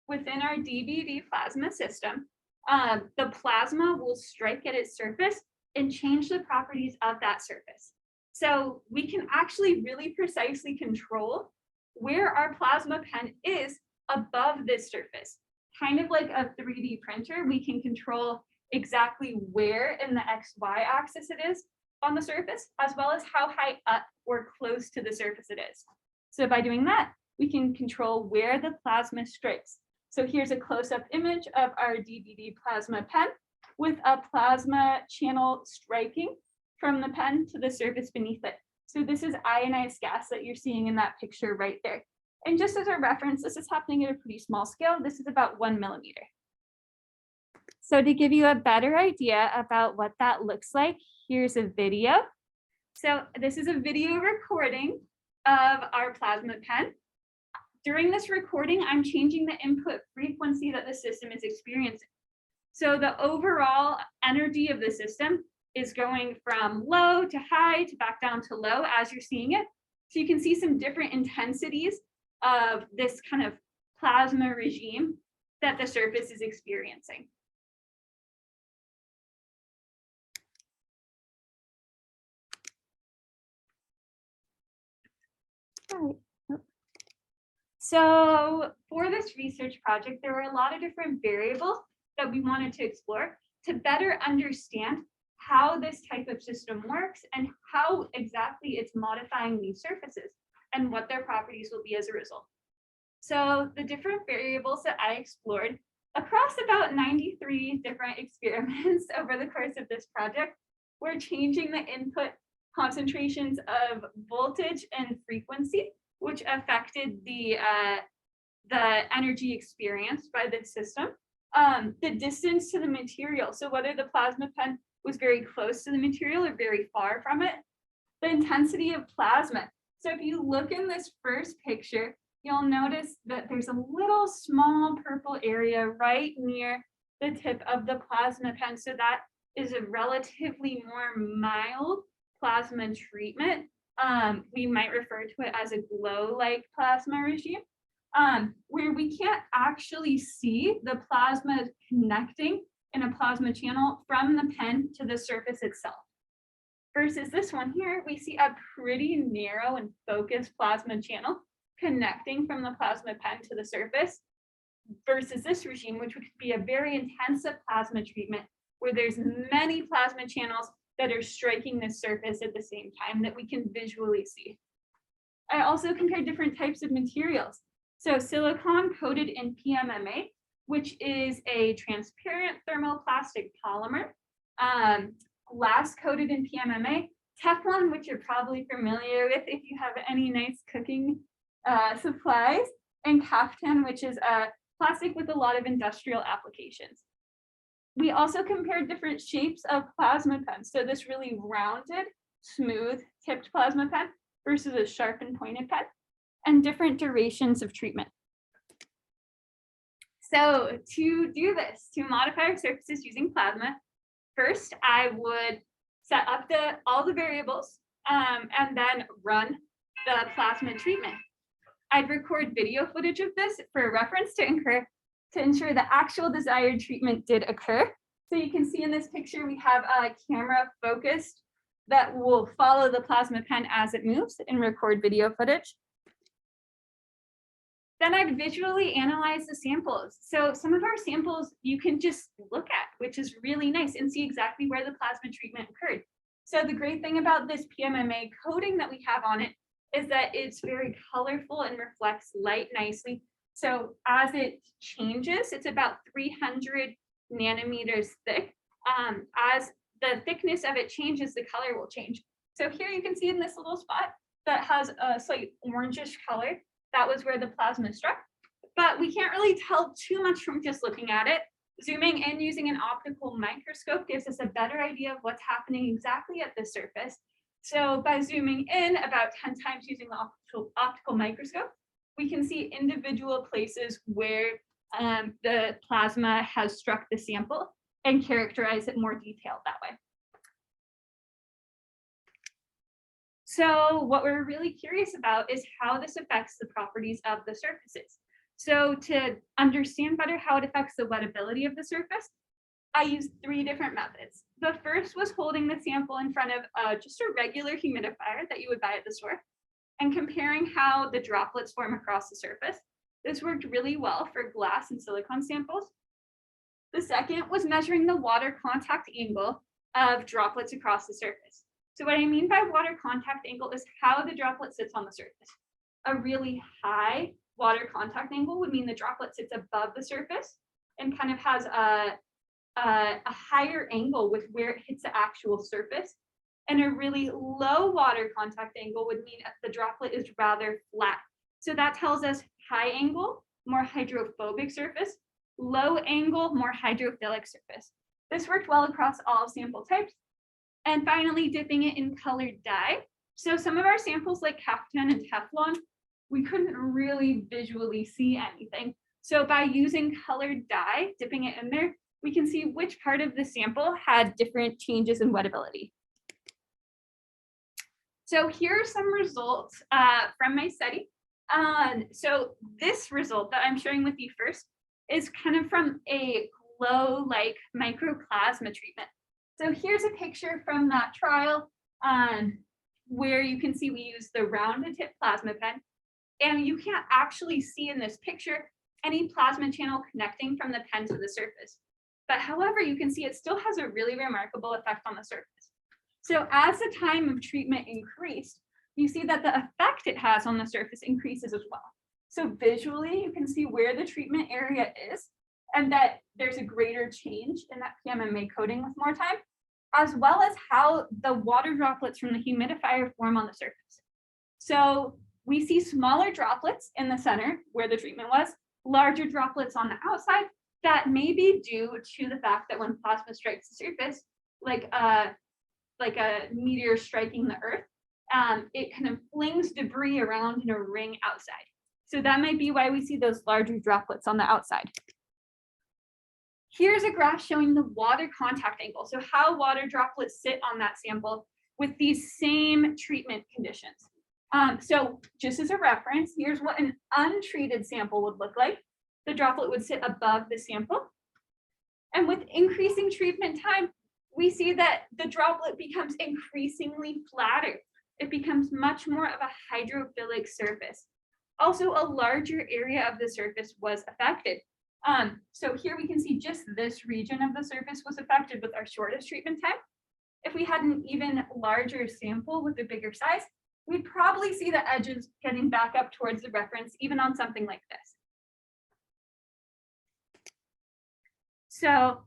J: within our DBD plasma system, the plasma will strike at its surface and change the properties of that surface. So we can actually really precisely control where our plasma pen is above this surface. Kind of like a 3D printer, we can control exactly where in the XY axis it is on the surface, as well as how high up or close to the surface it is. So by doing that, we can control where the plasma strikes. So here's a close-up image of our DBD plasma pen with a plasma channel striking from the pen to the surface beneath it. So this is ionized gas that you're seeing in that picture right there. And just as a reference, this is happening at a pretty small scale. This is about 1 millimeter. So to give you a better idea about what that looks like, here's a video. So this is a video recording of our plasma pen. During this recording, I'm changing the input frequency that the system is experiencing. So the overall energy of the system is going from low to high to back down to low as you're seeing it. So you can see some different intensities of this kind of plasma regime that the surface is experiencing. So for this research project, there were a lot of different variables that we wanted to explore to better understand how this type of system works and how exactly it's modifying these surfaces and what their properties will be as a result. So the different variables that I explored across about 93 different experiments over the course of this project were changing the input concentrations of voltage and frequency, which affected the energy experienced by the system. The distance to the material, so whether the plasma pen was very close to the material or very far from it, the intensity of plasma. So if you look in this first picture, you'll notice that there's a little small purple area right near the tip of the plasma pen. So that is a relatively more mild plasma treatment. We might refer to it as a glow-like plasma regime, where we can't actually see the plasma connecting in a plasma channel from the pen to the surface itself. Versus this one here, we see a pretty narrow and focused plasma channel connecting from the plasma pen to the surface, versus this regime, which would be a very intensive plasma treatment where there's many plasma channels that are striking the surface at the same time that we can visually see. I also compared different types of materials. So silicon coated in PMMA which is a transparent thermoplastic polymer, glass coated in PMMA, Teflon, which you're probably familiar with if you have any nice cooking supplies, and kaftan, which is a plastic with a lot of industrial applications. We also compared different shapes of plasma pens. So this really rounded, smooth tipped plasma pen versus a sharp and pointed pen, and different durations of treatment. So to do this, to modify our surfaces using plasma, first I would set up all the variables and then run the plasma treatment. I'd record video footage of this for reference to ensure the actual desired treatment did occur. So you can see in this picture, we have a camera focused that will follow the plasma pen as it moves and record video footage. Then I'd visually analyze the samples. So some of our samples you can just look at, which is really nice, and see exactly where the plasma treatment occurred. So the great thing about this PMMA coating that we have on it is that it's very colorful and reflects light nicely. So as it changes, it's about 300 nanometers thick. As the thickness of it changes, the color will change. So here you can see in this little spot that has a slight orangish color. That was where the plasma struck, but we can't really tell too much from just looking at it. Zooming in using an optical microscope gives us a better idea of what's happening exactly at the surface. So by zooming in about 10 times using the optical microscope, we can see individual places where the plasma has struck the sample and characterize it more detailed that way. So what we're really curious about is how this affects the properties of the surfaces. So to understand better how it affects the wettability of the surface, I used 3 different methods. The first was holding the sample in front of just a regular humidifier that you would buy at the store and comparing how the droplets form across the surface. This worked really well for glass and silicone samples. The second was measuring the water contact angle of droplets across the surface. So what I mean by water contact angle is how the droplet sits on the surface. A really high water contact angle would mean the droplet sits above the surface and kind of has a higher angle with where it hits the actual surface. And a really low water contact angle would mean the droplet is rather flat. So that tells us high angle, more hydrophobic surface, low angle, more hydrophilic surface. This worked well across all sample types. And finally, dipping it in colored dye. So some of our samples like kaftan and Teflon, we couldn't really visually see anything. So by using colored dye, dipping it in there, we can see which part of the sample had different changes in wettability. So here are some results from my study. So this result that I'm sharing with you first is kind of from a glow-like microplasma treatment. So here's a picture from that trial where you can see we use the rounded tip plasma pen, and you can't actually see in this picture any plasma channel connecting from the pen to the surface. But however, you can see it still has a really remarkable effect on the surface. So as the time of treatment increased, you see that the effect it has on the surface increases as well. So visually, you can see where the treatment area is and that there's a greater change in that PMMA coating with more time, as well as how the water droplets from the humidifier form on the surface. So we see smaller droplets in the center where the treatment was, larger droplets on the outside. That may be due to the fact that when plasma strikes the surface, like a meteor striking the earth, it kind of flings debris around in a ring outside. So that might be why we see those larger droplets on the outside. Here's a graph showing the water contact angle. So how water droplets sit on that sample with these same treatment conditions. So just as a reference, here's what an untreated sample would look like. The droplet would sit above the sample. And with increasing treatment time, we see that the droplet becomes increasingly flatter. It becomes much more of a hydrophilic surface. Also, a larger area of the surface was affected. So here we can see just this region of the surface was affected with our shortest treatment time. If we had an even larger sample with a bigger size, we'd probably see the edges getting back up towards the reference, even on something like this. So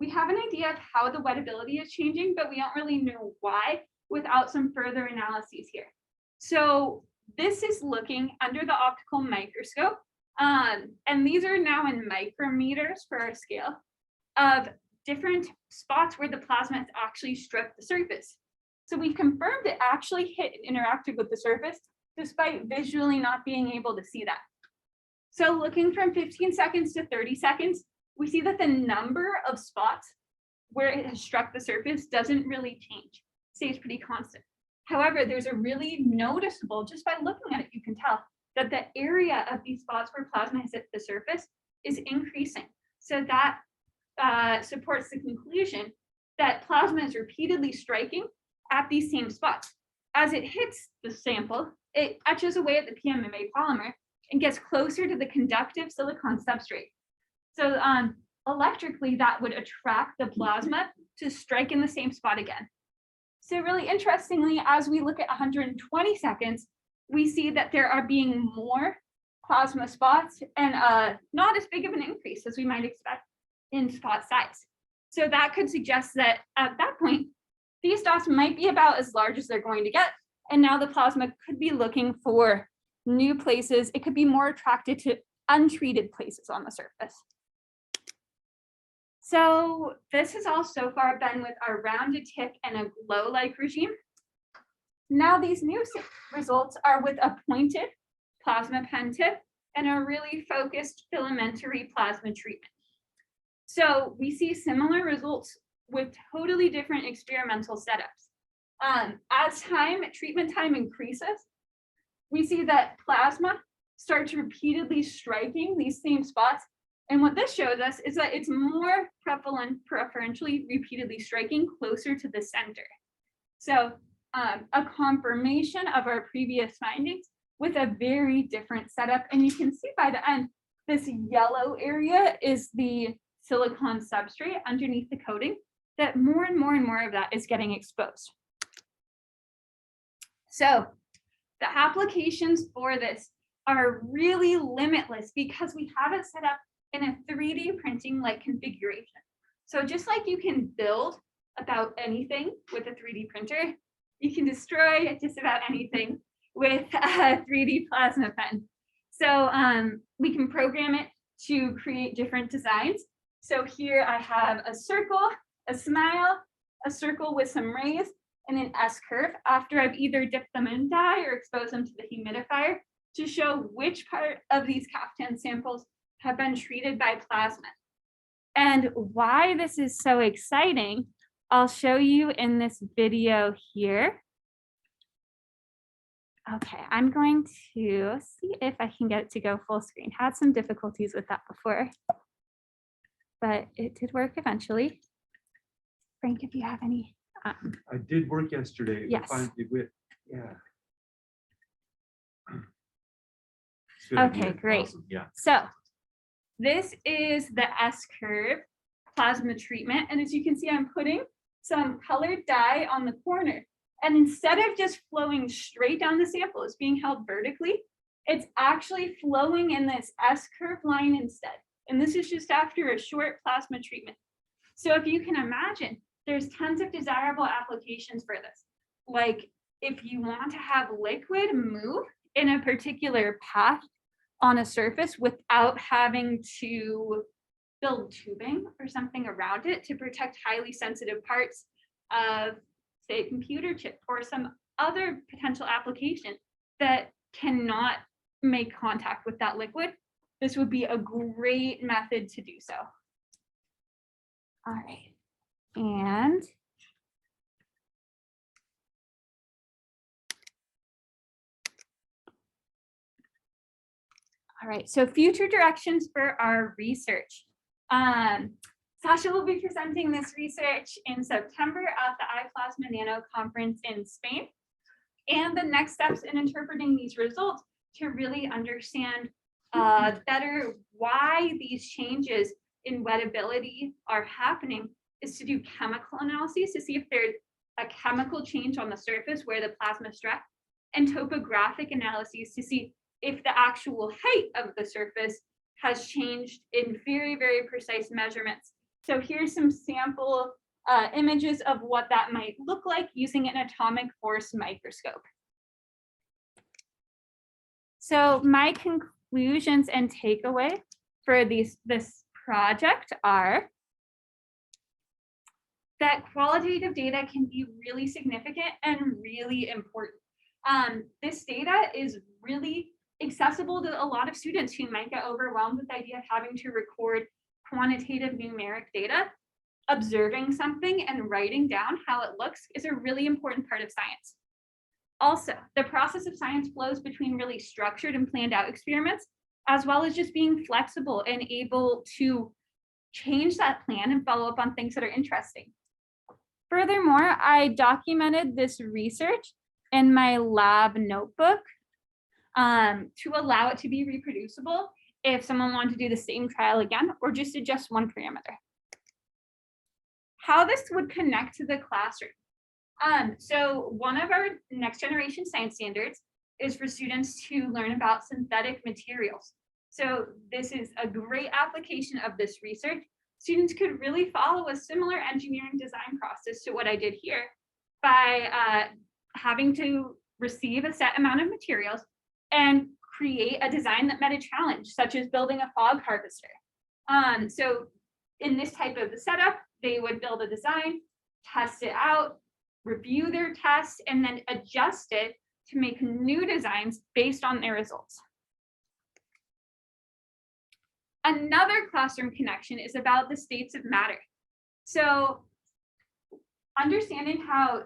J: we have an idea of how the wettability is changing, but we don't really know why without some further analyses here. So this is looking under the optical microscope, and these are now in micrometers for our scale of different spots where the plasma has actually struck the surface. So we've confirmed it actually hit and interacted with the surface despite visually not being able to see that. So looking from 15 seconds to 30 seconds, we see that the number of spots where it has struck the surface doesn't really change, stays pretty constant. However, there's a really noticeable, just by looking at it, you can tell that the area of these spots where plasma has hit the surface is increasing. So that supports the conclusion that plasma is repeatedly striking at these same spots. As it hits the sample, it etches away at the PMMA polymer and gets closer to the conductive silicon substrate. So electrically, that would attract the plasma to strike in the same spot again. So really interestingly, as we look at 120 seconds, we see that there are being more plasma spots and not as big of an increase as we might expect in spot size. So that could suggest that at that point, these dots might be about as large as they're going to get. And now the plasma could be looking for new places. It could be more attracted to untreated places on the surface. So this has all so far been with our rounded tip and a glow-like regime. Now these new results are with a pointed plasma pen tip and a really focused filamentary plasma treatment. So we see similar results with totally different experimental setups. As treatment time increases, we see that plasma starts repeatedly striking these same spots. And what this shows us is that it's more preferentially repeatedly striking closer to the center. So a confirmation of our previous findings with a very different setup. And you can see by the end, this yellow area is the silicon substrate underneath the coating, that more and more of that is getting exposed. So the applications for this are really limitless because we have it set up in a 3D printing like configuration. So just like you can build about anything with a 3D printer, you can destroy just about anything with a 3D plasma pen. So we can program it to create different designs. So here I have a circle, a smile, a circle with some rays, and an S curve after I've either dipped them in dye or exposed them to the humidifier to show which part of these caftan samples have been treated by plasma. And why this is so exciting, I'll show you in this video here. Okay, I'm going to see if I can get it to go full screen. Had some difficulties with that before, but it did work eventually. Frank, if you have any.
A: I did work yesterday.
J: Yes.
A: Yeah.
J: Okay, great.
A: Awesome. Yeah.
J: So this is the S curve plasma treatment. And as you can see, I'm putting some colored dye on the corner. And instead of just flowing straight down the sample, it's being held vertically. It's actually flowing in this S curve line instead. And this is just after a short plasma treatment. So if you can imagine, there's tons of desirable applications for this. Like if you want to have liquid move in a particular path on a surface without having to build tubing or something around it to protect highly sensitive parts of, say, a computer chip or some other potential application that cannot make contact with that liquid, this would be a great method to do so. All right. And all right, so future directions for our research. Sasha will be presenting this research in September at the iPlasma Nano conference in Spain. And the next steps in interpreting these results to really understand better why these changes in wettability are happening is to do chemical analyses to see if there's a chemical change on the surface where the plasma struck, and topographic analyses to see if the actual height of the surface has changed in very, very precise measurements. So here's some sample images of what that might look like using an atomic force microscope. So my conclusions and takeaway for this project are that qualitative data can be really significant and really important. This data is really accessible to a lot of students who might get overwhelmed with the idea of having to record quantitative numeric data. Observing something and writing down how it looks is a really important part of science. Also, the process of science flows between really structured and planned out experiments, as well as just being flexible and able to change that plan and follow up on things that are interesting. Furthermore, I documented this research in my lab notebook to allow it to be reproducible if someone wanted to do the same trial again or just adjust one parameter. How this would connect to the classroom. So one of our next generation science standards is for students to learn about synthetic materials. So this is a great application of this research. Students could really follow a similar engineering design process to what I did here by having to receive a set amount of materials and create a design that met a challenge, such as building a fog harvester. So in this type of setup, they would build a design, test it out, review their tests, and then adjust it to make new designs based on their results. Another classroom connection is about the states of matter. So understanding how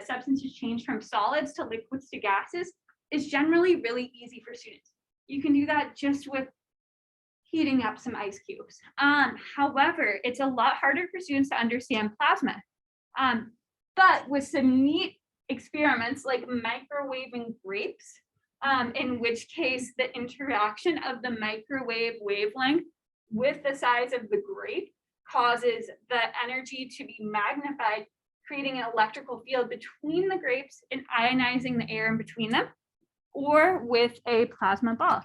J: substances change from solids to liquids to gases is generally really easy for students. You can do that just with heating up some ice cubes. However, it's a lot harder for students to understand plasma. But with some neat experiments like microwaving grapes, in which case the interaction of the microwave wavelength with the size of the grape causes the energy to be magnified, creating an electrical field between the grapes and ionizing the air in between them, or with a plasma ball,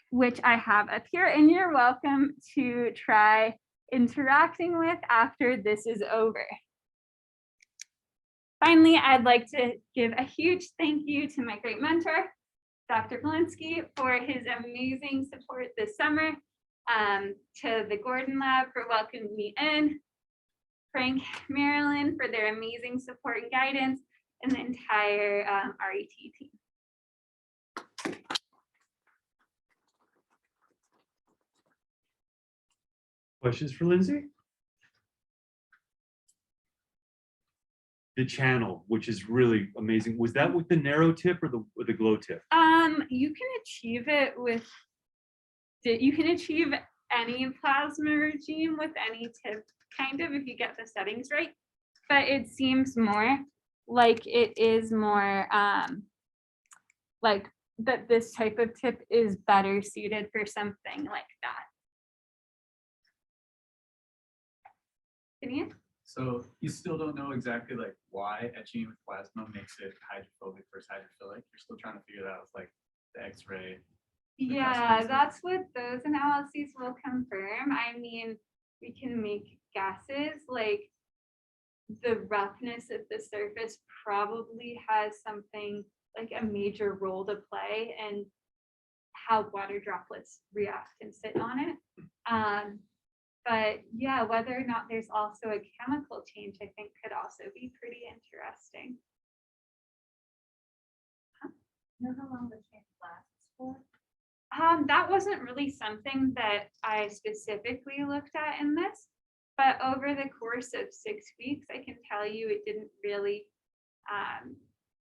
J: which I have up here, and you're welcome to try interacting with after this is over. Finally, I'd like to give a huge thank you to my great mentor, Dr. Polinsky, for his amazing support this summer, to the Gordon Lab for welcoming me in, Frank, Marilyn for their amazing support and guidance, and the entire RET team.
A: Questions for Lindsay? The channel, which is really amazing. Was that with the narrow tip or the glow tip?
J: You can achieve it with, you can achieve any plasma regime with any tip, kind of, if you get the settings right. But it seems more like it is more like that this type of tip is better suited for something like that. Can
K: So you still don't know exactly like why etching with plasma makes it hydrophobic versus hydrophilic. You're still trying to figure that out with like the X-ray.
J: Yeah, that's what those analyses will confirm. I mean, we can make guesses, like the roughness of the surface probably has something like a major role to play in how water droplets react and sit on it. But yeah, whether or not there's also a chemical change, I think could also be pretty interesting.
C: You know how long the change lasts for?
J: That wasn't really something that I specifically looked at in this, but over the course of 6 weeks, I can tell you it didn't really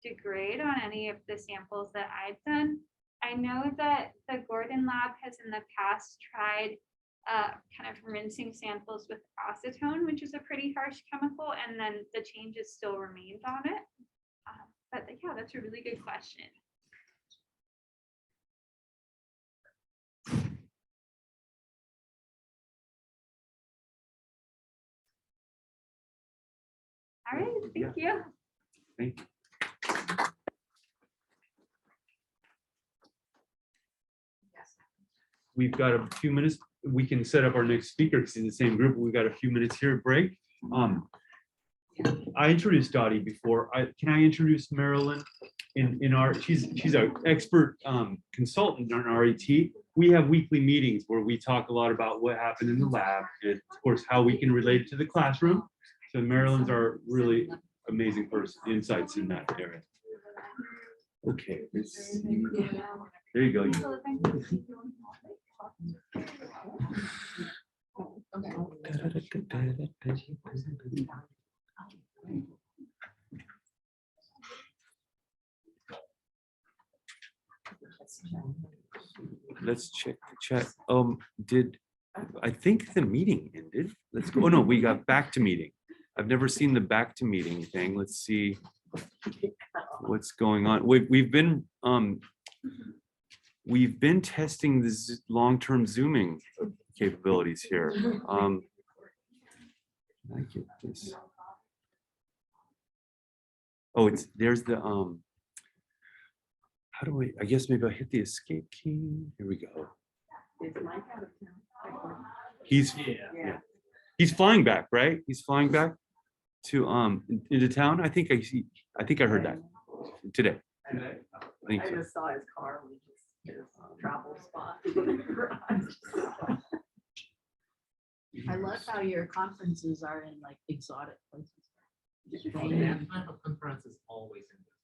J: degrade on any of the samples that I've done. I know that the Gordon Lab has in the past tried kind of rinsing samples with acetone, which is a pretty harsh chemical, and then the changes still remained on it. But yeah, that's a really good question. All right, thank you.
A: Thank you.
E: Yes.
A: we've got a few minutes. We can set up our next speaker because he's in the same group. We've got a few minutes here break. I introduced Dottie before. Can I introduce Marilyn in our, she's our expert consultant on RET. We have weekly meetings where we talk a lot about what happened in the lab and of course how we can relate it to the classroom. So Marilyn's our really amazing person, insights in that area. Okay, there you go. Let's check the chat. I think the meeting ended. Let's go. Oh no, we got back to meeting. I've never seen the back to meeting thing. Let's see what's going on. We've been testing this long-term zooming capabilities here. Can I get this? Oh, there's the how do I guess maybe I'll hit the escape key. Here we go.
C: Is Mike out of town?
A: He's flying back, right? He's flying back to into town. I think I heard that today. I think
C: I
A: so.
C: just saw his car, we just hit his travel spot.
E: I love how your conferences are in like exotic places.
K: Yeah, conference is always in this.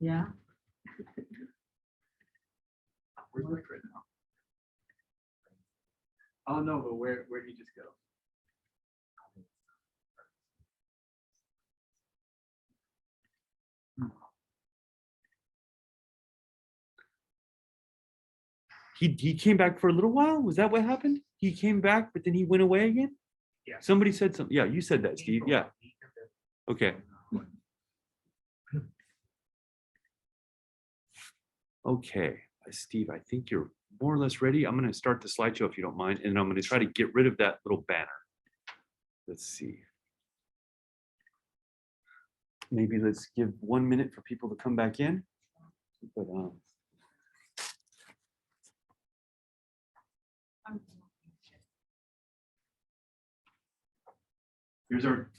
E: Yeah.
K: Where's Rick right now? Oh no, but where'd he just go?
A: He came back for a little while. Was that what happened? He came back, but then he went away again?
K: Yeah.
A: Somebody said something. Yeah, you said that, Steve. Yeah. Okay. Okay, Steve, I think you're more or less ready. I'm going to start the slideshow if you don't mind, and I'm going to try to get rid of that little banner. Let's see. Maybe let's give 1 minute for people to come back in. But here's our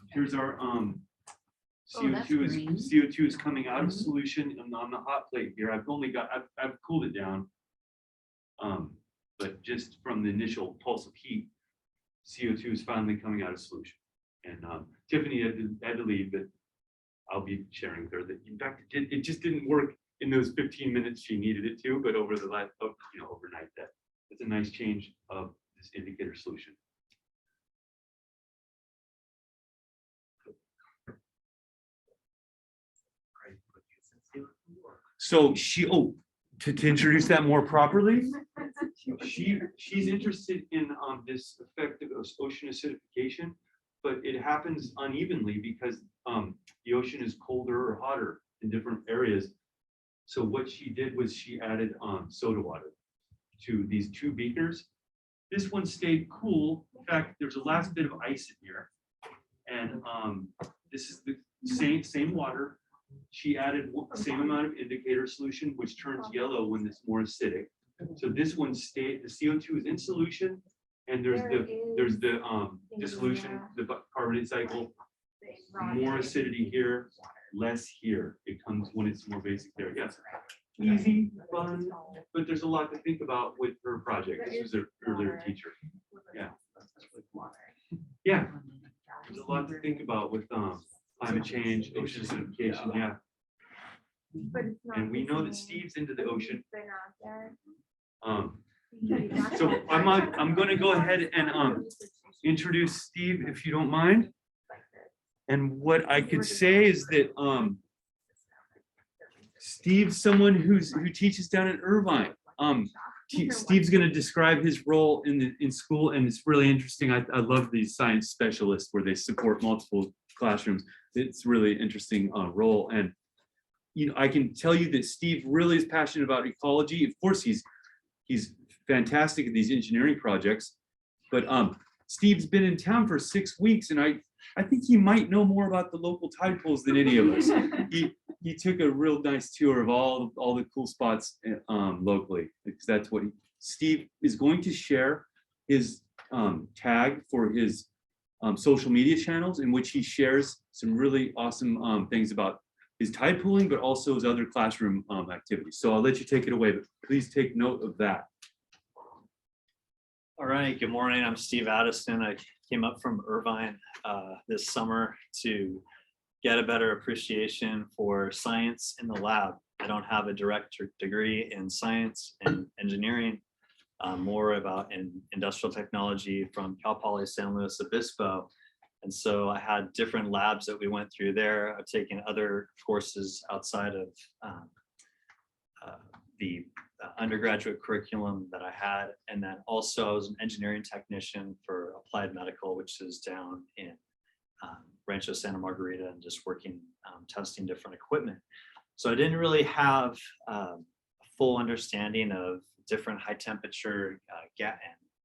A: CO2 is coming out of solution on the hot plate here. I've cooled it down. But just from the initial pulse of heat, CO2 is finally coming out of solution. And Tiffany had to leave, but I'll be sharing with her that in fact it just didn't work in those 15 minutes she needed it to, but over the last, overnight, that's a nice change of this indicator solution. So to introduce that more properly, she's interested in this effect of ocean acidification, but it happens unevenly because the ocean is colder or hotter in different areas. So what she did was she added soda water to these two beakers. This one stayed cool. In fact, there's a last bit of ice in here, and this is the same water. She added the same amount of indicator solution, which turns yellow when it's more acidic. So this one stayed. The CO2 is in solution, and there's the dissolution, the carbonate cycle. More acidity here, less here. It comes when it's more basic there. Yes, easy, fun, but there's a lot to think about with her project. This was her earlier teacher. Yeah, yeah. There's a lot to think about with climate change, ocean acidification, yeah. And we know that Steve's into the ocean. So I'm going to go ahead and introduce Steve, if you don't mind. And what I could say is that Steve's someone who teaches down in Irvine. Steve's going to describe his role in school, and it's really interesting. I love these science specialists where they support multiple classrooms. It's really interesting role, and I can tell you that Steve really is passionate about ecology. Of course, he's fantastic at these engineering projects, but Steve's been in town for 6 weeks, and I think he might know more about the local tide pools than any of us. you took a real nice tour of all the cool spots locally, because that's what Steve is going to share his tag for his social media channels, in which he shares some really awesome things about his tide pooling, but also his other classroom activities. So I'll let you take it away, but please take note of that.
L: All right, good morning. I'm Steve Addison. I came up from Irvine this summer to get a better appreciation for science in the lab. I don't have a direct degree in science and engineering, more about industrial technology from Cal Poly San Luis Obispo. And so I had different labs that we went through there. I've taken other courses outside of the undergraduate curriculum that I had. And then also I was an engineering technician for Applied Medical, which is down in Rancho Santa Margarita, and just working, testing different equipment. So I didn't really have a full understanding of different high temperature and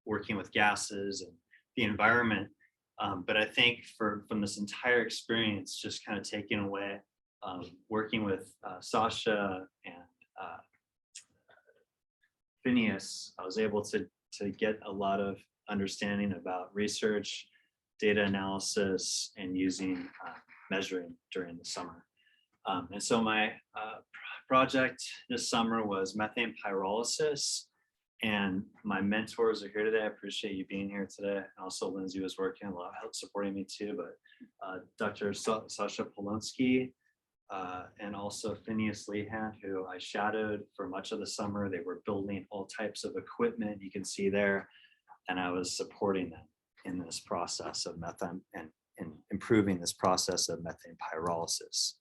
L: working with gases and the environment. But I think from this entire experience, just kind of taking away, working with Sasha and Phineas, I was able to get a lot of understanding about research, data analysis, and using measuring during the summer. And so my project this summer was methane pyrolysis, and my mentors are here today. I appreciate you being here today. And also Lindsay was working a lot, help supporting me too, but Dr. Sasha Polonsky, and also Phineas Lehan, who I shadowed for much of the summer. They were building all types of equipment you can see there, and I was supporting them in this process of methane and improving this process of methane pyrolysis.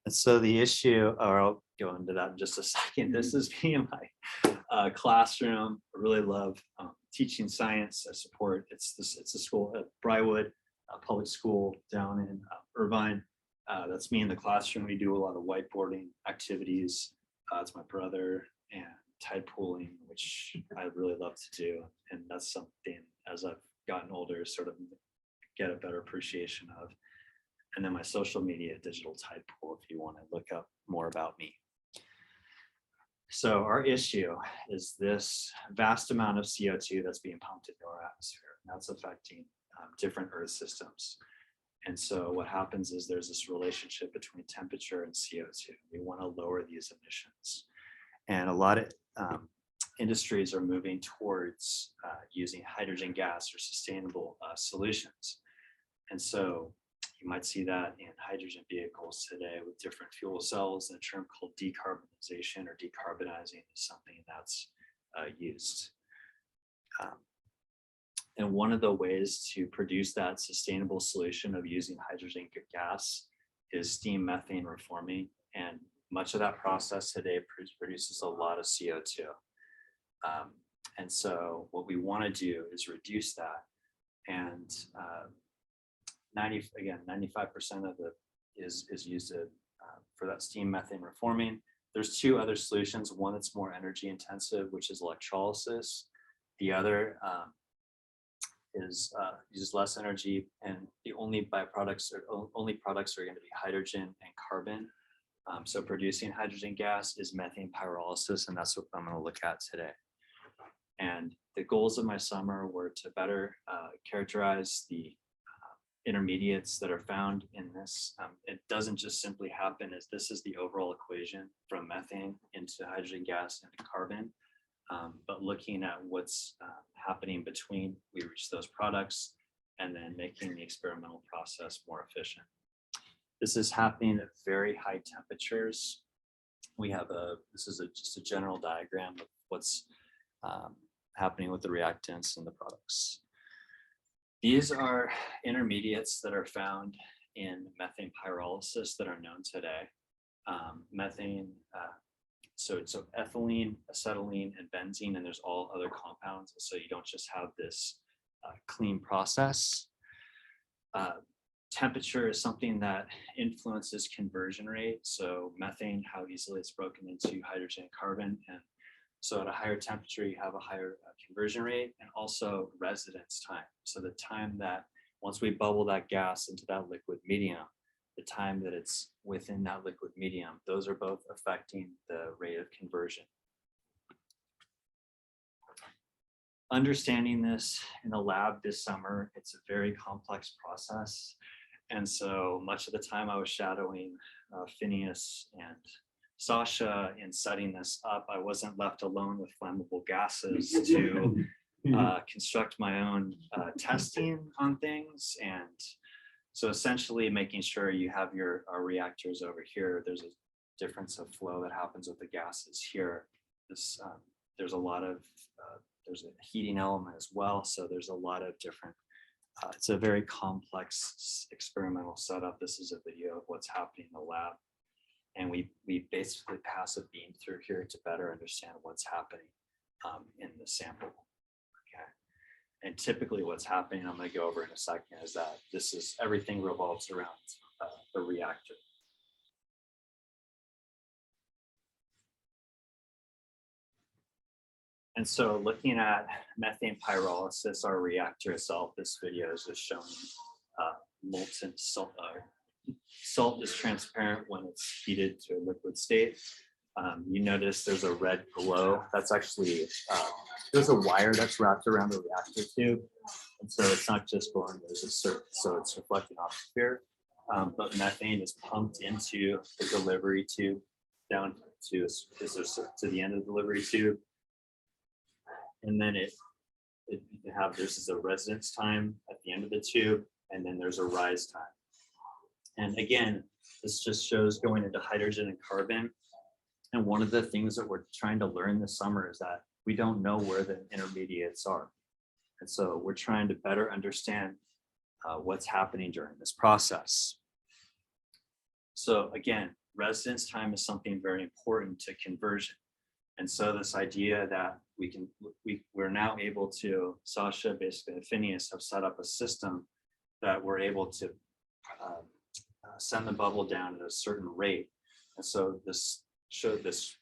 L: And so the issue, or I'll go into that in just a second. This is me in my classroom. I really love teaching science. I support, it's a school at Briarwood Public School down in Irvine. That's me in the classroom. We do a lot of whiteboarding activities. It's my brother, and tide pooling, which I really love to do. And that's something, as I've gotten older, sort of get a better appreciation of. And then my social media, digital tide pool, if you want to look up more about me. So our issue is this vast amount of CO2 that's being pumped into our atmosphere, and that's affecting different Earth systems. And so what happens is there's this relationship between temperature and CO2. We want to lower these emissions. And a lot of industries are moving towards using hydrogen gas or sustainable solutions. And so you might see that in hydrogen vehicles today with different fuel cells. And a term called decarbonization or decarbonizing is something that's used. And one of the ways to produce that sustainable solution of using hydrogen gas is steam methane reforming. And much of that process today produces a lot of CO2. And so what we want to do is reduce that. And 95% of it is used for that steam methane reforming. There's two other solutions. One that's more energy intensive, which is electrolysis. The other uses less energy, and the only byproducts or only products are going to be hydrogen and carbon. So producing hydrogen gas is methane pyrolysis, and that's what I'm going to look at today. And the goals of my summer were to better characterize the intermediates that are found in this. It doesn't just simply happen as this is the overall equation from methane into hydrogen gas and carbon, but looking at what's happening between we reach those products and then making the experimental process more efficient. This is happening at very high temperatures. We have this is just a general diagram of what's happening with the reactants and the products. These are intermediates that are found in methane pyrolysis that are known today. Methane, so ethylene, acetylene, and benzene, and there's all other compounds. So you don't just have this clean process. Temperature is something that influences conversion rate. So methane, how easily it's broken into hydrogen and carbon. And so at a higher temperature, you have a higher conversion rate, and also residence time. So the time that once we bubble that gas into that liquid medium, the time that it's within that liquid medium. Those are both affecting the rate of conversion. Understanding this in the lab this summer, it's a very complex process. And so much of the time I was shadowing Phineas and Sasha in setting this up. I wasn't left alone with flammable gases to construct my own testing on things. And so essentially making sure you have your reactors over here. There's a difference of flow that happens with the gases here. This, there's a lot of, there's a heating element as well. So there's a lot of different, it's a very complex experimental setup. This is a video of what's happening in the lab. And we basically pass a beam through here to better understand what's happening in the sample. Okay. And typically what's happening, I'm going to go over in a second, is that this is everything revolves around the reactor. And so looking at methane pyrolysis, our reactor itself, this video is just showing molten salt. Salt is transparent when it's heated to a liquid state. You notice there's a red glow. That's actually, there's a wire that's wrapped around the reactor tube. And so it's not just glowing, there's a surface, so it's reflecting off here. But methane is pumped into the delivery tube down to the end of the delivery tube. And then you have, this is a residence time at the end of the tube, and then there's a rise time. And again, this just shows going into hydrogen and carbon. And one of the things that we're trying to learn this summer is that we don't know where the intermediates are. And so we're trying to better understand what's happening during this process. So again, residence time is something very important to conversion. And so this idea that we're now able to, Sasha, basically and Phineas have set up a system that we're able to send the bubble down at a certain rate. And so this showed this,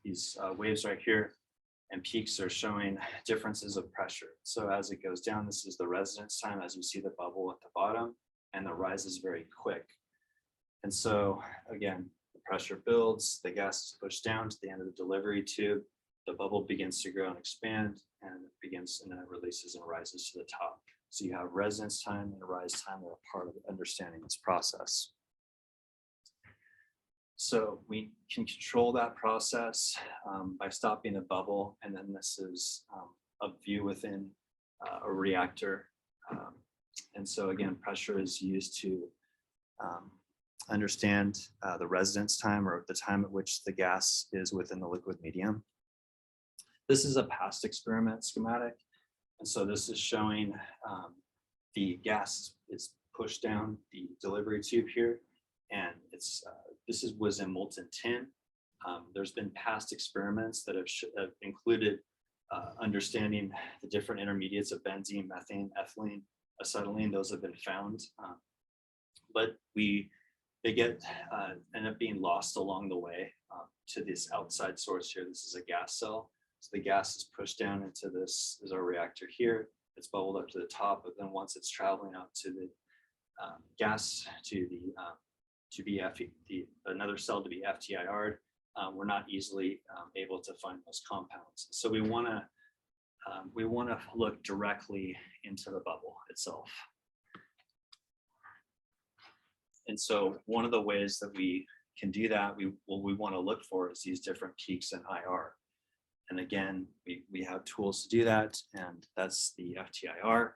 L: these waves right here and peaks are showing differences of pressure. So as it goes down, this is the residence time, as you see the bubble at the bottom, and the rise is very quick. And so again, the pressure builds, the gas is pushed down to the end of the delivery tube, the bubble begins to grow and expand, and it begins, and then it releases and rises to the top. So you have residence time and rise time that are part of understanding this process. So we can control that process by stopping the bubble. And then this is a view within a reactor. And so again, pressure is used to understand the residence time, or the time at which the gas is within the liquid medium. This is a past experiment schematic. And so this is showing the gas is pushed down the delivery tube here, and it's was in molten tin. There's been past experiments that have included understanding the different intermediates of benzene, methane, ethylene, acetylene. Those have been found, but they end up being lost along the way to this outside source here. This is a gas cell. So the gas is pushed down into this, is our reactor here. It's bubbled up to the top, but then once it's traveling out to the gas, to be another cell to be FTIR'd, we're not easily able to find those compounds. So we want to look directly into the bubble itself. And so one of the ways that we can do that, what we want to look for is these different peaks in IR. And again, we have tools to do that, and that's the FTIR,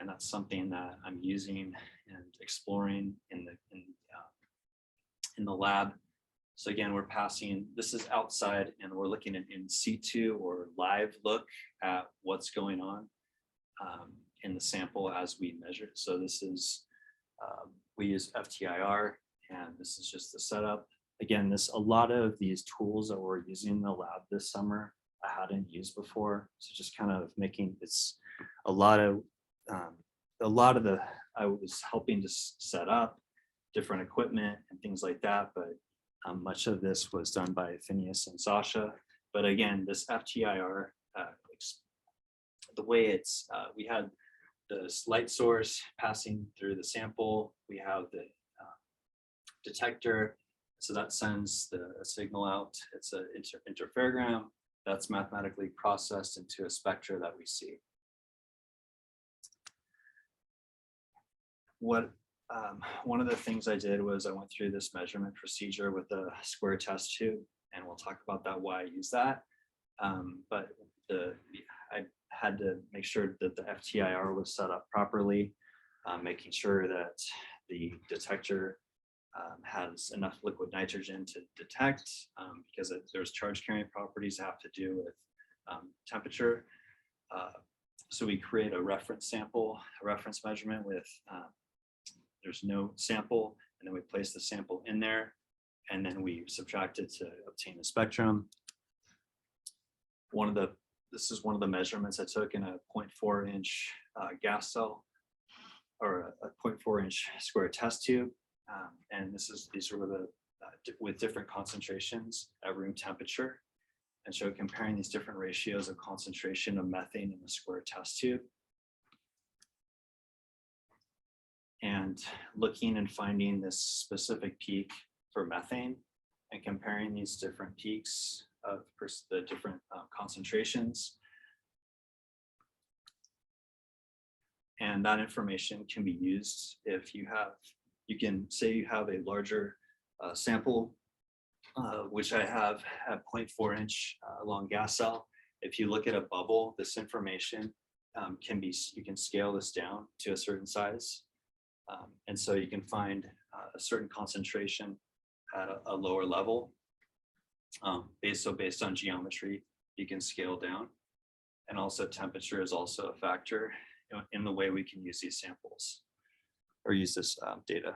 L: and that's something that I'm using and exploring in the lab. So again, we're passing, this is outside, and we're looking at in situ or live look at what's going on in the sample as we measure. So this is, we use FTIR, and this is just the setup. Again, a lot of these tools that we're using in the lab this summer, I hadn't used before. So just kind of making, it's a lot of I was helping to set up different equipment and things like that, but much of this was done by Phineas and Sasha. But again, this FTIR, the way it's, we had the light source passing through the sample, we have the detector. So that sends a signal out. It's an interferogram that's mathematically processed into a spectra that we see. One of the things I did was I went through this measurement procedure with a square test tube, and we'll talk about that, why I use that. But I had to make sure that the FTIR was set up properly, making sure that the detector has enough liquid nitrogen to detect, because there's charge carrying properties that have to do with temperature. So we create a reference sample, a reference measurement with, there's no sample, and then we place the sample in there, and then we subtract it to obtain a spectrum. This is one of the measurements I took in a 0.4 inch gas cell, or a 0.4 inch square test tube. And these were the with different concentrations at room temperature. And so comparing these different ratios of concentration of methane in the square test tube, and looking and finding this specific peak for methane, and comparing these different peaks of the different concentrations. And that information can be used if you can say you have a larger sample, which I have at 0.4 inch long gas cell. If you look at a bubble, this information you can scale this down to a certain size. And so you can find a certain concentration at a lower level. Based on geometry, you can scale down. And also temperature is also a factor in the way we can use these samples or use this data.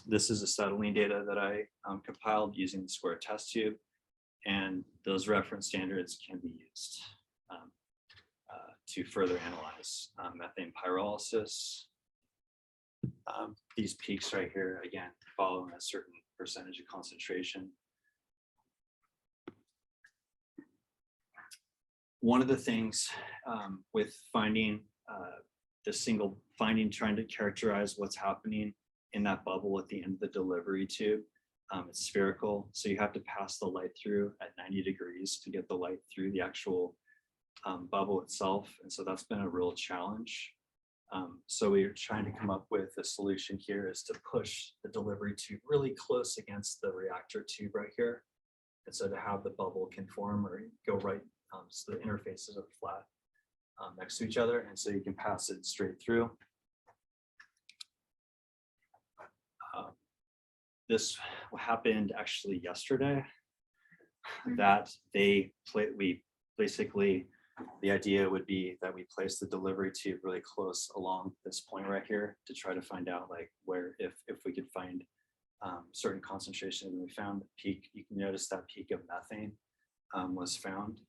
L: This is acetylene data that I compiled using the square test tube, and those reference standards can be used to further analyze methane pyrolysis. These peaks right here, again, following a certain percentage of concentration. One of the things with finding trying to characterize what's happening in that bubble at the end of the delivery tube, it's spherical, so you have to pass the light through at 90 degrees to get the light through the actual bubble itself, and so that's been a real challenge. So we're trying to come up with a solution here is to push the delivery tube really close against the reactor tube right here, and so to have the bubble can form or go right, so the interfaces are flat next to each other, and so you can pass it straight through. This happened actually yesterday, that we basically, the idea would be that we place the delivery tube really close along this point right here to try to find out like where, if we could find certain concentration. And we found the peak. You can notice that peak of methane was found,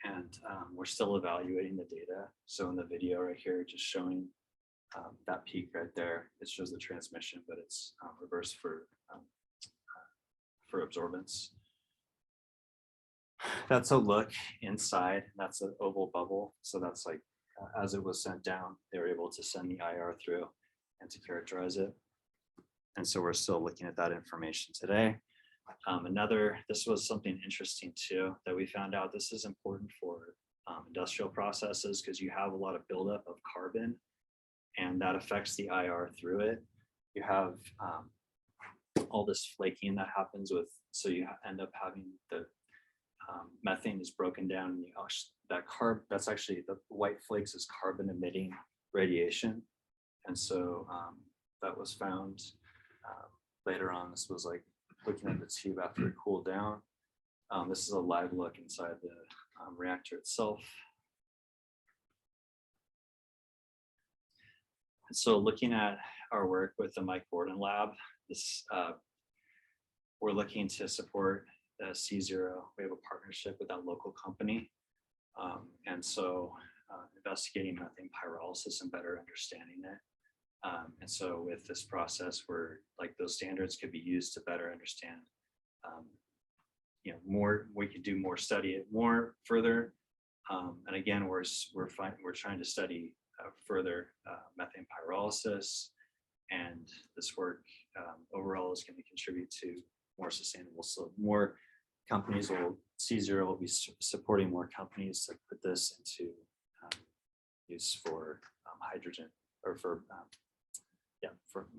L: and we're still evaluating the data. So in the video right here, just showing that peak right there, it shows the transmission, but it's reversed for absorbance. That's a look inside. That's an oval bubble. So that's like, as it was sent down, they were able to send the IR through and to characterize it. And so we're still looking at that information today. This was something interesting too, that we found out. This is important for industrial processes because you have a lot of buildup of carbon, and that affects the IR through it. You have all this flaking that happens with, so you end up having the methane is broken down, and that's actually, the white flakes is carbon emitting radiation. And so that was found later on. This was like looking at the tube after it cooled down. This is a live look inside the reactor itself. And so looking at our work with the Mike Gordon lab, we're looking to support the C0. We have a partnership with that local company. And so investigating methane pyrolysis and better understanding it. And so with this process, those standards could be used to better understand, more, we could do more, study it more further. And again, we're trying to study further methane pyrolysis And this work overall is going to contribute to more sustainable. So more companies will, C0 will be supporting more companies to put this into use for hydrogen or for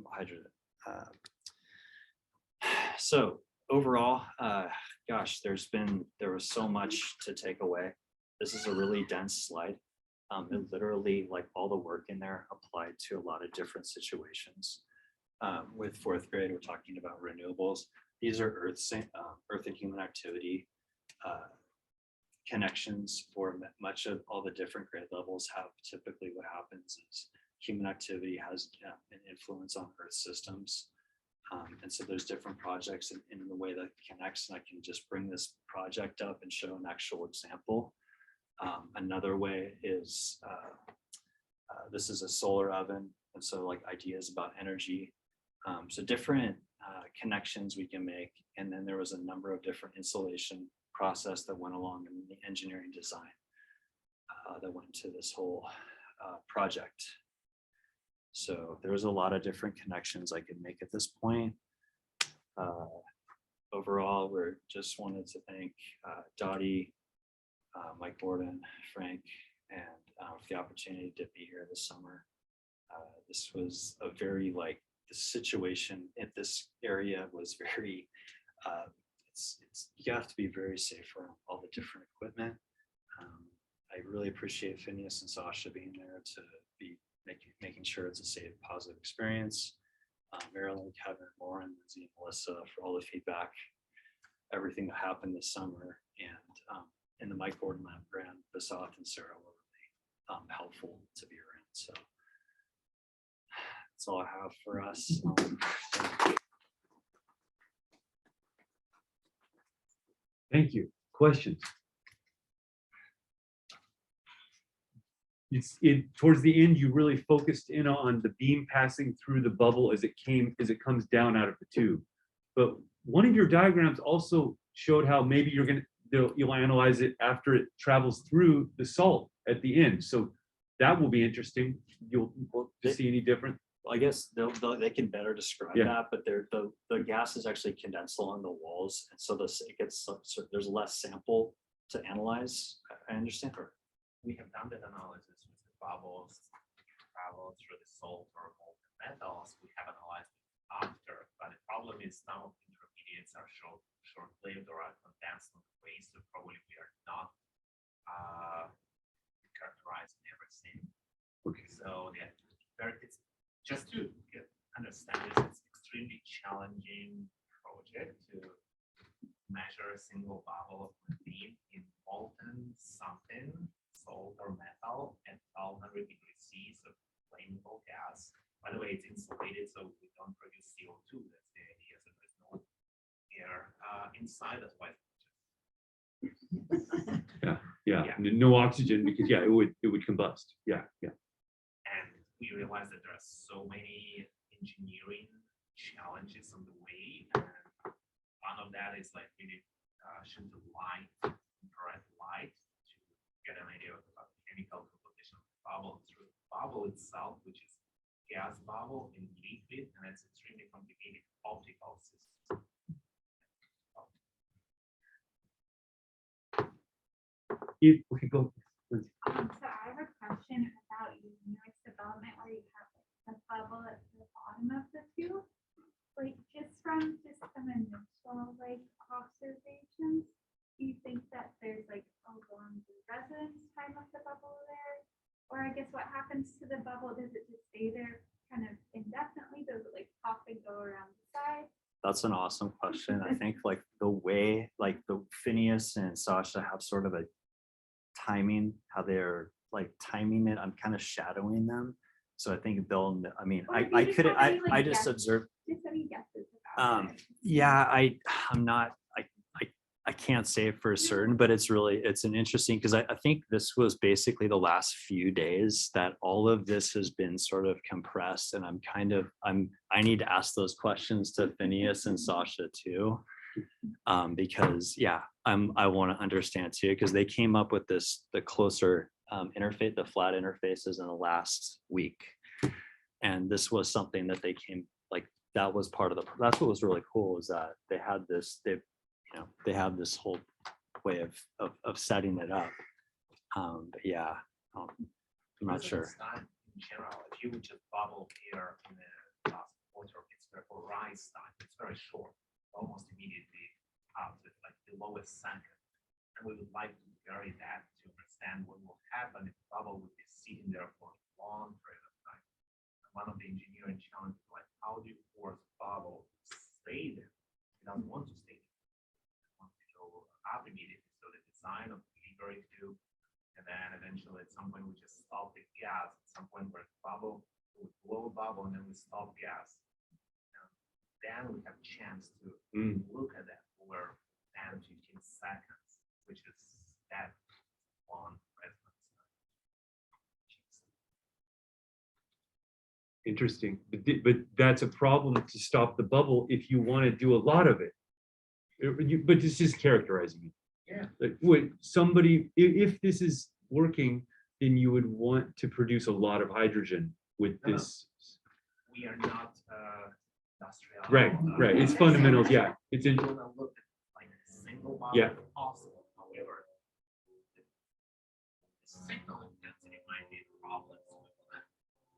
L: hydrogen. So overall, gosh, there was so much to take away. This is a really dense slide. It literally, like all the work in there applied to a lot of different situations. With fourth grade, we're talking about renewables. These are earth and human activity connections for much of all the different grade levels. Have typically what happens is human activity has an influence on earth systems. And so there's different projects in the way that connects, and I can just bring this project up and show an actual example. Another way is this is a solar oven, and so like ideas about energy. So different connections we can make, and then there was a number of different installation process that went along in the engineering design that went into this whole project. So there was a lot of different connections I could make at this point. Overall, we just wanted to thank Dottie, Mike Borden, Frank, and for the opportunity to be here this summer. This was a very the situation in this area was very, you have to be very safe for all the different equipment. I really appreciate Phineas and Sasha being there to be making sure it's a safe, positive experience. Marilyn, Kevin, Lauren, Lindsay, and Melissa for all the feedback, everything that happened this summer, and in the Mike Gordon Lab grant, Basath and Sarah were really helpful to be around. So that's all I have for us.
A: Thank you. Questions? Towards the end, you really focused in on the beam passing through the bubble as it comes down out of the tube. But one of your diagrams also showed how maybe you'll analyze it after it travels through the salt at the end. So that will be interesting. You'll see any different.
L: I guess they can better describe that, but the gas is actually condensed along the walls, and so there's less sample to analyze. I understand.
M: We have done that analysis with the bubbles travel through the salt or molten metals. We have analyzed it after, but the problem is some of the intermediates are short-lived or are condensed in ways that probably we are not characterizing everything. Okay. So it's just to understand this, it's extremely challenging project to measure a single bubble of beam in molten something, salt or metal, at 1200 degrees C, so flammable gas. By the way, it's insulated, so we don't produce CO2. That's the idea. So there's no air inside. That's why.
A: Yeah. No oxygen because it would combust. Yeah.
M: And we realized that there are so many engineering challenges on the way, and one of that is we need shoot the light, infrared light, to get an idea about the chemical composition of the bubble through the bubble itself, which is gas bubble in liquid, and it's extremely complicated optical system.
A: Okay, go.
J: So I have a question about your newest development where you have the bubble at the bottom of the tube. Just from some initial observations, do you think that there's a long residence time of the bubble there? Or I guess what happens to the bubble? Does it just stay there kind of indefinitely? Does it pop and go around the side?
L: That's an awesome question. I think the way the Phineas and Sasha have sort of a timing, how they're timing it, I'm kind of shadowing them. So I think they'll, I just observed.
J: Just any guesses about it?
L: Yeah, I'm not, I can't say for certain, but it's an interesting, because I think this was basically the last few days that all of this has been sort of compressed, and I need to ask those questions to Phineas and Sasha too. Because I want to understand too, because they came up with the closer interface, the flat interfaces in the last week. And this was something that they came, like, that was part of the, that's what was really cool, is that they had this, they have this whole way of setting it up. But yeah, I'm not sure.
M: In general, if you would just bubble here in the last quarter, it's very for rise time, it's very short, almost immediately out, it's like the lowest second. And we would like to vary that to understand what will happen if the bubble would be sitting there for a long period of time. And one of the engineering challenges, like how do you force bubble to stay there? It doesn't want to stay there. It wants to go up immediately. So the design of the delivery tube, and then eventually at some point we just stop the gas. At some point where the bubble, we blow a bubble and then we stop gas. And then we have a chance to look at that for 10, 15 seconds, which is that long resonance.
A: Interesting, but that's a problem to stop the bubble if you want to do a lot of it. But this is characterizing it.
M: Yeah.
A: Like, what somebody, if this is working, then you would want to produce a lot of hydrogen with
M: No, no.
A: this.
M: We are not industrial.
A: Right. It's fundamentals. Yeah. It's in.
M: You want to look at like a single bubble
A: Yeah.
M: if possible. However, the signal intensity might be a problem. So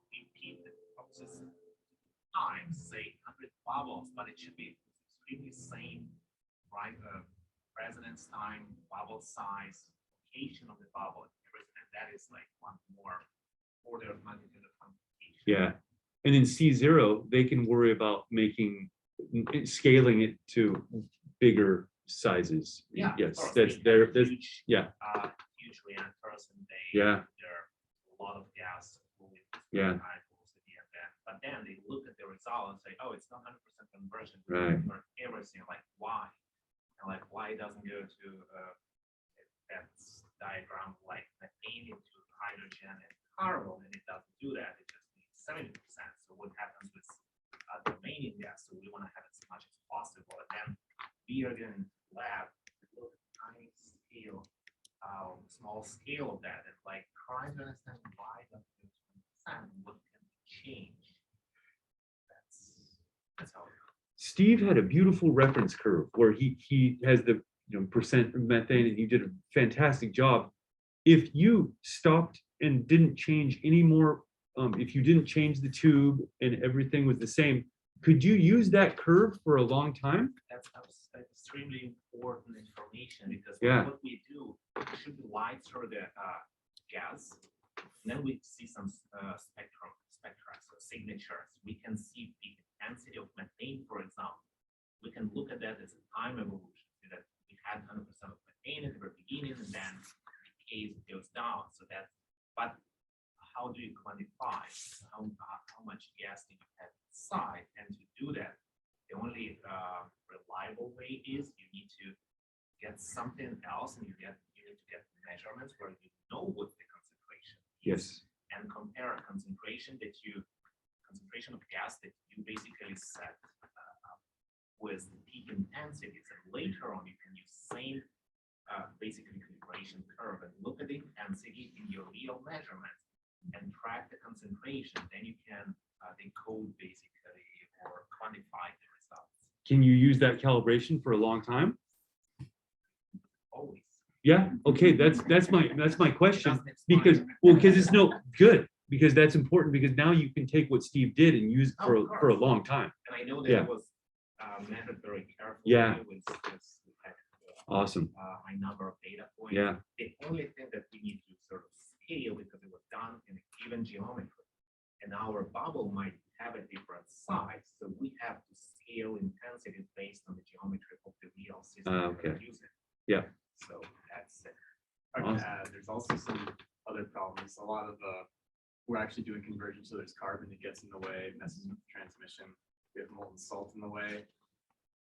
M: we repeat the process times, say 100 bubbles, but it should be extremely same, right? Resonance time, bubble size, location of the bubble, and that is like one more order of magnitude of complication.
A: Yeah. And in C0, they can worry about scaling it to bigger sizes.
M: Yeah.
A: Yes,
M: of course,
A: that's
M: they
A: there.
M: have
A: There's
M: huge,
A: yeah.
M: Huge reactors, and they
A: Yeah.
M: there are a lot of gas.
A: Yeah.
M: But then they look at the result and say, oh, it's not 100% conversion.
A: Right.
M: For everything, like why? And like why it doesn't go to that diagram like methane into hydrogen and carbon, and it doesn't do that. It just needs 70%. So what happens with the remaining gas? So we want to have as much as possible. And then we are going to lab look at tiny scale, small scale of that, and like try to understand why doesn't go to 20%, what can change. That's how it goes.
A: Steve had a beautiful reference curve where he has the percent methane, and you did a fantastic job. If you stopped and didn't change any more, if you didn't change the tube and everything was the same, could you use that curve for a long time?
M: That's extremely important information, because
A: Yeah.
M: what we do, we should light through the gas, and then we see some spectra, so signatures. We can see the intensity of methane, for example. We can look at that as a time evolution, so that we had 100% of methane at the very beginning, and then the case goes down. So that, but how do you quantify how much gas do you have inside? And to do that, the only reliable way is you need to get something else, and you need to get measurements where you know what the concentration is,
A: Yes.
M: and compare a concentration of gas that you basically set with the peak intensities, and later on you can use same basically calibration curve and look at the intensity in your real measurement and track the concentration. Then you can decode basically or quantify the results.
A: Can you use that calibration for a long time?
M: Always.
A: Yeah. Okay. That's my question,
M: Doesn't
A: because
M: expire.
A: because it's no good, because that's important, because now you can take what Steve did and use it
M: Oh,
A: for
M: of
A: a
M: course.
A: long time.
M: And I know that
A: Yeah.
M: it was measured very carefully.
A: Yeah.
M: With
A: Awesome.
M: my number of data points.
A: Yeah.
M: The only thing that we need to sort of scale, because it was done in a given geometry, and our bubble might have a different size, so we have to scale intensities based on the geometry of the real system
A: Okay.
M: we're using.
A: Yeah.
M: So that's it.
A: Awesome.
K: There's also some other problems. A lot of we're actually doing conversion, so there's carbon that gets in the way, messes with the transmission. We have molten salt in the way,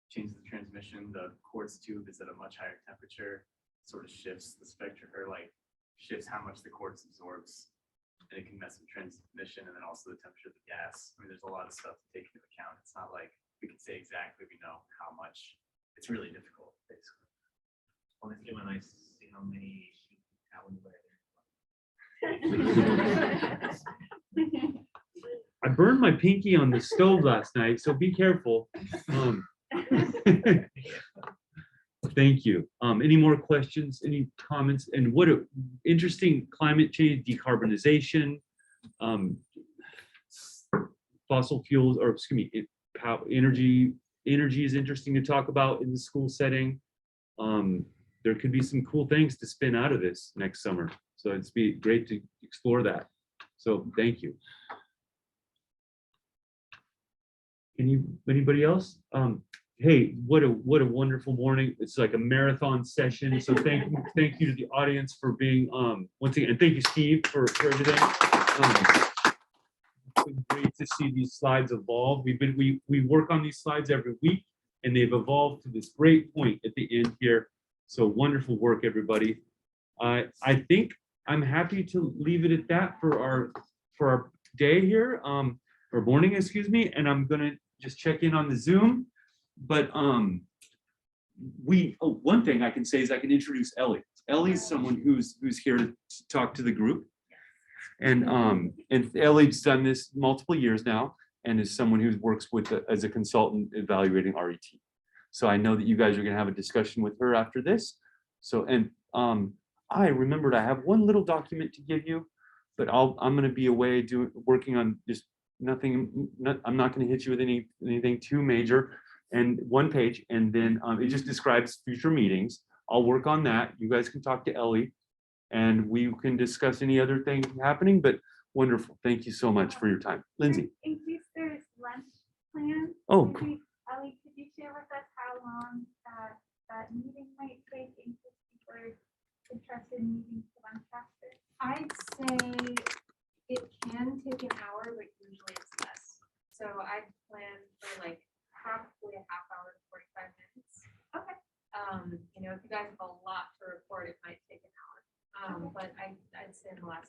K: changes the transmission. The quartz tube is at a much higher temperature, sort of shifts the spectrum, or like shifts how much the quartz absorbs, and it can mess with transmission, and then also the temperature of the gas. I mean, there's a lot of stuff to take into account. It's not like we can say exactly we know how much. It's really difficult, basically.
M: Honestly, when I see how many sheets we have in the way,
A: I burned my pinky on the stove last night, so be careful. Thank you. Any more questions, any comments? And what a interesting climate change, decarbonization, fossil fuels, or excuse me, energy is interesting to talk about in the school setting. There could be some cool things to spin out of this next summer. So it's be great to explore that. So thank you. Anybody else? Hey, what a wonderful morning. It's like a marathon session. So thank you to the audience for being once again, and thank you, Steve, for everything. It's been great to see these slides evolve. We work on these slides every week, and they've evolved to this great point at the end here. So wonderful work, everybody. I think I'm happy to leave it at that for our day here, or morning, excuse me. And I'm gonna just check in on the Zoom. But one thing I can say is I can introduce Ellie. Ellie's someone who's here to talk to the group. And Ellie's done this multiple years now and is someone who works with as a consultant evaluating RET. So I know that you guys are gonna have a discussion with her after this. So, and I remembered I have one little document to give you, but I'm gonna be away working on just nothing. I'm not gonna hit you with anything too major. And one page, and then it just describes future meetings. I'll work on that. You guys can talk to Ellie, and we can discuss any other thing happening. But wonderful. Thank you so much for your time, Lindsay.
J: In case there's lunch plans.
A: Oh,
J: maybe, Ellie, could you share with us how long that meeting might take in case people are interested in meeting for lunch after?
B: I'd say it can take an hour, but usually it's less. So I'd plan for like probably a half hour to 45 minutes.
J: Okay.
B: You know, if you guys have a lot to report, it might take an hour. But I'd say in the last